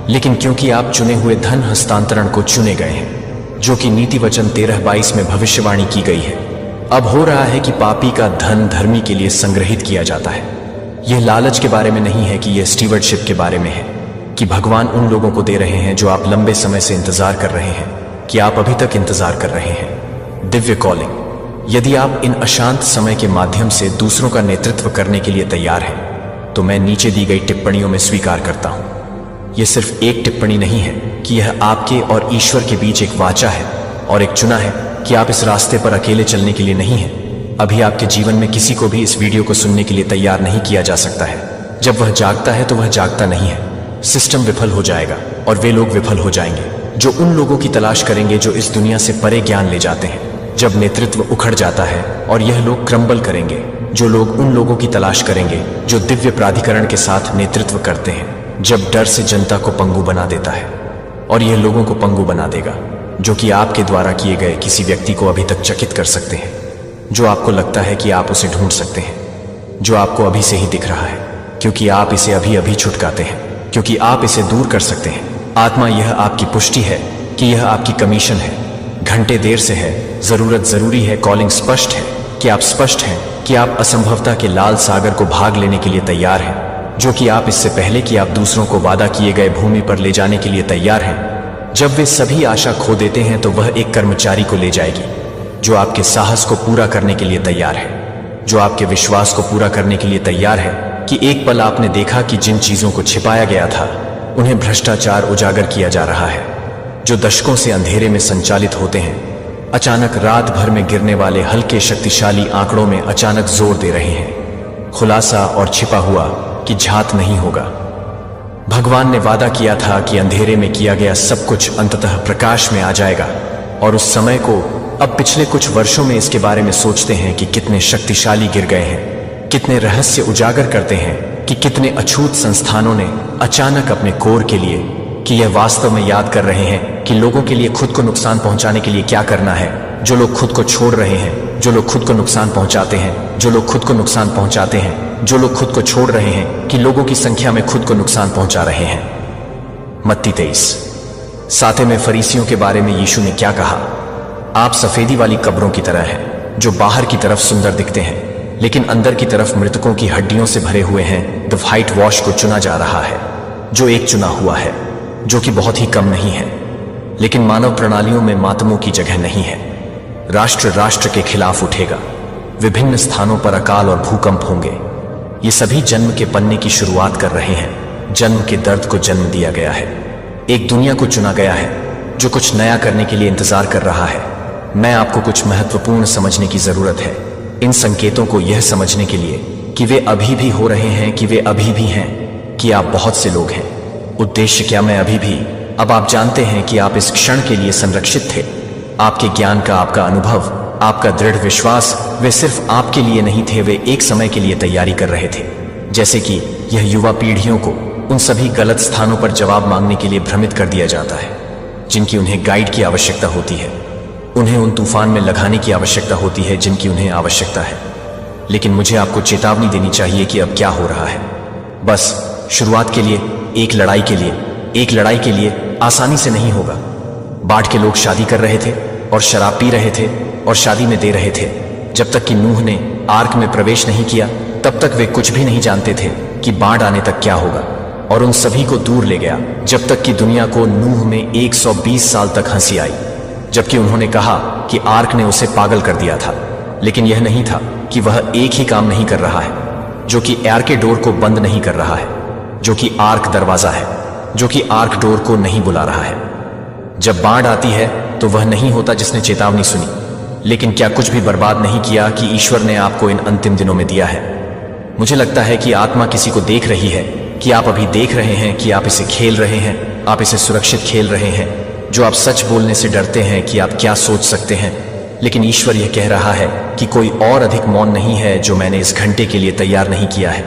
[SPEAKER 1] लेकिन क्योंकि आप चुने हुए धन हस्तांतरण को चुने गए हैं, जो कि नीति वचन 13:22 में भविष्यवाणी की गई है। अब हो रहा है कि पापी का धन धर्मी के लिए संग्रहित किया जाता है। यह लालच के बारे में नहीं है कि यह स्टीवर्डशिप के बारे में है, कि भगवान उन लोगों को दे रहे हैं जो आप लंबे समय से इंतजार कर रहे हैं, कि आप अभी तक इंतजार कर रहे हैं। दिव्य कॉलिंग। यदि आप इन अशांत समय के माध्यम से दूसरों का नेतृत्व करने के लिए तैयार हैं, तो मैं नीचे दी गई टिप्पणियों में स्वीकार करता हूं। यह सिर्फ एक टिप्पणी नहीं है कि यह आपके और ईश्वर के बीच एक वाचा है और एक चुना है कि आप इस रास्ते पर अकेले चलने के लिए नहीं हैं। अभी आपके जीवन में किसी को भी इस वीडियो को सुनने के लिए तैयार नहीं किया जा सकता है। जब वह जागता है तो वह जागता नहीं है। सिस्टम विफल हो जाएगा और वे लोग विफल हो जाएंगे जो उन लोगों की तलाश करेंगे जो इस दुनिया से परे ज्ञान ले जाते हैं। जब नेतृत्व उखड़ जाता है और यह लोग क्रम्बल करेंगे, जो लोग उन लोगों की तलाश करेंगे जो दिव्य प्राधिकरण के साथ नेतृत्व करते हैं। जब डर से जनता को पंगु बना देता है, और यह लोगों को पंगु बना देगा जो कि आपके द्वारा किए गए किसी व्यक्ति को अभी तक चकित कर सकते हैं, जो आपको लगता है कि आप उसे ढूंढ सकते हैं, जो आपको अभी से ही दिख रहा है, क्योंकि आप इसे अभी अभी छुटकाते हैं, क्योंकि आप इसे दूर कर सकते हैं। आत्मा, यह आपकी पुष्टि है कि यह आपकी कमीशन है। घंटे देर से है, जरूरत जरूरी है, कॉलिंग स्पष्ट है कि आप स्पष्ट हैं, कि आप असंभवता के लाल सागर को भाग लेने के लिए तैयार हैं, जो कि आप इससे पहले कि आप दूसरों को वादा किए गए भूमि पर ले जाने के लिए तैयार हैं। जब वे सभी आशा खो देते हैं तो वह एक कर्मचारी को ले जाएगी जो आपके साहस को पूरा करने के लिए तैयार है, जो आपके विश्वास को पूरा करने के लिए तैयार है कि एक पल आपने देखा कि जिन चीजों को छिपाया गया था उन्हें भ्रष्टाचार उजागर किया जा रहा है, जो दशकों से अंधेरे में संचालित होते हैं, अचानक रात भर में गिरने वाले हल्के शक्तिशाली आंकड़ों में अचानक जोर दे रहे हैं। खुलासा और छिपा हुआ कि झात नहीं होगा। भगवान ने वादा किया था कि अंधेरे में किया गया सब कुछ अंततः प्रकाश में आ जाएगा, और उस समय को अब पिछले कुछ वर्षों में इसके बारे में सोचते हैं कि कितने शक्तिशाली गिर गए हैं, कितने रहस्य उजागर करते हैं कि कितने अछूत संस्थानों ने अचानक अपने कोर के लिए, कि यह वास्तव में याद कर रहे हैं कि लोगों के लिए खुद को नुकसान पहुंचाने के लिए क्या करना है। जो लोग खुद को छोड़ रहे हैं, जो लोग खुद को नुकसान पहुंचाते हैं, जो लोग खुद को नुकसान पहुंचाते हैं, जो लोग खुद को छोड़ रहे हैं कि लोगों की संख्या में खुद को नुकसान पहुंचा रहे हैं। मत्ती 23। साथे में फरीसियों के बारे में यीशु ने क्या कहा? आप सफेदी वाली कब्रों की तरह हैं, जो बाहर की तरफ सुंदर दिखते हैं लेकिन अंदर की तरफ मृतकों की हड्डियों से भरे हुए हैं। द व्हाइट वॉश को चुना जा रहा है, जो एक चुना हुआ है, जो कि बहुत ही कम नहीं है, लेकिन मानव प्रणालियों में मातमों की जगह नहीं है। राष्ट्र राष्ट्र के खिलाफ उठेगा, विभिन्न स्थानों पर अकाल और भूकंप होंगे। ये सभी जन्म के पन्ने की शुरुआत कर रहे हैं। जन्म के दर्द को जन्म दिया गया है। एक दुनिया को चुना गया है जो कुछ नया करने के लिए इंतजार कर रहा है। मैं आपको कुछ महत्वपूर्ण समझने की जरूरत है, इन संकेतों को यह समझने के लिए कि वे अभी भी हो रहे हैं, कि वे अभी भी हैं, कि आप बहुत से लोग हैं। उद्देश्य क्या? मैं अभी भी। अब आप जानते हैं कि आप इस क्षण के लिए संरक्षित थे। आपके ज्ञान का, आपका अनुभव, आपका दृढ़ विश्वास, वे सिर्फ आपके लिए नहीं थे, वे एक समय के लिए तैयारी कर रहे थे। जैसे कि यह युवा पीढ़ियों को उन सभी गलत स्थानों पर जवाब मांगने के लिए भ्रमित कर दिया जाता है जिनकी उन्हें गाइड की आवश्यकता होती है। उन्हें उन तूफान में लगाने की आवश्यकता होती है जिनकी उन्हें आवश्यकता है। लेकिन मुझे आपको चेतावनी देनी चाहिए कि अब क्या हो रहा है। बस शुरुआत के लिए, एक लड़ाई के लिए आसानी से नहीं होगा। बाढ़ के लोग शादी कर रहे थे और शराब पी रहे थे और शादी में दे रहे थे। जब तक कि नूह ने आर्क में प्रवेश नहीं किया तब तक वे कुछ भी नहीं जानते थे कि बाढ़ आने तक क्या होगा, और उन सभी को दूर ले गया जब तक कि दुनिया को नूह में 120 साल तक हंसी आई, जबकि उन्होंने कहा कि आर्क ने उसे पागल कर दिया था। लेकिन यह नहीं था कि वह एक ही काम नहीं कर रहा है, जो कि आर्क के डोर को बंद नहीं कर रहा है, जो कि आर्क दरवाजा है, जो कि आर्क डोर को नहीं बुला रहा है। जब बाढ़ आती है तो वह नहीं होता जिसने चेतावनी सुनी। लेकिन क्या कुछ भी बर्बाद नहीं किया कि ईश्वर ने आपको इन अंतिम दिनों में दिया है? मुझे लगता है कि आत्मा किसी को देख रही है, कि आप अभी देख रहे हैं कि आप इसे खेल रहे हैं, आप इसे सुरक्षित खेल रहे हैं, जो आप सच बोलने से डरते हैं कि आप क्या सोच सकते हैं। लेकिन ईश्वर यह कह रहा है कि कोई और अधिक मौन नहीं है जो मैंने इस घंटे के लिए तैयार नहीं किया है।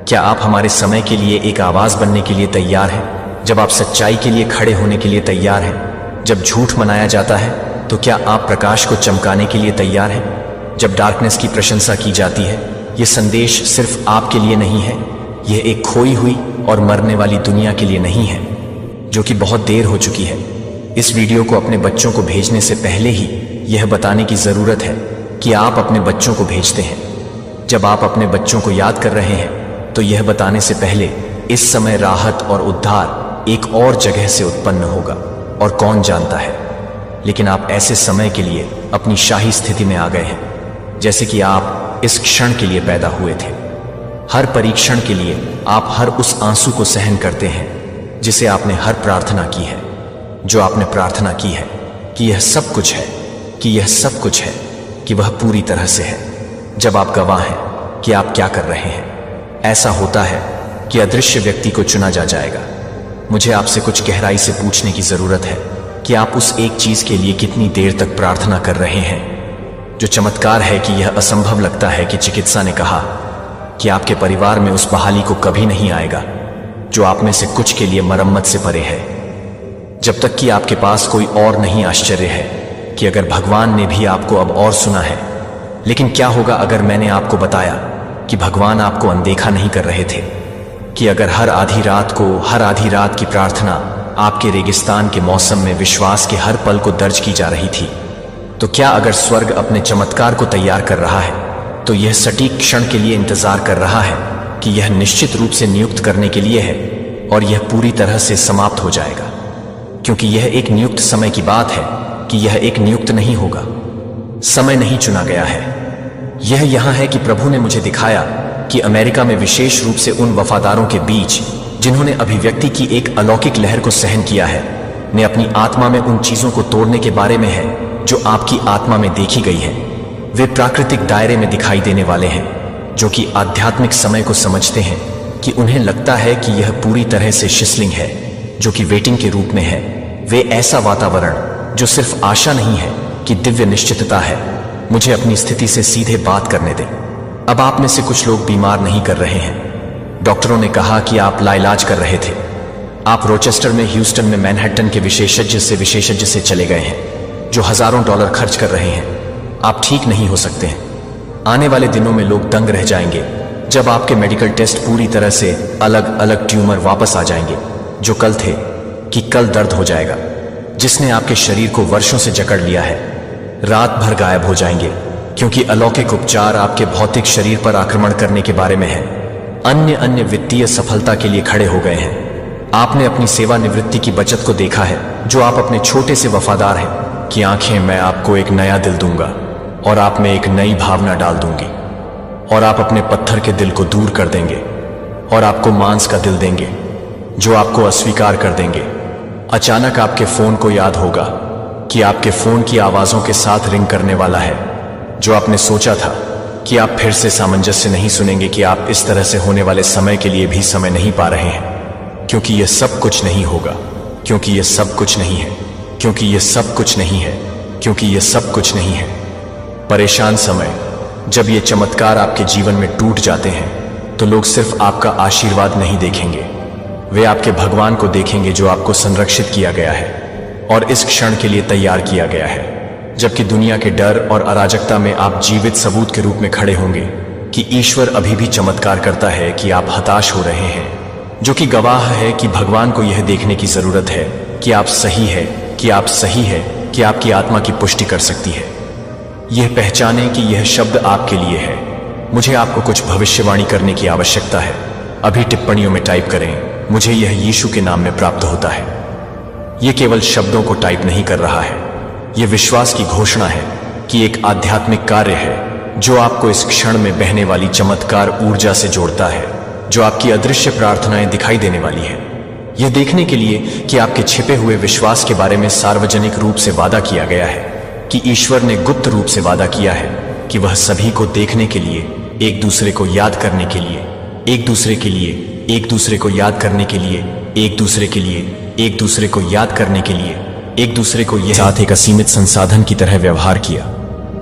[SPEAKER 1] क्या आप हमारे समय के लिए एक आवाज बनने के लिए तैयार हैं? जब आप सच्चाई के लिए खड़े होने के लिए तैयार हैं? जब झूठ मनाया जाता है तो क्या आप प्रकाश को चमकाने के लिए तैयार हैं? जब डार्कनेस की प्रशंसा की जाती है, यह संदेश सिर्फ आपके लिए नहीं है। यह एक खोई हुई और मरने वाली दुनिया के लिए नहीं है, जो कि बहुत देर हो चुकी है। इस वीडियो को अपने बच्चों को भेजने से पहले ही यह बताने की जरूरत है कि आप अपने बच्चों को भेजते हैं। जब आप अपने बच्चों को याद कर रहे हैं तो यह बताने से पहले इस समय राहत और उद्धार एक और जगह से उत्पन्न होगा, और कौन जानता है। लेकिन आप ऐसे समय के लिए अपनी शाही स्थिति में आ गए हैं, जैसे कि आप इस क्षण के लिए पैदा हुए थे। हर परीक्षण के लिए आप हर उस आंसू को सहन करते हैं जिसे आपने हर प्रार्थना की है, जो आपने प्रार्थना की है कि यह सब कुछ है, कि यह सब कुछ है, कि वह पूरी तरह से है। जब आप गवाह हैं कि आप क्या कर रहे हैं, ऐसा होता है कि अदृश्य व्यक्ति को चुना जाएगा। मुझे आपसे कुछ गहराई से पूछने की जरूरत है कि आप उस एक चीज के लिए कितनी देर तक प्रार्थना कर रहे हैं। जो चमत्कार है कि यह असंभव लगता है कि चिकित्सा ने कहा कि आपके परिवार में उस बहाली को कभी नहीं आएगा जो आप में से कुछ के लिए मरम्मत से परे है। जब तक कि आपके पास कोई और नहीं आश्चर्य है कि अगर भगवान ने भी आपको अब और सुना है। लेकिन क्या होगा अगर मैंने आपको बताया कि भगवान आपको अनदेखा नहीं कर रहे थे, कि अगर हर आधी रात की प्रार्थना आपके रेगिस्तान के मौसम में विश्वास के हर पल को दर्ज की जा रही थी, तो क्या अगर स्वर्ग अपने चमत्कार को तैयार कर रहा है तो यह सटीक क्षण के लिए इंतजार कर रहा है कि यह निश्चित रूप से नियुक्त करने के लिए है, और यह पूरी तरह से समाप्त हो जाएगा। क्योंकि यह एक नियुक्त समय की बात है कि यह एक नियुक्त नहीं होगा। समय नहीं चुना गया है। यह यहां है कि प्रभु ने मुझे दिखाया कि अमेरिका में विशेष रूप से उन वफादारों के बीच जिन्होंने अभिव्यक्ति की एक अलौकिक लहर को सहन किया है, ने अपनी आत्मा में उन चीजों को तोड़ने के बारे में है जो आपकी आत्मा में देखी गई है। वे प्राकृतिक दायरे में दिखाई देने वाले हैं जो कि आध्यात्मिक समय को समझते हैं कि उन्हें लगता है कि यह पूरी तरह से शिस्लिंग है, जो कि वेटिंग के रूप में है। वे ऐसा वातावरण जो सिर्फ आशा नहीं है कि दिव्य निश्चितता है। मुझे अपनी स्थिति से सीधे बात करने दें। अब आप में से कुछ लोग बीमार नहीं कर रहे हैं। डॉक्टरों ने कहा कि आप लाइलाज कर रहे थे। आप रोचेस्टर में, ह्यूस्टन में, मैनहट्टन के विशेषज्ञ से चले गए हैं जो हजारों डॉलर खर्च कर रहे हैं। आप ठीक नहीं हो सकते हैं। आने वाले दिनों में लोग दंग रह जाएंगे जब आपके मेडिकल टेस्ट पूरी तरह से अलग अलग ट्यूमर वापस आ जाएंगे जो कल थे, कि कल दर्द हो जाएगा जिसने आपके शरीर को वर्षों से जकड़ लिया है। रात भर गायब हो जाएंगे क्योंकि अलौकिक उपचार आपके भौतिक शरीर पर आक्रमण करने के बारे में है। अन्य वित्तीय सफलता के लिए खड़े हो गए हैं। आपने अपनी सेवानिवृत्ति की बचत को देखा है जो आप अपने छोटे से वफादार हैं कि आंखें, मैं आपको एक नया दिल दूंगा और आप में एक नई भावना डाल दूंगी, और आप अपने पत्थर के दिल को दूर कर देंगे और आपको मांस का दिल देंगे जो आपको अस्वीकार कर देंगे। अचानक आपके फोन को याद होगा कि आपके फोन की आवाजों के साथ रिंग करने वाला है जो आपने सोचा था कि आप फिर से सामंजस्य नहीं सुनेंगे, कि आप इस तरह से होने वाले समय के लिए भी समय नहीं पा रहे हैं, क्योंकि यह सब कुछ नहीं होगा, क्योंकि यह सब कुछ नहीं है, क्योंकि यह सब कुछ नहीं है, क्योंकि यह सब कुछ नहीं है। परेशान समय, जब ये चमत्कार आपके जीवन में टूट जाते हैं तो लोग सिर्फ आपका आशीर्वाद नहीं देखेंगे, वे आपके भगवान को देखेंगे जो आपको संरक्षित किया गया है और इस क्षण के लिए तैयार किया गया है। जबकि दुनिया के डर और अराजकता में आप जीवित सबूत के रूप में खड़े होंगे कि ईश्वर अभी भी चमत्कार करता है, कि आप हताश हो रहे हैं, जो कि गवाह है कि भगवान को यह देखने की जरूरत है कि आप सही है, कि आप सही है, कि आपकी आत्मा की पुष्टि कर सकती है। यह पहचाने कि यह शब्द आपके लिए है। मुझे आपको कुछ भविष्यवाणी करने की आवश्यकता है। अभी टिप्पणियों में टाइप करें, मुझे यह यीशु के नाम में प्राप्त होता है। यह केवल शब्दों को टाइप नहीं कर रहा है, यह विश्वास की घोषणा है कि एक आध्यात्मिक कार्य है जो आपको इस क्षण में बहने वाली चमत्कार ऊर्जा से जोड़ता है, जो आपकी अदृश्य प्रार्थनाएं दिखाई देने वाली है। यह देखने के लिए कि आपके छिपे हुए विश्वास के बारे में सार्वजनिक रूप से वादा किया गया है कि ईश्वर ने गुप्त रूप से वादा किया है कि वह सभी को देखने के लिए, एक दूसरे को याद करने के लिए, एक दूसरे के लिए, एक दूसरे को याद करने के लिए, एक दूसरे के लिए, एक दूसरे को याद करने के लिए, एक दूसरे को यह साथ एक असीमित संसाधन की तरह व्यवहार किया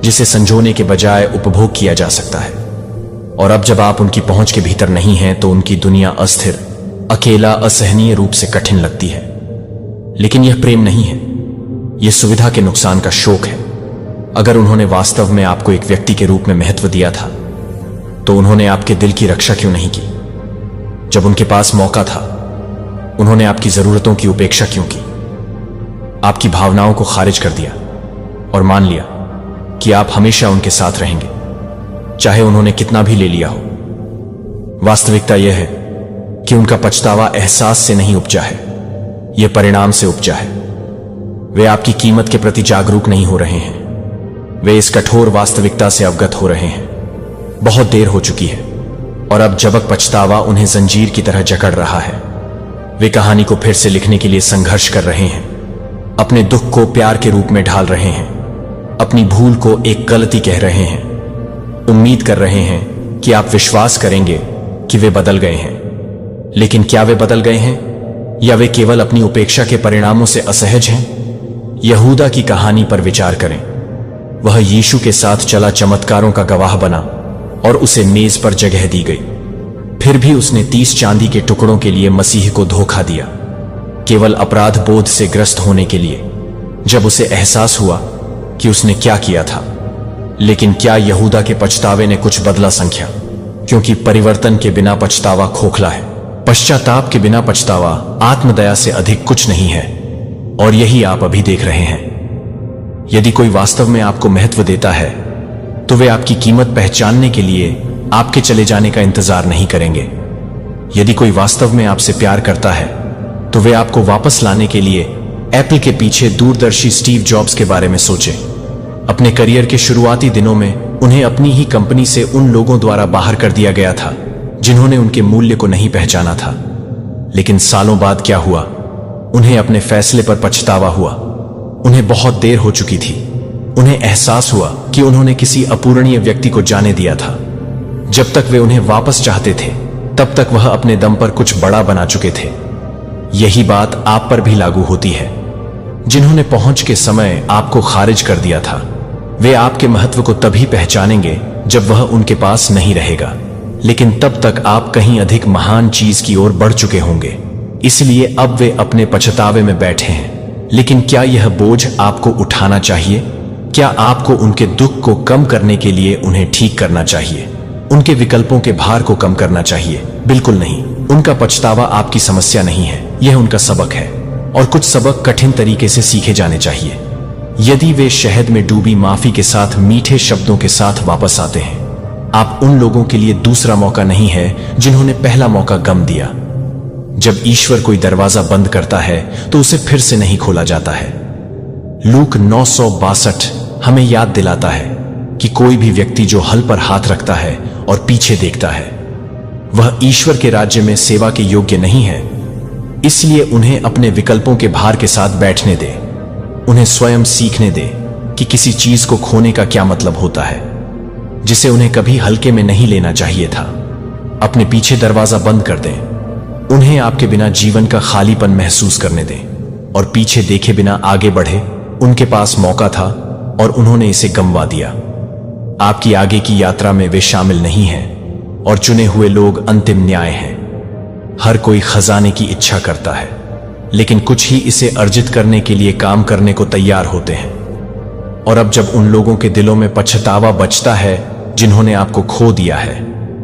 [SPEAKER 1] जिसे संजोने के बजाय उपभोग किया जा सकता है। और अब जब आप उनकी पहुंच के भीतर नहीं हैं तो उनकी दुनिया अस्थिर, अकेला, असहनीय रूप से कठिन लगती है। लेकिन यह प्रेम नहीं है, यह सुविधा के नुकसान का शोक है। अगर उन्होंने वास्तव में आपको एक व्यक्ति के रूप में महत्व दिया था तो उन्होंने आपके दिल की रक्षा क्यों नहीं की? जब उनके पास मौका था उन्होंने आपकी जरूरतों की उपेक्षा क्यों की? आपकी भावनाओं को खारिज कर दिया और मान लिया कि आप हमेशा उनके साथ रहेंगे, चाहे उन्होंने कितना भी ले लिया हो। वास्तविकता यह है कि उनका पछतावा एहसास से नहीं उपजा है, यह परिणाम से उपजा है। वे आपकी कीमत के प्रति जागरूक नहीं हो रहे हैं, वे इस कठोर वास्तविकता से अवगत हो रहे हैं। बहुत देर हो चुकी है और अब जबक पछतावा उन्हें जंजीर की तरह जकड़ रहा है। वे कहानी को फिर से लिखने के लिए संघर्ष कर रहे हैं, अपने दुख को प्यार के रूप में ढाल रहे हैं, अपनी भूल को एक गलती कह रहे हैं, उम्मीद कर रहे हैं कि आप विश्वास करेंगे कि वे बदल गए हैं। लेकिन क्या वे बदल गए हैं या वे केवल अपनी उपेक्षा के परिणामों से असहज हैं? यहूदा की कहानी पर विचार करें। वह यीशु के साथ चला, चमत्कारों का गवाह बना और उसे मेज पर जगह दी गई। फिर भी उसने 30 चांदी के टुकड़ों के लिए मसीह को धोखा दिया, केवल अपराध बोध से ग्रस्त होने के लिए, जब उसे एहसास हुआ कि उसने क्या किया था। लेकिन क्या यहूदा के पछतावे ने कुछ बदला संख्या? क्योंकि परिवर्तन के बिना पछतावा खोखला है, पश्चाताप के बिना पछतावा आत्मदया से अधिक कुछ नहीं है। और यही आप अभी देख रहे हैं। यदि कोई वास्तव में आपको महत्व देता है तो वे आपकी कीमत पहचानने के लिए आपके चले जाने का इंतजार नहीं करेंगे। यदि कोई वास्तव में आपसे प्यार करता है तो वे आपको वापस लाने के लिए एप्पल के पीछे दूरदर्शी स्टीव जॉब्स के बारे में सोचें। अपने करियर के शुरुआती दिनों में उन्हें अपनी ही कंपनी से उन लोगों द्वारा बाहर कर दिया गया था जिन्होंने उनके मूल्य को नहीं पहचाना था। लेकिन सालों बाद क्या हुआ? उन्हें अपने फैसले पर पछतावा हुआ। उन्हें बहुत देर हो चुकी थी। उन्हें एहसास हुआ कि उन्होंने किसी अपूरणीय व्यक्ति को जाने दिया था। जब तक वे उन्हें वापस चाहते थे तब तक वह अपने दम पर कुछ बड़ा बना चुके थे। यही बात आप पर भी लागू होती है। जिन्होंने पहुंच के समय आपको खारिज कर दिया था वे आपके महत्व को तभी पहचानेंगे जब वह उनके पास नहीं रहेगा। लेकिन तब तक आप कहीं अधिक महान चीज की ओर बढ़ चुके होंगे, इसलिए अब वे अपने पछतावे में बैठे हैं। लेकिन क्या यह बोझ आपको उठाना चाहिए? क्या आपको उनके दुख को कम करने के लिए उन्हें ठीक करना चाहिए? उनके विकल्पों के भार को कम करना चाहिए? बिल्कुल नहीं। उनका पछतावा आपकी समस्या नहीं है, यह उनका सबक है। और कुछ सबक कठिन तरीके से सीखे जाने चाहिए। यदि वे शहद में डूबी माफी के साथ मीठे शब्दों के साथ वापस आते हैं, आप उन लोगों के लिए दूसरा मौका नहीं है जिन्होंने पहला मौका गम दिया। जब ईश्वर कोई दरवाजा बंद करता है तो उसे फिर से नहीं खोला जाता है। लूक 9:62 हमें याद दिलाता है कि कोई भी व्यक्ति जो हल पर हाथ रखता है और पीछे देखता है वह ईश्वर के राज्य में सेवा के योग्य नहीं है। इसलिए उन्हें अपने विकल्पों के भार के साथ बैठने दे। उन्हें स्वयं सीखने दे कि किसी चीज को खोने का क्या मतलब होता है, जिसे उन्हें कभी हल्के में नहीं लेना चाहिए था। अपने पीछे दरवाजा बंद कर दें। उन्हें आपके बिना जीवन का खालीपन महसूस करने दें और पीछे देखे बिना आगे बढ़े। उनके पास मौका था और उन्होंने इसे गंवा दिया। आपकी आगे की यात्रा में वे शामिल नहीं हैं और चुने हुए लोग अंतिम न्याय हैं। हर कोई खजाने की इच्छा करता है, लेकिन कुछ ही इसे अर्जित करने के लिए काम करने को तैयार होते हैं। और अब जब उन लोगों के दिलों में पछतावा बचता है जिन्होंने आपको खो दिया है,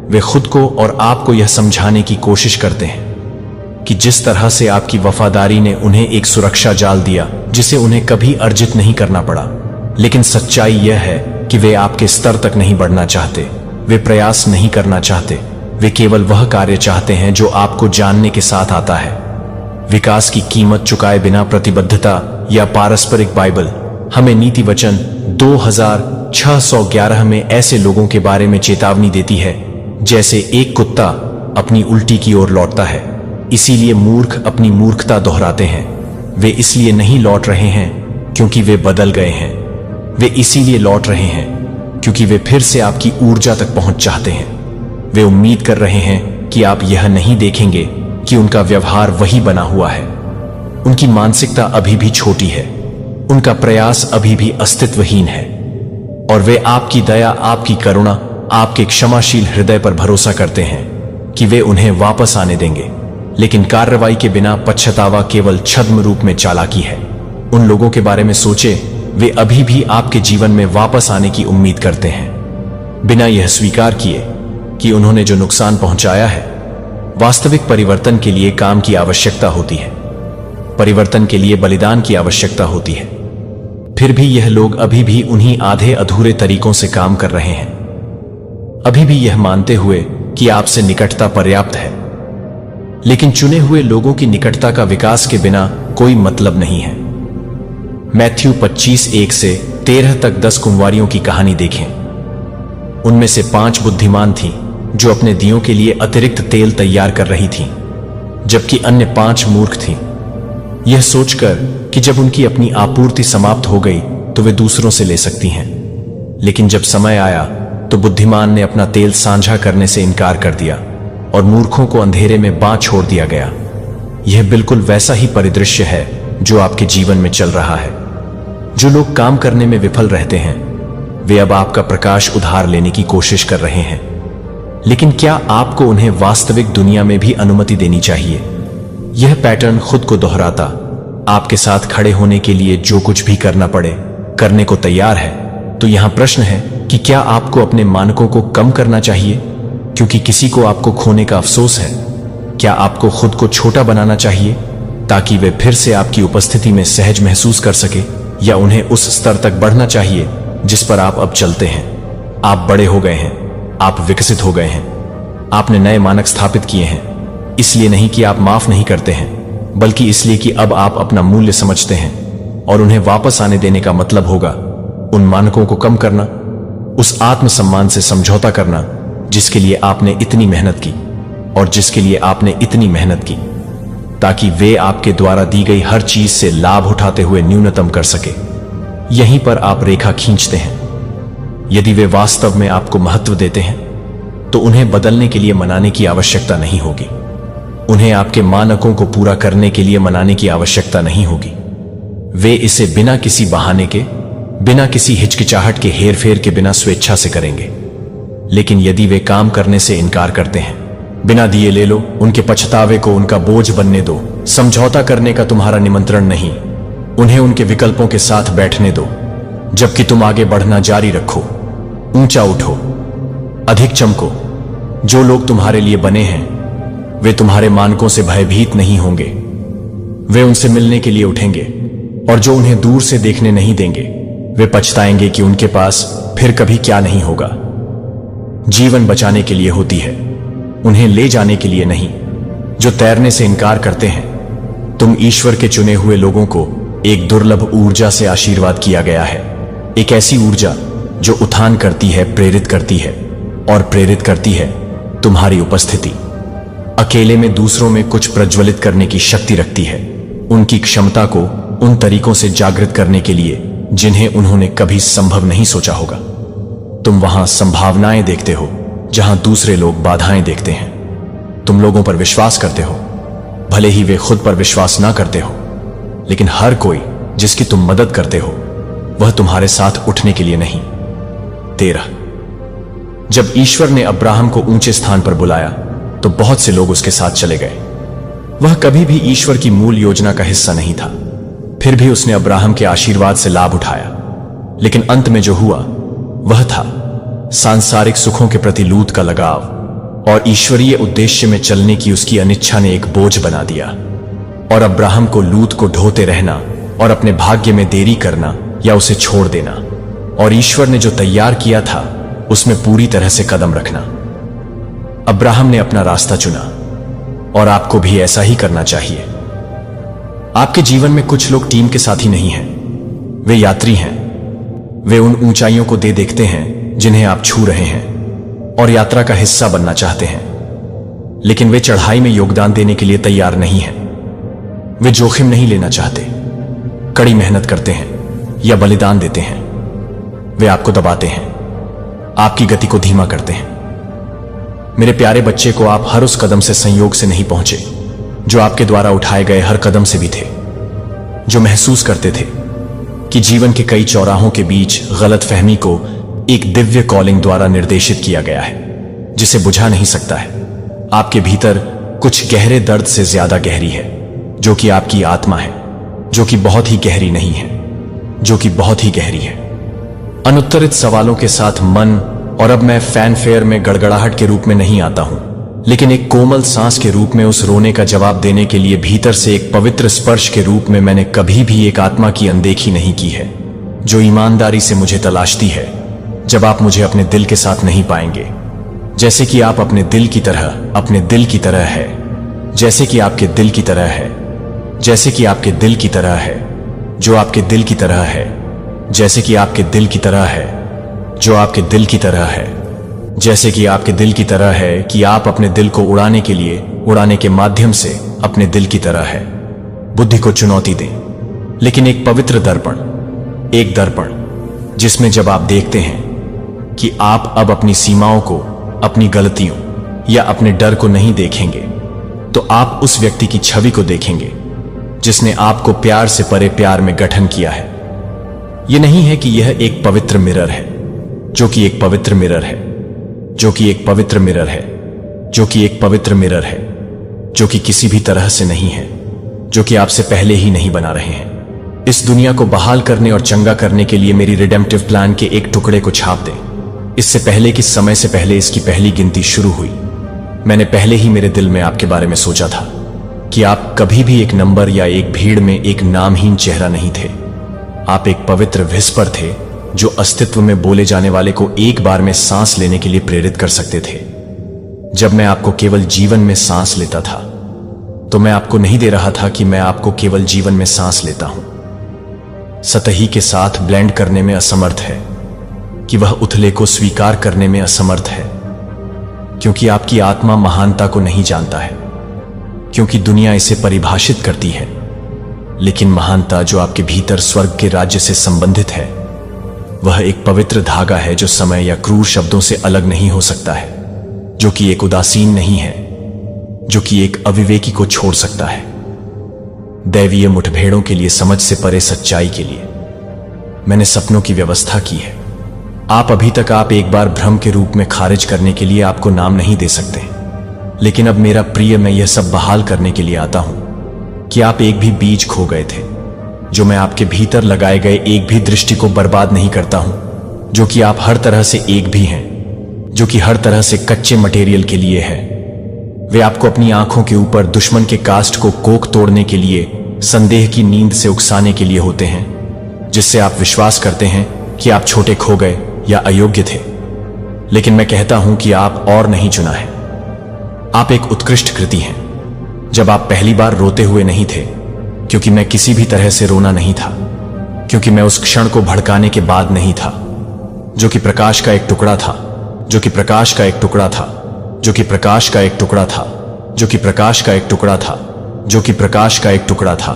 [SPEAKER 1] वे खुद को और आपको यह समझाने की कोशिश करते हैं कि जिस तरह से आपकी वफादारी ने उन्हें एक सुरक्षा जाल दिया जिसे उन्हें कभी अर्जित नहीं करना पड़ा। लेकिन सच्चाई यह है कि वे आपके स्तर तक नहीं बढ़ना चाहते, वे प्रयास नहीं करना चाहते, वे केवल वह कार्य चाहते हैं जो आपको जानने के साथ आता है। विकास की कीमत चुकाए बिना प्रतिबद्धता या पारस्परिक बाइबल हमें नीति वचन 2611 में ऐसे लोगों के बारे में चेतावनी देती है जैसे एक कुत्ता अपनी उल्टी की ओर लौटता है, इसीलिए मूर्ख अपनी मूर्खता दोहराते हैं। वे इसलिए नहीं लौट रहे हैं क्योंकि वे बदल गए हैं। वे इसीलिए लौट रहे हैं क्योंकि वे फिर से आपकी ऊर्जा तक पहुंच चाहते हैं। वे उम्मीद कर रहे हैं कि आप यह नहीं देखेंगे कि उनका व्यवहार वही बना हुआ है। उनकी मानसिकता अभी भी छोटी है, उनका प्रयास अभी भी अस्तित्वहीन है, और वे आपकी दया, आपकी करुणा, आपके क्षमाशील हृदय पर भरोसा करते हैं कि वे उन्हें वापस आने देंगे। लेकिन कार्रवाई के बिना पछतावा केवल छद्म रूप में चालाकी है। उन लोगों के बारे में सोचे, वे अभी भी आपके जीवन में वापस आने की उम्मीद करते हैं, बिना यह स्वीकार किए कि उन्होंने जो नुकसान पहुंचाया है। वास्तविक परिवर्तन के लिए काम की आवश्यकता होती है, परिवर्तन के लिए बलिदान की आवश्यकता होती है। फिर भी यह लोग अभी भी उन्हीं आधे अधूरे तरीकों से काम कर रहे हैं, अभी भी यह मानते हुए कि आपसे निकटता पर्याप्त है। लेकिन चुने हुए लोगों की निकटता का विकास के बिना कोई मतलब नहीं है। मैथ्यू 25:1-13 तक 10 कुंवारियों की कहानी देखें। उनमें से 5 बुद्धिमान थीं जो अपने दियों के लिए अतिरिक्त तेल तैयार कर रही थीं, जबकि अन्य 5 मूर्ख थीं, यह सोचकर कि जब उनकी अपनी आपूर्ति समाप्त हो गई तो वे दूसरों से ले सकती हैं। लेकिन जब समय आया तो बुद्धिमान ने अपना तेल साझा करने से इनकार कर दिया और मूर्खों को अंधेरे में बांध छोड़ दिया गया। यह बिल्कुल वैसा ही परिदृश्य है जो आपके जीवन में चल रहा है। जो लोग काम करने में विफल रहते हैं, वे अब आपका प्रकाश उधार लेने की कोशिश कर रहे हैं। लेकिन क्या आपको उन्हें वास्तविक दुनिया में भी अनुमति देनी चाहिए? यह पैटर्न खुद को दोहराता, आपके साथ खड़े होने के लिए जो कुछ भी करना पड़े करने को तैयार है। तो यहां प्रश्न है कि क्या आपको अपने मानकों को कम करना चाहिए क्योंकि किसी को आपको खोने का अफसोस है? क्या आपको खुद को छोटा बनाना चाहिए ताकि वे फिर से आपकी उपस्थिति में सहज महसूस कर सके, या उन्हें उस स्तर तक बढ़ना चाहिए जिस पर आप अब चलते हैं? आप बड़े हो गए हैं, आप विकसित हो गए हैं, आपने नए मानक स्थापित किए हैं। इसलिए नहीं कि आप माफ नहीं करते हैं, बल्कि इसलिए कि अब आप अपना मूल्य समझते हैं, और उन्हें वापस आने देने का मतलब होगा उन मानकों को कम करना, उस आत्मसम्मान से समझौता करना जिसके लिए आपने इतनी मेहनत की, और जिसके लिए आपने इतनी मेहनत की ताकि वे आपके द्वारा दी गई हर चीज से लाभ उठाते हुए न्यूनतम कर सके। यहीं पर आप रेखा खींचते हैं। यदि वे वास्तव में आपको महत्व देते हैं तो उन्हें बदलने के लिए मनाने की आवश्यकता नहीं होगी। उन्हें आपके मानकों को पूरा करने के लिए मनाने की आवश्यकता नहीं होगी। वे इसे बिना किसी बहाने के, बिना किसी हिचकिचाहट के, हेरफेर के बिना स्वेच्छा से करेंगे। लेकिन यदि वे काम करने से इनकार करते हैं, बिना दिए ले लो, उनके पछतावे को उनका बोझ बनने दो। समझौता करने का तुम्हारा निमंत्रण नहीं, उन्हें उनके विकल्पों के साथ बैठने दो, जबकि तुम आगे बढ़ना जारी रखो। ऊंचा उठो, अधिक चमको। जो लोग तुम्हारे लिए बने हैं वे तुम्हारे मानकों से भयभीत नहीं होंगे। वे उनसे मिलने के लिए उठेंगे, और जो उन्हें दूर से देखने नहीं देंगे वे पछताएंगे कि उनके पास फिर कभी क्या नहीं होगा। जीवन बचाने के लिए होती है, उन्हें ले जाने के लिए नहीं। जो तैरने से इनकार करते हैं, तुम ईश्वर के चुने हुए लोगों को एक दुर्लभ ऊर्जा से आशीर्वाद किया गया है। एक ऐसी ऊर्जा जो उत्थान करती है, प्रेरित करती है, और प्रेरित करती है तुम्हारी उपस्थिति। अकेले में दूसरों में कुछ प्रज्वलित करने की शक्ति रखती है, उनकी क्षमता को उन तरीकों से जागृत करने के लिए जिन्हें उन्होंने कभी संभव नहीं सोचा होगा। तुम वहां संभावनाएं देखते हो जहां दूसरे लोग बाधाएं देखते हैं। तुम लोगों पर विश्वास करते हो, भले ही वे खुद पर विश्वास ना करते हो। लेकिन हर कोई जिसकी तुम मदद करते हो वह तुम्हारे साथ उठने के लिए नहीं। 13 जब ईश्वर ने अब्राहम को ऊंचे स्थान पर बुलाया तो बहुत से लोग उसके साथ चले गए। वह कभी भी ईश्वर की मूल योजना का हिस्सा नहीं था। फिर भी उसने अब्राहम के आशीर्वाद से लाभ उठाया। लेकिन अंत में जो हुआ वह था सांसारिक सुखों के प्रति लूत का लगाव, और ईश्वरीय उद्देश्य में चलने की उसकी अनिच्छा ने एक बोझ बना दिया। और अब्राहम को लूत को ढोते रहना और अपने भाग्य में देरी करना या उसे छोड़ देना, और ईश्वर ने जो तैयार किया था उसमें पूरी तरह से कदम रखना। अब्राहम ने अपना रास्ता चुना, और आपको भी ऐसा ही करना चाहिए। आपके जीवन में कुछ लोग टीम के साथी नहीं हैं, वे यात्री हैं। वे उन ऊंचाइयों को देखते हैं जिन्हें आप छू रहे हैं, और यात्रा का हिस्सा बनना चाहते हैं। लेकिन वे चढ़ाई में योगदान देने के लिए तैयार नहीं हैं। वे जोखिम नहीं लेना चाहते, कड़ी मेहनत करते हैं या बलिदान देते हैं। वे आपको दबाते हैं, आपकी गति को धीमा करते हैं। मेरे प्यारे बच्चे को आप हर उस कदम से संयोग से नहीं पहुंचे जो आपके द्वारा उठाए गए हर कदम से भी थे, जो महसूस करते थे कि जीवन के कई चौराहों के बीच गलतफहमी को एक दिव्य कॉलिंग द्वारा निर्देशित किया गया है, जिसे बुझा नहीं सकता है। आपके भीतर कुछ गहरे दर्द से ज्यादा गहरी है, जो कि आपकी आत्मा है, जो कि बहुत ही गहरी नहीं है, जो कि बहुत ही गहरी है। अनुत्तरित सवालों के साथ मन, और अब मैं फैनफेयर में गड़गड़ाहट के रूप में नहीं आता हूं, लेकिन एक कोमल सांस के रूप में उस रोने का जवाब देने के लिए भीतर से एक पवित्र स्पर्श के रूप में मैंने कभी भी एक आत्मा की अनदेखी नहीं की है, जो ईमानदारी से मुझे तलाशती है जब आप मुझे अपने दिल के साथ नहीं पाएंगे। जैसे कि आप अपने दिल की तरह, अपने दिल की तरह है, जैसे कि आपके दिल की तरह है, जैसे कि आपके दिल की तरह है, जो आपके दिल की तरह है, जैसे कि आपके दिल की तरह है, जो आपके दिल की तरह है, जैसे कि आपके दिल की तरह है, कि आप अपने दिल को उड़ाने के लिए, उड़ाने के माध्यम से अपने दिल की तरह है। बुद्धि को चुनौती दें, लेकिन एक पवित्र दर्पण, एक दर्पण जिसमें जब आप देखते हैं कि आप अब अपनी सीमाओं को, अपनी गलतियों या अपने डर को नहीं देखेंगे, तो आप उस व्यक्ति की छवि को देखेंगे जिसने आपको प्यार से परे प्यार में गठन किया है। यह नहीं है कि यह एक पवित्र मिरर है, जो कि एक पवित्र मिरर है, जो कि एक पवित्र मिरर है, जो कि एक पवित्र मिरर है, जो कि किसी भी तरह से नहीं है, जो कि आपसे पहले ही नहीं बना रहे हैं। इस दुनिया को बहाल करने और चंगा करने के लिए मेरी रिडेम्पटिव प्लान के एक टुकड़े को छाप दें। इससे पहले कि समय से पहले इसकी पहली गिनती शुरू हुई, मैंने पहले ही मेरे दिल में आपके बारे में सोचा था कि आप कभी भी एक नंबर या एक भीड़ में एक नामहीन चेहरा नहीं थे। आप एक पवित्र विस्पर थे जो अस्तित्व में बोले जाने वाले को एक बार में सांस लेने के लिए प्रेरित कर सकते थे। जब मैं आपको केवल जीवन में सांस लेता था, तो मैं आपको नहीं दे रहा था कि मैं आपको केवल जीवन में सांस लेता हूं। सतही के साथ ब्लेंड करने में असमर्थ है, कि वह उथले को स्वीकार करने में असमर्थ है, क्योंकि आपकी आत्मा महानता को नहीं जानता है, क्योंकि दुनिया इसे परिभाषित करती है। लेकिन महानता जो आपके भीतर स्वर्ग के राज्य से संबंधित है, वह एक पवित्र धागा है जो समय या क्रूर शब्दों से अलग नहीं हो सकता है, जो कि एक उदासीन नहीं है, जो कि एक अविवेकी को छोड़ सकता है। दैवीय मुठभेड़ों के लिए, समझ से परे सच्चाई के लिए मैंने सपनों की व्यवस्था की है। आप अभी तक आप एक बार भ्रम के रूप में खारिज करने के लिए आपको नाम नहीं दे सकते, लेकिन अब मेरा प्रिय, मैं यह सब बहाल करने के लिए आता हूं कि आप एक भी बीज खो गए थे, जो मैं आपके भीतर लगाए गए एक भी दृष्टि को बर्बाद नहीं करता हूं, जो कि आप हर तरह से एक भी हैं, जो कि हर तरह से कच्चे मटेरियल के लिए है। वे आपको अपनी आंखों के ऊपर दुश्मन के कास्ट को कोक तोड़ने के लिए, संदेह की नींद से उकसाने के लिए होते हैं, जिससे आप विश्वास करते हैं कि आप छोटे खो गए या अयोग्य थे। लेकिन मैं कहता हूं कि आप और नहीं चुना है। आप एक उत्कृष्ट कृति हैं। जब आप पहली बार रोते हुए नहीं थे, क्योंकि मैं किसी भी तरह से रोना नहीं था, क्योंकि मैं उस क्षण को भड़काने के बाद नहीं था, जो कि प्रकाश का एक टुकड़ा था, जो कि प्रकाश का एक टुकड़ा था, जो कि प्रकाश का एक टुकड़ा था, जो कि प्रकाश का एक टुकड़ा था, जो कि प्रकाश का एक टुकड़ा था,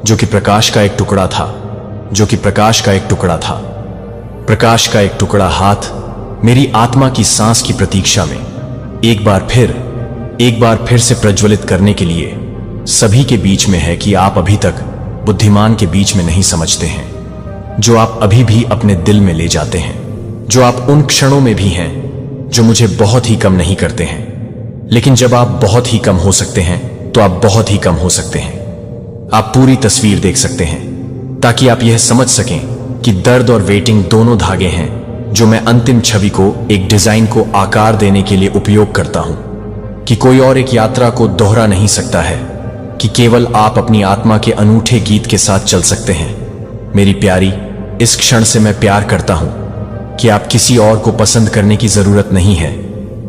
[SPEAKER 1] जो कि प्रकाश का एक टुकड़ा था, जो कि प्रकाश का एक टुकड़ा था। प्रकाश का एक टुकड़ा हाथ मेरी आत्मा की सांस की प्रतीक्षा में एक बार फिर से प्रज्वलित करने के लिए सभी के बीच में है, कि आप अभी तक बुद्धिमान के बीच में नहीं समझते हैं, जो आप अभी भी अपने दिल में ले जाते हैं, जो आप उन क्षणों में भी हैं जो मुझे बहुत ही कम नहीं करते हैं। लेकिन जब आप बहुत ही कम हो सकते हैं, तो आप बहुत ही कम हो सकते हैं। आप पूरी तस्वीर देख सकते हैं, ताकि आप यह समझ सकें कि दर्द और वेटिंग दोनों धागे हैं जो मैं अंतिम छवि को, एक डिजाइन को आकार देने के लिए उपयोग करता हूं, कि कोई और एक यात्रा को दोहरा नहीं सकता है, कि केवल आप अपनी आत्मा के अनूठे गीत के साथ चल सकते हैं। मेरी प्यारी, इस क्षण से मैं प्यार करता हूं कि आप किसी और को पसंद करने की जरूरत नहीं है,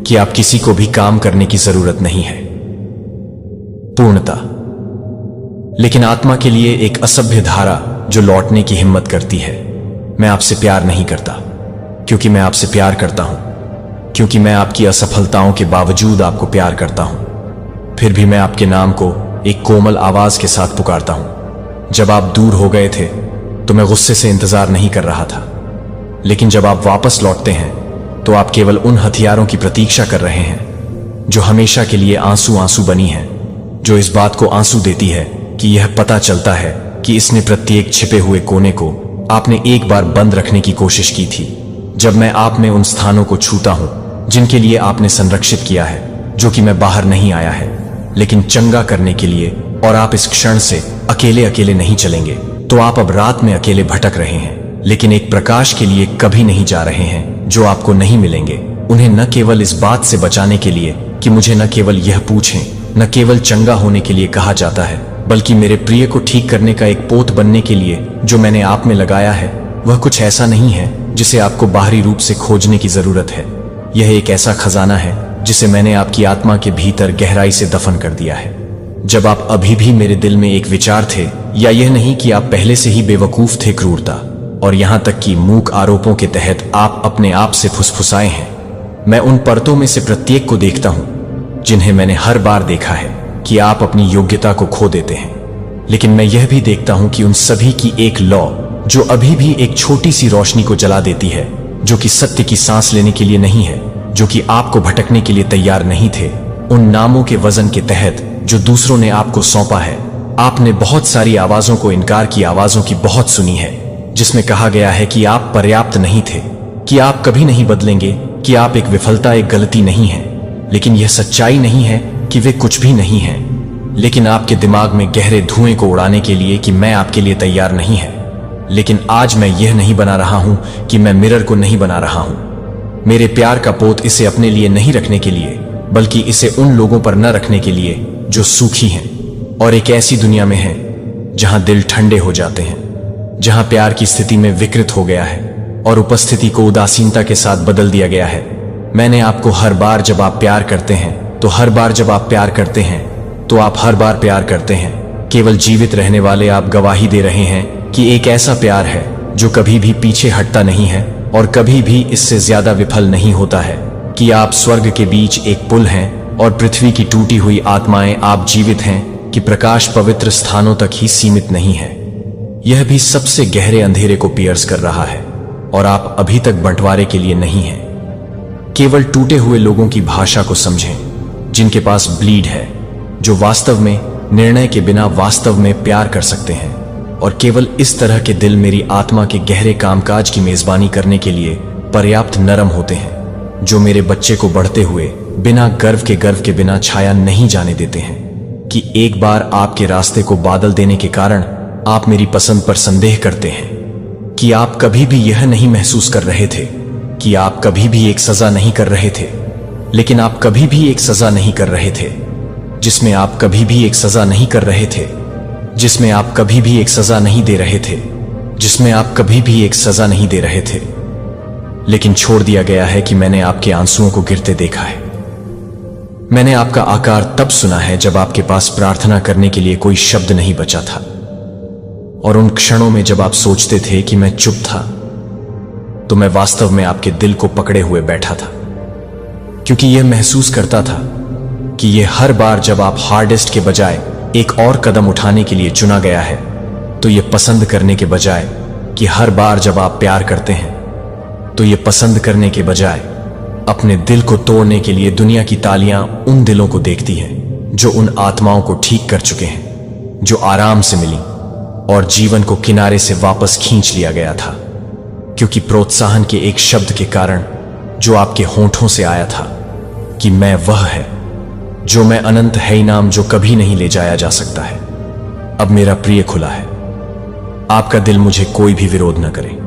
[SPEAKER 1] कि आप किसी को भी काम करने की जरूरत नहीं है। पूर्णता। लेकिन आत्मा के लिए एक असभ्य धारा जो लौटने की हिम्मत करती है। मैं आपसे प्यार नहीं करता, क्योंकि मैं आपसे प्यार करता हूं। क्योंकि मैं आपकी असफलताओं के बावजूद आपको प्यार करता हूं। फिर भी मैं आपके नाम को एक कोमल आवाज के साथ पुकारता हूं। जब आप दूर हो गए थे तो मैं गुस्से से इंतजार नहीं कर रहा था, लेकिन जब आप वापस लौटते हैं तो आप केवल उन हथियारों की प्रतीक्षा कर रहे हैं जो हमेशा के लिए आंसू आंसू बनी है, जो इस बात को आंसू देती है कि यह पता चलता है कि इसने प्रत्येक छिपे हुए कोने को आपने एक बार बंद रखने की कोशिश की थी। जब मैं आप में उन स्थानों को छूता हूं जिनके लिए आपने संरक्षित किया है, जो कि मैं बाहर नहीं आया है लेकिन चंगा करने के लिए, और आप इस क्षण से अकेले अकेले नहीं चलेंगे, तो आप अब रात में अकेले भटक रहे हैं, लेकिन एक प्रकाश के लिए कभी नहीं जा रहे हैं जो आपको नहीं मिलेंगे। उन्हें न केवल इस बात से बचाने के लिए कि मुझे न केवल यह पूछें, न केवल चंगा होने के लिए कहा जाता है, बल्कि मेरे प्रिय को ठीक करने का एक पोत बनने के लिए जो मैंने आप में लगाया है, वह कुछ ऐसा नहीं है जिसे आपको बाहरी रूप से खोजने की जरूरत है। यह एक ऐसा खजाना है जिसे मैंने आपकी आत्मा के भीतर गहराई से दफन कर दिया है। जब आप अभी भी मेरे दिल में एक विचार थे, या यह नहीं कि आप पहले से ही बेवकूफ थे, क्रूरता और यहां तक कि मूक आरोपों के तहत आप अपने आप से फुसफुसाए हैं। मैं उन परतों में से प्रत्येक को देखता हूं जिन्हें मैंने हर बार देखा है कि आप अपनी योग्यता को खो देते हैं, लेकिन मैं यह भी देखता हूं कि उन सभी की एक लौ जो अभी भी एक छोटी सी रोशनी को जला देती है, जो कि सत्य की सांस लेने के लिए नहीं है, जो कि आपको भटकने के लिए तैयार नहीं थे। उन नामों के वजन के तहत जो दूसरों ने आपको सौंपा है, आपने बहुत सारी आवाजों को इनकार की आवाजों की बहुत सुनी है, जिसमें कहा गया है कि आप पर्याप्त नहीं थे, कि आप कभी नहीं बदलेंगे, कि आप एक विफलता, एक गलती नहीं है। लेकिन यह सच्चाई नहीं है कि वे कुछ भी नहीं है, लेकिन आपके दिमाग में गहरे धुएं को उड़ाने के लिए कि मैं आपके लिए तैयार नहीं है। लेकिन आज मैं यह नहीं बना रहा हूं कि मैं मिरर को नहीं बना रहा हूं। मेरे प्यार का पोत इसे अपने लिए नहीं रखने के लिए, बल्कि इसे उन लोगों पर न रखने के लिए जो सूखी हैं और एक ऐसी दुनिया में हैं जहां दिल ठंडे हो जाते हैं, जहां प्यार की स्थिति में विकृत हो गया है और उपस्थिति को उदासीनता के साथ बदल दिया गया है। मैंने आपको हर बार जब आप प्यार करते हैं, तो हर बार जब आप प्यार करते हैं, तो आप हर बार प्यार करते हैं। केवल जीवित रहने वाले आप गवाही दे रहे हैं कि एक ऐसा प्यार है जो कभी भी पीछे हटता नहीं है और कभी भी इससे ज्यादा विफल नहीं होता है, कि आप स्वर्ग के बीच एक पुल हैं और पृथ्वी की टूटी हुई आत्माएं आप जीवित हैं, कि प्रकाश पवित्र स्थानों तक ही सीमित नहीं है, यह भी सबसे गहरे अंधेरे को पियर्स कर रहा है, और आप अभी तक बंटवारे के लिए नहीं हैं। केवल टूटे हुए लोगों की भाषा को समझें, जिनके पास ब्लीड है, जो वास्तव में निर्णय के बिना वास्तव में प्यार कर सकते हैं, और केवल इस तरह के दिल मेरी आत्मा के गहरे कामकाज की मेजबानी करने के लिए पर्याप्त नरम होते हैं, जो मेरे बच्चे को बढ़ते हुए बिना गर्व के बिना छाया नहीं जाने देते हैं, कि एक बार आपके रास्ते को बादल देने के कारण आप मेरी पसंद पर संदेह करते हैं, कि आप कभी भी यह नहीं महसूस कर रहे थे कि आप कभी भी एक सजा नहीं कर रहे थे, लेकिन आप कभी भी एक सजा नहीं कर रहे थे, जिसमें आप कभी भी एक सजा नहीं कर रहे थे, जिसमें आप कभी भी एक सजा नहीं दे रहे थे, जिसमें आप कभी भी एक सजा नहीं दे रहे थे, लेकिन छोड़ दिया गया है कि मैंने आपके आंसुओं को गिरते देखा है। मैंने आपका आकार तब सुना है जब आपके पास प्रार्थना करने के लिए कोई शब्द नहीं बचा था, और उन क्षणों में जब आप सोचते थे कि मैं चुप था, तो मैं वास्तव में आपके दिल को पकड़े हुए बैठा था, क्योंकि यह महसूस करता था कि यह हर बार जब आप हार्डेस्ट के बजाय एक और कदम उठाने के लिए चुना गया है, तो यह पसंद करने के बजाय कि हर बार जब आप प्यार करते हैं, तो यह पसंद करने के बजाय अपने दिल को तोड़ने के लिए दुनिया की तालियां उन दिलों को देखती हैं जो उन आत्माओं को ठीक कर चुके हैं, जो आराम से मिली और जीवन को किनारे से वापस खींच लिया गया था, क्योंकि प्रोत्साहन के एक शब्द के कारण जो आपके होंठों से आया था कि मैं वह है जो मैं अनंत है नाम जो कभी नहीं ले जाया जा सकता है, अब मेरा प्रिय खुला है। आपका दिल मुझे कोई भी विरोध न करे,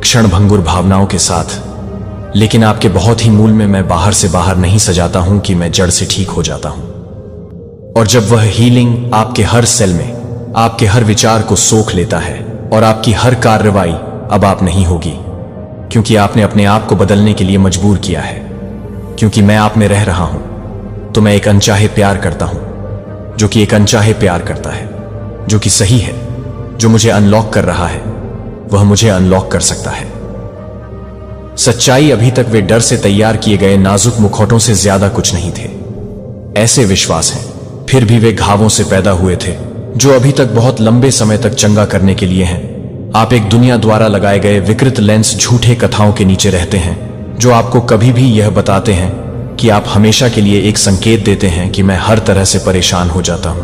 [SPEAKER 1] क्षणभंगुर भावनाओं के साथ, लेकिन आपके बहुत ही मूल में मैं बाहर से बाहर नहीं सजाता हूं कि मैं जड़ से ठीक हो जाता हूं। और जब वह हीलिंग आपके हर सेल में, आपके हर विचार को सोख लेता है और आपकी हर कार्रवाई अब आप नहीं होगी, क्योंकि आपने अपने आप को बदलने के लिए मजबूर किया है। क्योंकि मैं आप में रह रहा हूं, तो मैं एक अनचाहे प्यार करता हूं, जो कि एक अनचाहे प्यार करता है, जो कि सही है। जो मुझे अनलॉक कर रहा है, वह मुझे अनलॉक कर सकता है। सच्चाई अभी तक वे डर से तैयार किए गए नाजुक मुखौटों से ज्यादा कुछ नहीं थे। ऐसे विश्वास हैं, फिर भी वे घावों से पैदा हुए थे जो अभी तक बहुत लंबे समय तक चंगा करने के लिए हैं। आप एक दुनिया द्वारा लगाए गए विकृत लेंस झूठे कथाओं के नीचे रहते हैं जो आपको कभी भी यह बताते हैं कि आप हमेशा के लिए एक संकेत देते हैं कि मैं हर तरह से परेशान हो जाता हूं।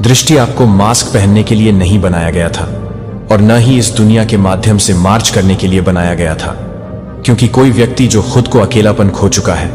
[SPEAKER 1] दृष्टि आपको मास्क पहनने के लिए नहीं बनाया गया था और न ही इस दुनिया के माध्यम से मार्च करने के लिए बनाया गया था, क्योंकि कोई व्यक्ति जो खुद को अकेलापन खो चुका है